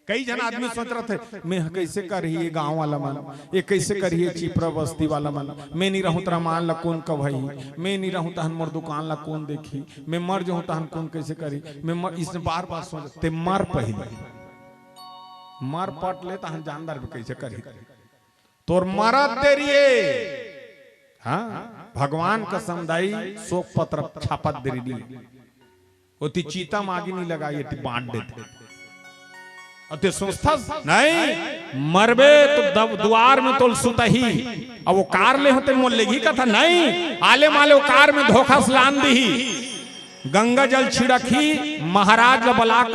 कई जन आदमी सोच रहे थे मैं कैसे कर रही है गांव वाला मन, ये कैसे करी है चिपरा बस्ती वाला मन, मैं नहीं रहूं तो मान ला कौन कब है, मैं नहीं रहूं तो मोर दुकान ला कौन देखी, मैं मर जाऊं तो कौन कैसे करी, मैं इसने बार बार सोचते मर पहले मर पट ले तो जानदार कैसे करी तोर मरत देरी हाँ भगवान का समुदाय शोक पत्र छापत देरी होती चीता मागी नहीं लगाई बांट देते अते संस्था नहीं मरबे तो द्वार में तो सुता ही अब वो कार ले होते मोल लेगी का था नहीं आले माले वो कार में धोखा सलान दी गंगा जल छिड़की महाराज बलाक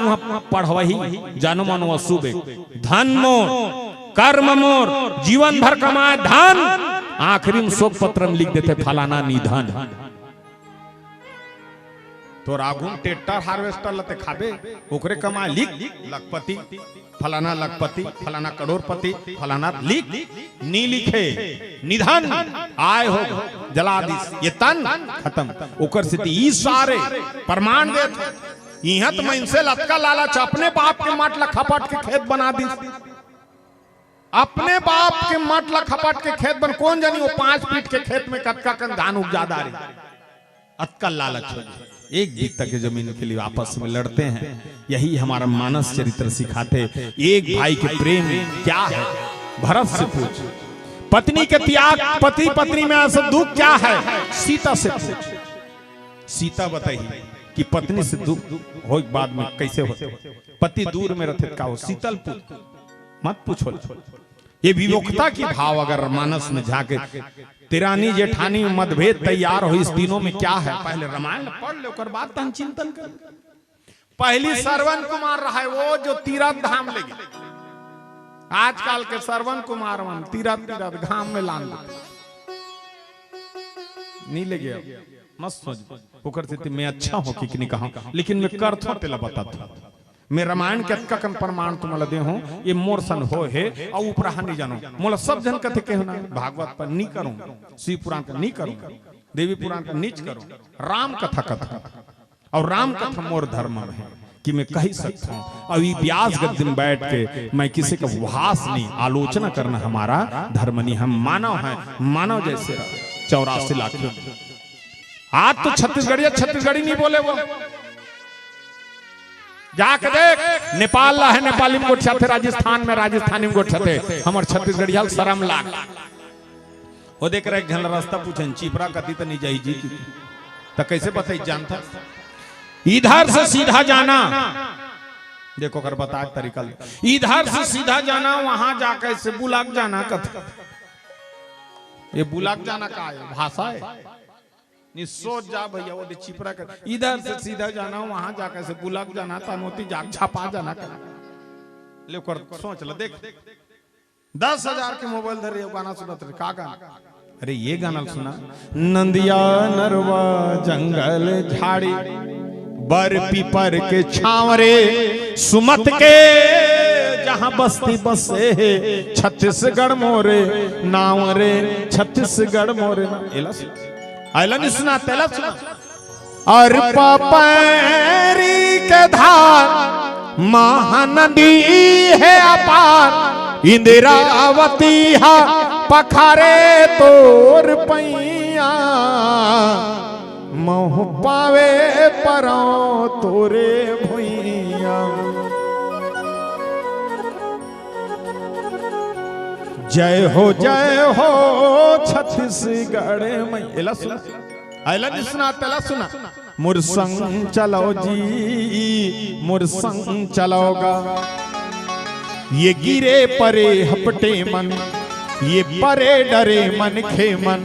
पढ़वही जानो मानो अशुभ धन मोर कर्म मोर जीवन भर कमाए धन आखिरी में शोक पत्र में लिख देते फलाना निधन तो राघुन ट्रैक्टर हार्वेस्टर लते खाबे ओकरे कमा लिख लखपति फलाना लखपति फलाना करोड़पति फलाना लिख नी लिखे निधन आय हो जला दी ये तन खत्म ओकर से ई सारे प्रमाण देत इहां त मैं इनसे लटका लालच अपने बाप के मट ला खपट के खेत बना दी अपने बाप के मट ला खपट के खेत बन कौन जानी वो 5 फीट के खेत में कटका कर धान उपजा दारी अतकल लालच हो एक बीता के जमीन के लिए आपस में लड़ते हैं। यही हमारा मानस चरित्र सिखाते एक भाई के प्रेम क्या है भरत से पूछ, पत्नी के त्याग पति पत्नी में ऐसा दुख क्या है सीता से पूछ। सीता बताई कि पत्नी से दुख हो बाद में कैसे होते पति दूर में रहते का हो शीतल पूछ मत पूछो। ये विवोकता की भाव अगर मानस में झाके तिरानी जेठानी में मतभेद तैयार हो इस दिनों में क्या है पहले रामायण पढ़ ले और बात तन चिंतन कर। पहली श्रवण कुमार रहा है वो जो तीरथ धाम ले गए आजकल के श्रवण कुमार मन तीरथ तीरथ धाम में लान नहीं ले गया मस्त सोच होकर से मैं अच्छा हो कि नहीं कहा लेकिन मैं करथो तेला बताता मैं रामायण के कन प्रमाण तुम्हारा दे हूं ये मोर सन हो है और ऊपर नहीं जानो मोला सब जन कथे कहना भागवत पर नहीं करूं शिव पुराण पर नहीं करूं देवी पुराण पर नीच करूं राम कथा कथा और राम कथा मोर धर्म है कि मैं कह सकता हूं। अभी व्यास गद्य में बैठ के मैं किसी का उपहास नहीं आलोचना करना हमारा धर्म नहीं। हम मानव हैं मानव जैसे 84 लाख आज तो छत्तीसगढ़ी नहीं बोले वो जाके देख नेपाल ला है नेपाली में गोठा थे राजस्थान में राजस्थानी में गोठा थे हमार छत्तीसगढ़िया शर्म लाग वो देख रहे झल रास्ता पूछन चिपरा कती तो नहीं जाई जी तो कैसे बताई जानता इधर से सीधा जाना देखो कर बता तरीका इधर से सीधा जाना वहां जाकर से बुलाक जाना कथा ये बुलाक जाना का है भाषा है सोच जा भैया वो चिपरा कर इधर से सीधा जाना वहां जाकर से बुलाक जाना तनोती जाग छापा जाना कर ले कर सोच ल देख 10,000 के मोबाइल धरे गाना सुनत का गाना अरे ये गाना सुना नंदिया नरवा जंगल झाड़ी बर पीपर के छावरे सुमत के जहां बस्ती बसे छत्तीसगढ़ मोरे नाव रे छत्तीसगढ़ मोरे एला आइला नहीं सुना तेला सुना और पपैरी के धार महानदी है अपार इंदिरावती हा पखारे तोर पैया मोह पावे परो तोरे भुइया जय हो छत्तीसगढ़ में एला सुना आइला नहीं सुना तेला सुना मुरसंग चलो जी मुरसंग चलोगा ये गिरे परे हपटे मन ये परे डरे मन खे मन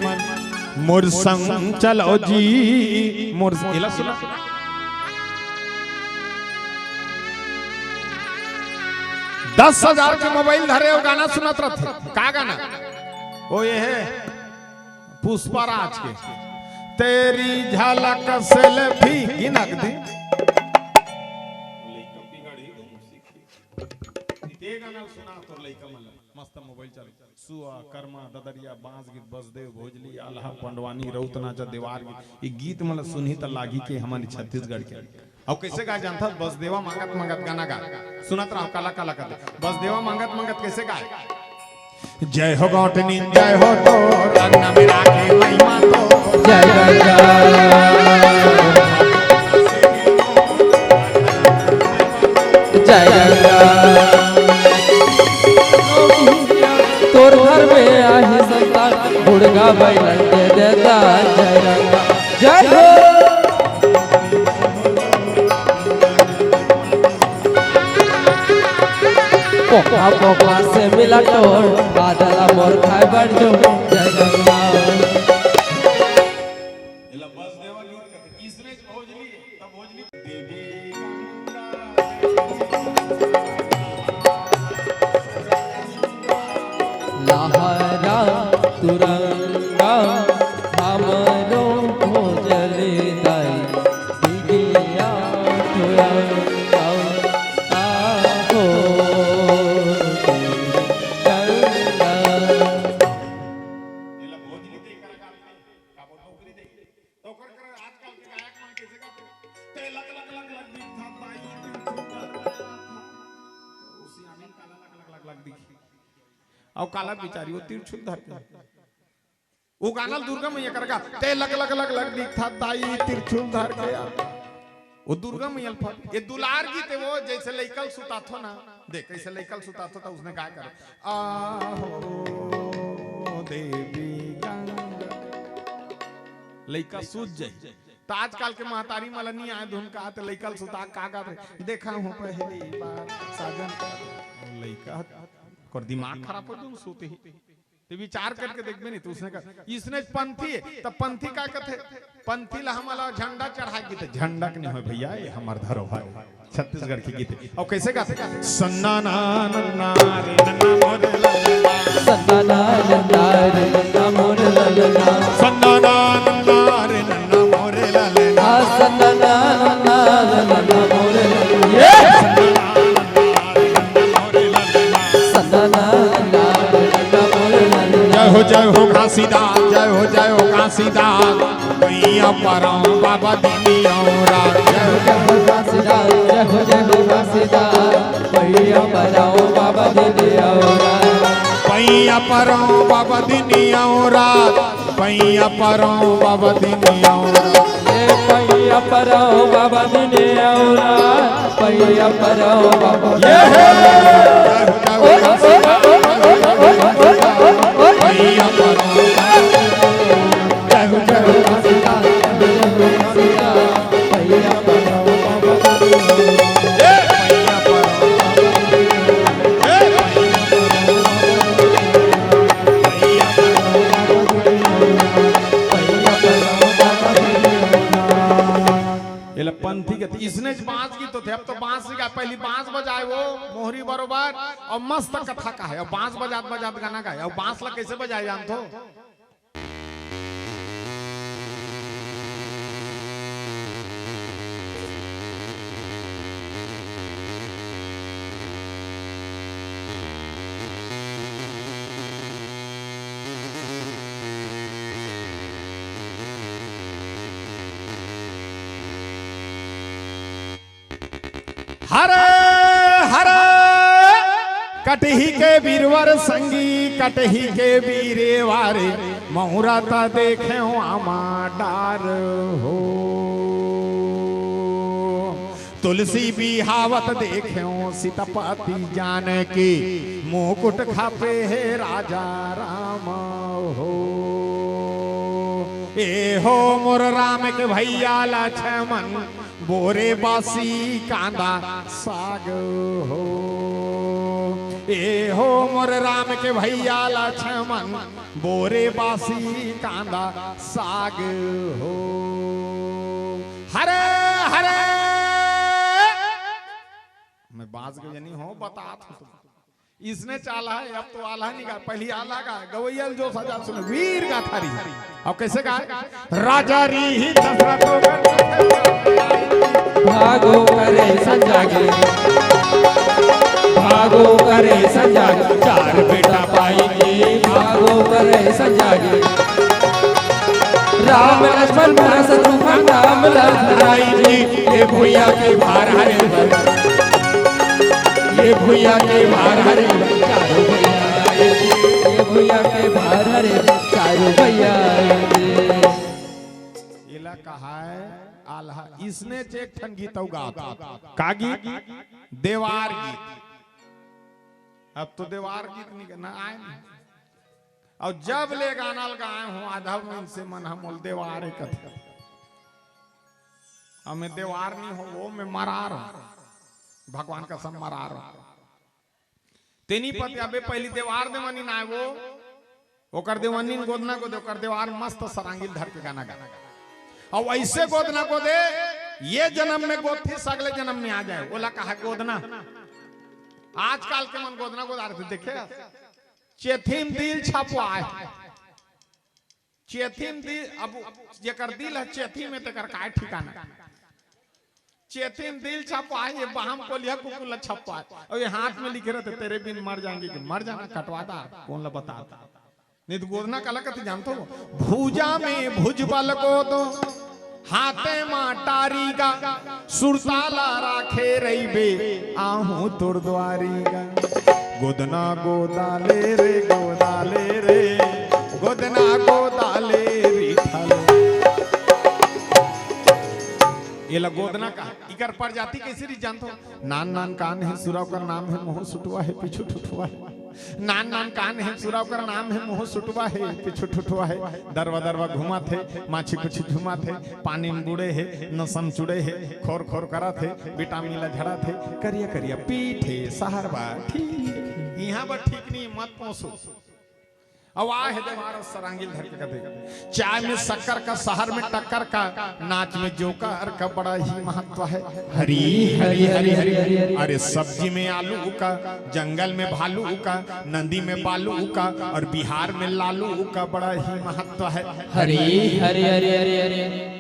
मुरसंग चलो जी मुरस एला सुना 10,000 के मोबाइल धरे वो गाना सुनत रहते का गाना वो ये है पुष्पराज के तेरी झलक सेल्फी गिनक दी ये गाना सुना तो लइका मन मस्त मोबाइल चल सुआ कर्मा ददरिया बांस गीत बसदेव भोजली आल्हा पंडवानी रौतनाचा देवार गीत ये गीत मन सुनही त लागी के हमारी छत्तीसगढ़ के अब कैसे गा जानता बसदेवा मांगत मांगत गाना गा सुनत रहो काला काला कर बसदेवा मांगत मांगत कैसे गाए जय हो गौटनी जय हो तो रंग मेरा के महिमा तो जय गंगा तोर घर में आहे संतान गुड़गा बैलन दे देता जय गंगा जय हो पोखा पोखा से मिला टोर बादला मोर खाए बढ़ जो जय गंगा एला बसदेवा गीत कहते इसने भोजली तब भोजली देवी लहरा तुरंगा हमरो भोजले दाई दिगिया तुरंगा आहो गंगा एला भोजली ते कर का बोल नौकरी दे तो कर आजकल के गायक मन कैसे गाते ते लग लग लग लग दिख था भाई उसी आमिन काला लग लग लग दिखी और काला बिचारी वो तिरछुल धर के वो गाना दुर्गा मैया करगा ते लग लग लग लग दिखता ताई तिरछुल धर के वो दुर्गा मैया फट ये दुलार गीत है वो जैसे लइकल सुता थो ना देख कैसे लइकल सुता थो तो उसने गाय कर आहो देवी गंगा लइका सूझ जाए तो आजकल के महतारी मलनी आए धुन का तो लइकल सुता का गा देखा हूं पहली बार साजन लइका और दिमाग खराब हो तुम सोते ही तो विचार करके देखबे नहीं तो उसने कहा इसने पंथी है तो पंथी का कहते पंथी ला हमारा झंडा चढ़ा के तो झंडा के नहीं हो भैया ये हमार धरोहर है छत्तीसगढ़ की गीत और कैसे गाते सन्ना ना नन्ना रे नन्ना मोरे ललना सन्ना ना नन्ना रे नन्ना मोरे ललना सन्ना ना नन्ना रे नन्ना मोरे ललना सन्ना ना नन्ना रे नन्ना मोरे ललना जय हो घासीदास जय हो घासीदास भैया परम बाबा दीनिया जय हो घासीदास जय हो घासीदास भैया परम बाबा दीनिया भैया परम बाबा दीनिया भैया परम बाबा दीनिया भैया परम बाबा दीनिया भैया परम बाबा भैया परम जय हो घासीदास भैया परम बाबा पंथी के इसने बांस की तो थे अब तो बांस का पहली बांस बजाए वो मोहरी बरोबर और मस्त कथा का है और बांस बजात बजात गाना का है और बांस ला कैसे बजाए जान तो हरे हरे कटही के वीरवर संगी कटही के वीरे वारे मुहूर्ता देखे आमा डार हो तुलसी बिहावत देखे सीतापति जान की मुकुट खापे है राजा राम हो ए हो मोर राम के भैया लक्ष्मण बोरे बासी कांदा साग हो ए हो मोर राम के भैया लक्ष्मण बोरे बासी कांदा साग हो हरे हरे मैं बाज के जनी हो बता इसने चाला है अब तो आला नहीं गा पहली आला का गवैयल जो सजा सुन वीर का थारी अब कैसे गा राजा री दशरथ भागो करे संजागे भागो करे करे संजागे, चार बेटा पाएंगे भागो करे संजागे। राम लक्ष्मण भरत शत्रुघ्न राम लखन जी, ये भुइया के भार हरे ये भुइया के भार हरे चारों भैया, ये भुइया के भार हरे चारों भैया। इला कहा है आल्हा इसने चेक ठन गीत गा का गीत देवार गीत। अब तो देवार गीत नहीं ना आए और जब ले गाना गाए हूं आधा मन से मन हम देवार कथे हमें देवार नहीं हो वो मैं मरा रहा भगवान का सब मरा रहा तेनी पति अबे पहली देवार देवनी ना वो ओकर देवनी गोदना को दे ओकर देवार मस्त सरांगिल धर के गाना गाना और वैसे गोदना को दे ये जन्म में गोद थी सगले जन्म में आ जाए बोला कहा गोदना आजकल के मन गोदना गोद आरती देखे चेथिम दिल छपवाए चेथिम दिल अब जेकर दिल है चेथी में तेकर काय ठिकाना चेथिम दिल छपवाए ये बाहम को लिया कुकुल छपवाए और ये हाथ में लिखे रहते तेरे बिन मर जाएंगे कि मर जाना कटवाता कौन ला बताता नहीं तो गोदना कला कती जानते हो भूजा में भुजबल को दो हाथे माटारी गा सुरताला राखे रही बे आहू तुर द्वारी गा गोदना गोदाले रे गोदना गोदाले रिठल ये ला गोदना का इकर पर जाती कैसे री जानते हो नान नान कान है सुराव का नाम है मोह सुटवा है पीछू ठुठुआ है नान नान कान है सुराव का नाम है मोह सुटवा है पीछू ठुठुआ है दरवा दरवा घुमा थे माछी कुछ झुमा थे पानी में बुड़े है नसम चुड़े है खोर खोर करा थे विटामिन ला झड़ा थे करिया करिया पीठे सहरवा ठीक यहाँ पर ठीक नहीं मत पहुंचो आवाज है देवार सरांगिल धर के कहते चाय में शक्कर का शहर में टक्कर का नाच में जोकर का बड़ा ही महत्व है हरी हरी हरी हरी अरे सब्जी में आलू का जंगल में भालू का नदी में बालू का और बिहार में लालू का बड़ा ही महत्व है हरी हरी हरी हरी हरी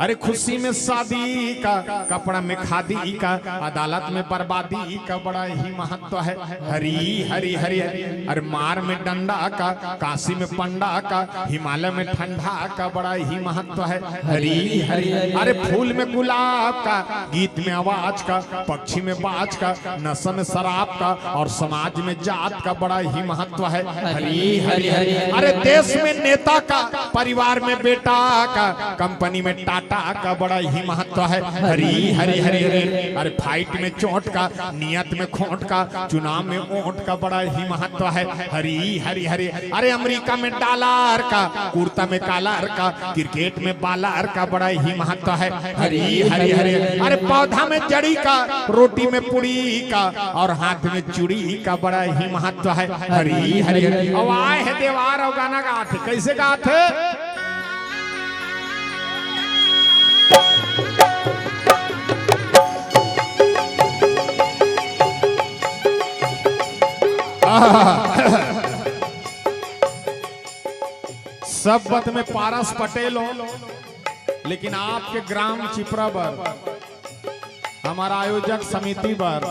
अरे खुशी में शादी का कपड़ा में खादी का अदालत में बर्बादी का बड़ा ही महत्व है हरी हरी हरी हरी अरे मार में डंडा का काशी में पंडा का हिमालय में ठंडा का बड़ा ही महत्व है हरी हरी अरे फूल में गुलाब का गीत में आवाज का पक्षी में बाज का नशा में शराब का और समाज में जात का बड़ा ही महत्व है हरी हरी हरी अरे देश में नेता का परिवार में बेटा का कंपनी में टाटा का बड़ा ही महत्व है हरी हरी हरी हरी अरे फाइट में चोट का नियत में खोट का चुनाव में ओट का बड़ा ही महत्व है हरी हरी हरी अरे अमेरिका में डॉलर का कुर्ता में कालर का क्रिकेट में बालर का बड़ा ही महत्व है हरी हरी हरी अरे पौधा में जड़ी का रोटी में पुड़ी का और हाथ में चूड़ी का बड़ा ही महत्व है हरी हरी हरी आवाज है देवार और गाना गाते कैसे गाते सब बत में पारस पटेल हो लेकिन आपके ग्राम चिपरा पर हमारा आयोजक समिति पर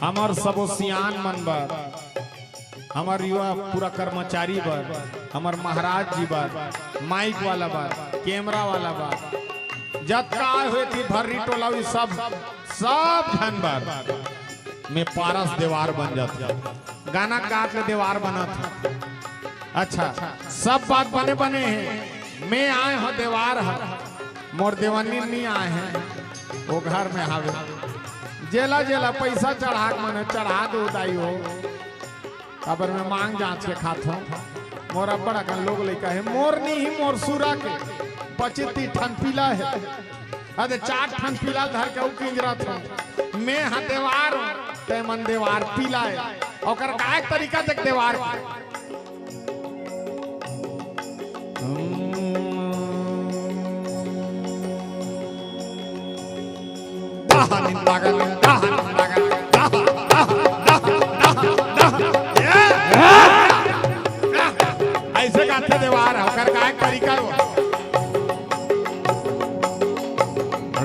हमार सबो सियान मन पर हमार युवा पूरा कर्मचारी पर हमार महाराज जी पर माइक वाला पर कैमरा वाला पर जत्का हुए थी भर्री टोला सब धन पर में पारस देवार बन जाता गाना गात ले देवार बना था अच्छा सब बात बने बने हैं मैं आए हो देवार है मोर देवानी नहीं आए हैं वो घर में हावे जेला जेला पैसा चढ़ा मने चढ़ा दो दाई हो खबर में मांग जांच के खात हो मोर बड़ा का लोग लेका है मोर नहीं ही मोर सुरा के बचती ठन पीला है अरे 4 ठन पीला धर के किंजरा था मैं हा देवार ते मन देवार पीला है और काय तरीका देख देवार ऐसे गाते देवार होकर काय तरीका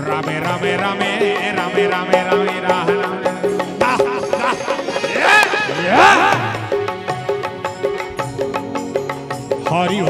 रामे रामे रामे रामे रामे रामे रामे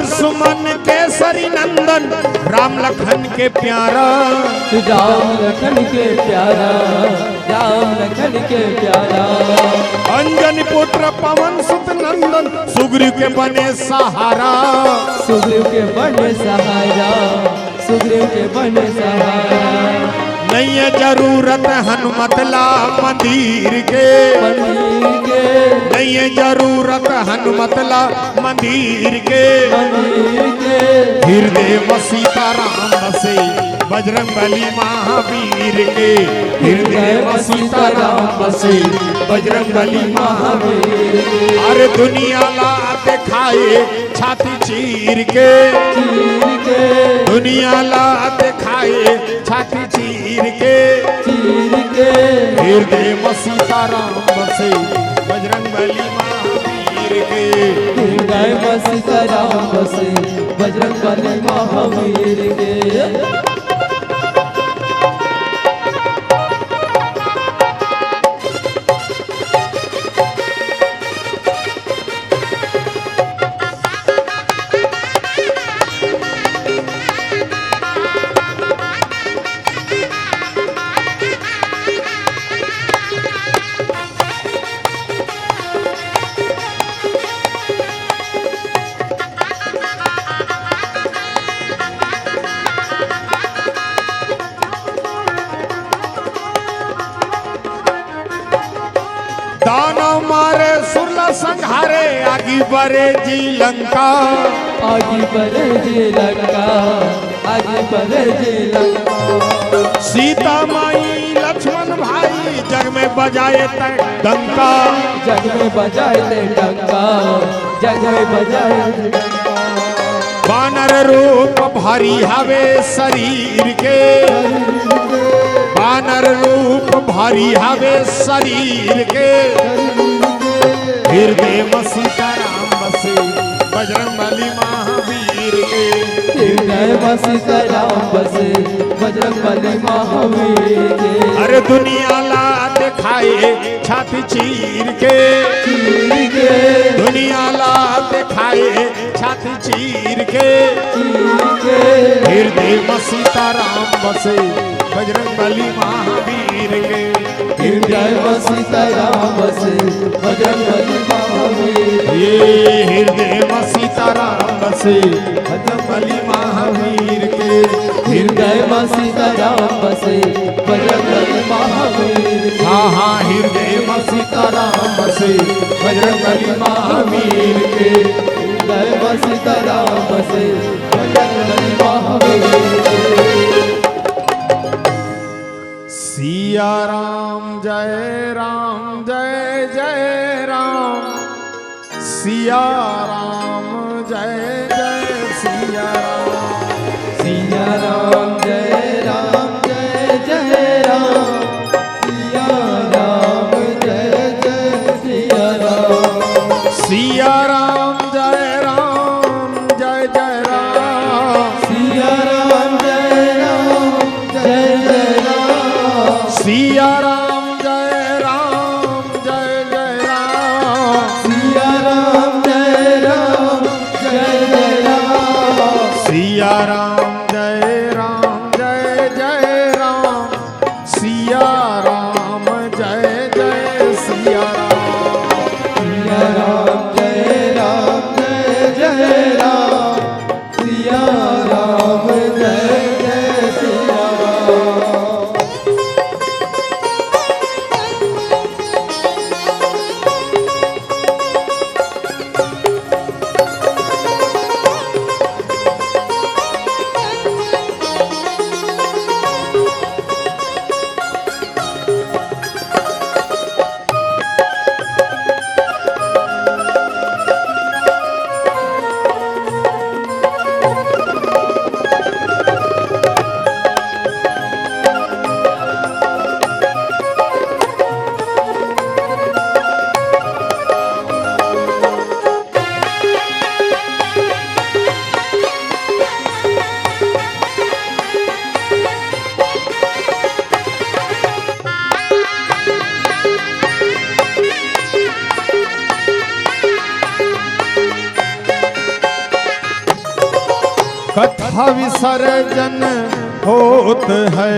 शंकर सुमन केसरी नंदन राम लखन के प्यारा राम लखन के प्यारा राम लखन के प्यारा अंजनी पुत्र पवन सुत नंदन सुग्रीव के बने सहारा सुग्रीव के बने सहारा सुग्रीव के बने सहारा नहीं है जरूरत हनुमत ला मंदिर के नहीं है जरूरत हनुमत ला मंदिर के हृदय में सीताराम बसे बजरंग बली महावीर के हृदय में सीताराम बसे बजरंग बली महावीर अरे दुनिया ला दिखाए छाती चीर के दुनिया ला दिखाए छाती चीर के हृदय में सीताराम बसे बजरंग बली महावीर के हृदय में सीताराम बसे बजरंग बली महावीर के दानव मारे सुरला संहारे आगी बरे जी लंका आगे बढ़े जी लंका आगे बढ़े जी लंका सीता माई लक्ष्मण भाई जग में बजाए तक डंका जग में बजाए ते डंका जग में बजाए ते डंका बानर रूप भारी हवे शरीर के बानर रूप भारी हवे शरीर के हृदय में सीताराम बसे बजरंग बली महावीर के हृदय में सीताराम बसे बजरंग बली महावीर के अरे दुनिया ला दिखाए छाती चीर के दुनिया ला दिखाए छाती चीर के हृदय में सीताराम बसे बजरंग बली महावीर के हृदय में सीताराम बसे बजरंग बली महावीर ये हृदय में सीताराम बसे बजरंग बली महावीर के हृदय में सीताराम बसे बजरंग बली महावीर के हाँ हाँ हृदय में सीताराम बसे बजरंग बली महावीर के हृदय में सीताराम बसे बजरंग बली महावीर के सिया राम जय जय राम सिया राम जय जय सिया राम सिया राम जय जय राम सिया राम जय जय सिया राम सिया राम जय जय राम सिया राम जय जय राम सिया राम जय जय राम सिया राम जय विसर्जन होत है,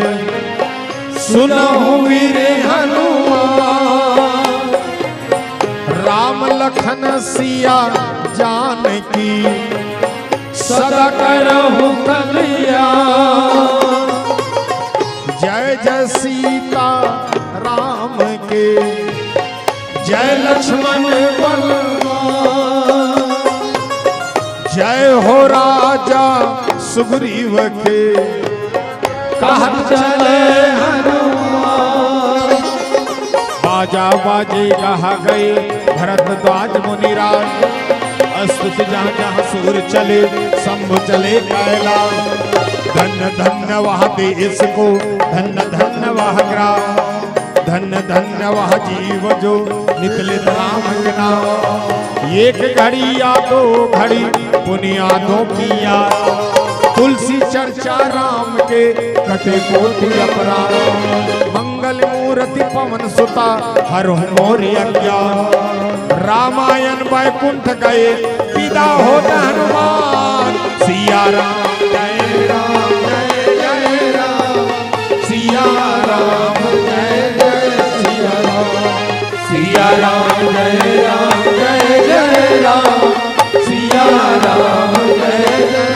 सुनहु वीर हनुमान। राम लखन सिया जानकी, सदा करहु कल्याण। जय जय सीता राम के, जय लक्ष्मण बलवान। जय हो राजा सुग्रीव के, कहत चले हनुमान। बाजा बाजे कहा गए भरद्वाज मुनिराज, स्तुति जहाँ जहाँ सूर चले शंभु चले कैलाश। धन्य धन्य वह देश को, धन्य धन्य वह ग्राम, धन्य धन्य वह जीव जो निकलित राम के नाम। एक घड़ी या दो घड़ी पुनियादों की याद, तुलसी चर्चा राम के कटे कोटि अपराध। मंगल मूर्ति पवन सुता हरहु मोर अज्ञान। रामायण वैकुंठ गए विदा होता हनुमान। सिया राम जय राम जय जय राम, सिया राम जय जय सिया राम, सिया राम जय राम जय जय राम, सिया राम जय जय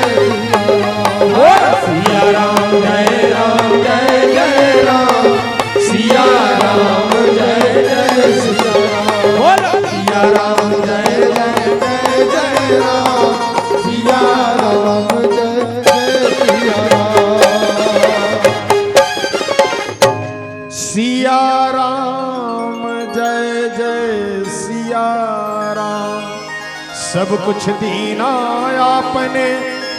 सिया राम जय राम जय जय राम, सिया राम जय जय सिया राम, सिया राम जय जय जय राम, सिया राम जय जय सिया राम, सिया राम जय जय सिया राम। सब कुछ दीना आपने,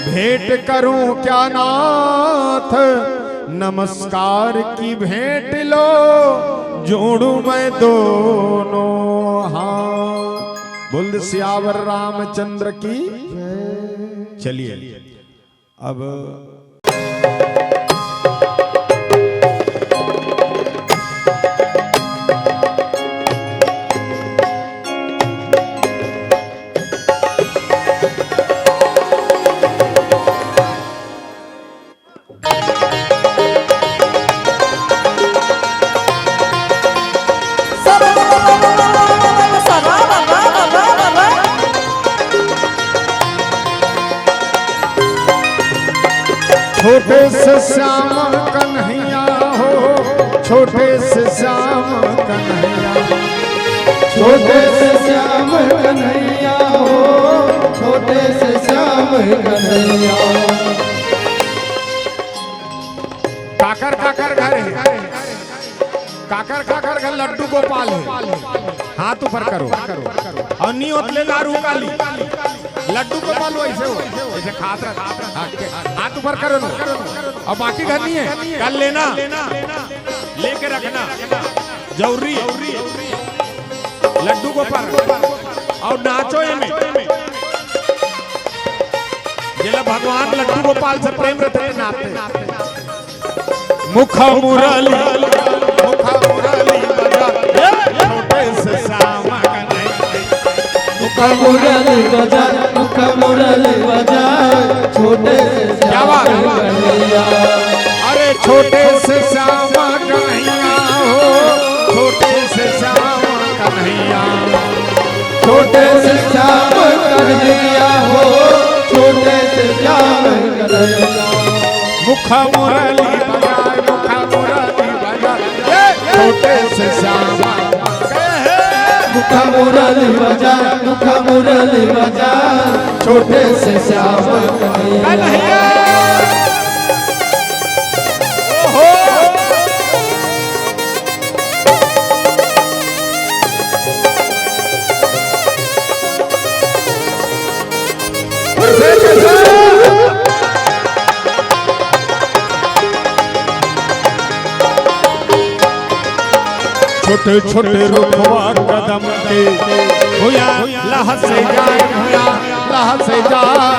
भेंट करूं क्या नाथ। नमस्कार की भेंट लो, जोड़ू मैं दोनों हाथ। बोल सियावर रामचंद्र की। चलिए अब छोटे से श्याम कन्हैया हो, छोटे से श्याम कन्हैया, छोटे से श्याम कन्हैया हो, छोटे से श्याम कन्हैया। काकर काकर घर है, काकर काकर घर लड्डू गोपाल है। हाथ ऊपर करो और नी उतले दारू काली। लड्डू गोपाल वैसे हो, ऐसे खात रहा। हाथ ऊपर करो ना। और बाकी घर नहीं है, कल लेना, लेके रखना जरूरी। लड्डू गोपाल और नाचो में जिला भगवान लड्डू गोपाल से प्रेम रखते नाचते। मुख मुरली मुख मुरली बजा, छोटे से श्याम मुख मुरली बजा, मुख मुरली बजा, छोटे से श्याम कन्हैया। अरे छोटे से श्याम कन्हैया हो, छोटे से श्याम कन्हैया, छोटे से श्याम कन्हैया हो, छोटे से श्याम कन्हैया। मुख मुरली बजा, मुख मुरली बजा, छोटे से श्याम। मुख मुरली बजा, मुख मुरली बजा, छोटे से श्याम कन्हैया। छोटे छोटे रुखवा कदम के हुआ लह से जाए, हुआ लह से जाए,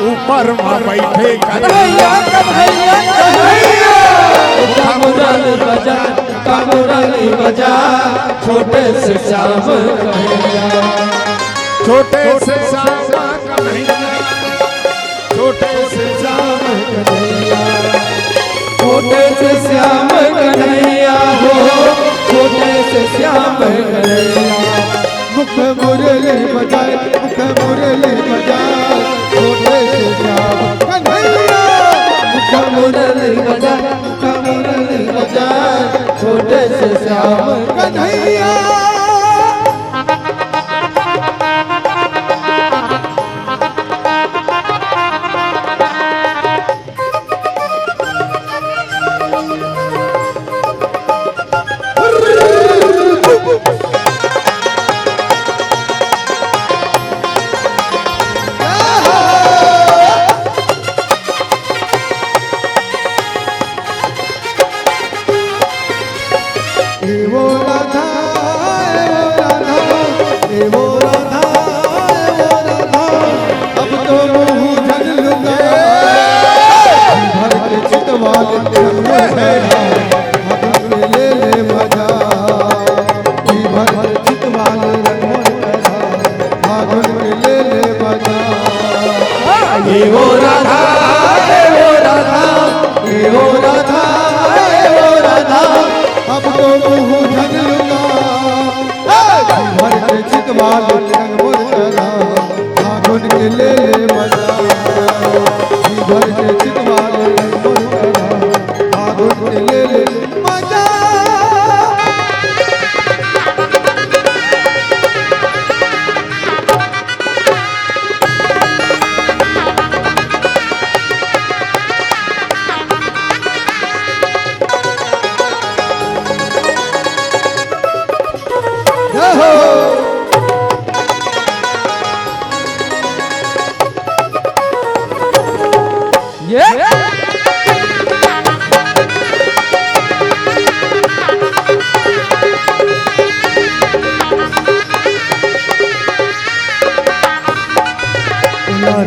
ऊपर में बैठे कन्हैया कन्हैया कन्हैया। मुरली बजा, मुरली बजा, छोटे से श्याम कन्हैया। छोटे से श्याम कन्हैया, छोटे से श्याम कन्हैया, छोटे से श्याम कन्हैया हो, छोटे से श्याम कन्हैया। मुख मुरली बजाए, मुख मुरली बजाए, छोटे से श्याम कन्हैया। मुख मुरली बजाए, मुख मुरली बजाए, छोटे से श्याम कन्हैया। वो राधा, वो राधा, वो राधा, अब तो मुँह जल लुका, भर के चितवाल ले ले मजा, भर के चितवाल ले ले मजा। ये वो राधा, वो राधा, वो राधा, वो राधा, अब तो मुँह जल लुका, भर के चितवाल फागुन के ले ले मजा, भर के चितवाल फागुन के ले ले मजा।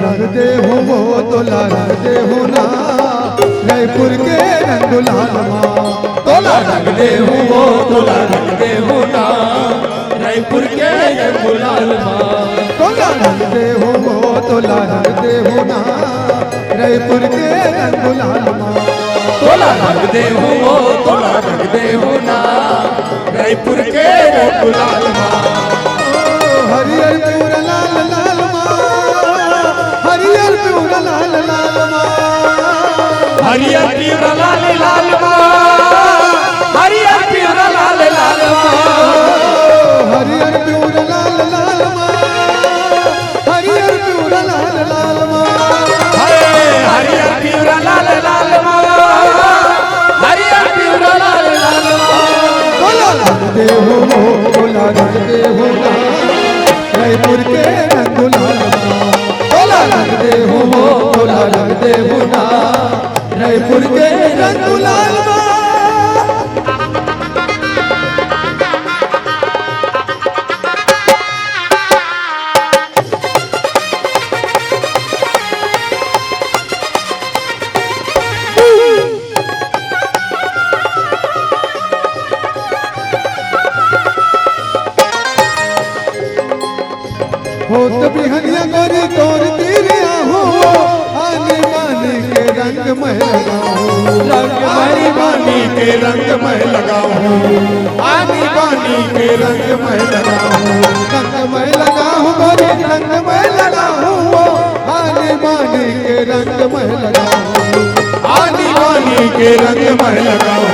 रंग दे हो वो तोला रंग दे हो ना, जयपुर के रंग लाल माँ। तोला रंग दे हो वो तोला रंग दे हो ना, जयपुर के रंग लाल माँ। तोला रंग दे हो वो तोला रंग दे हो ना, जयपुर के रंग लाल माँ। तोला रंग दे हो वो तोला रंग दे हो ना, जयपुर के रंग लाल माँ। हरियर पूरा लाल लाल माँ, हरियर पूरा लाल लाल माँ, हरियर पूरा लाल लाल माँ, हरियर पूरा लाल लाल माँ, हरियर पूरा लाल लाल माँ, हरियर पूरा लाल लाल माँ, हरियर पूरा लाल लाल माँ, हरियर पूरा लाल लाल माँ। बोला रंग दे हो, बोला रंग दे हो ना, जयपुर के रंग लाल माँ। तोला रंग दे हो वो तोला रंग दे हो ना, जयपुर के रंग लाल माँ। होत बिहनिया गोरी तोर तीरिया हो, आनी बानी के रंग में लगाओ, आनी बानी के रंग में लगाओ, आनी बानी के रंग में लगाओ, रंग में लगाओ गोरी रंग में लगाओ, आनी बानी के रंग में लगाओ, आनी बानी के रंग में लगाओ,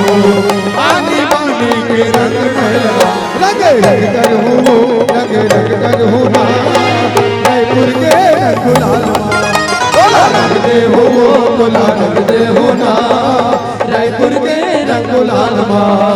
आनी बानी के रंग में लगाओ। रंग रंग कर हो, रंग रंग कर हो ना, जयपुर के रंग लाल माँ। तोला रंग दे हो, तोला रंग दे हो ना, जयपुर के रंग लाल माँ।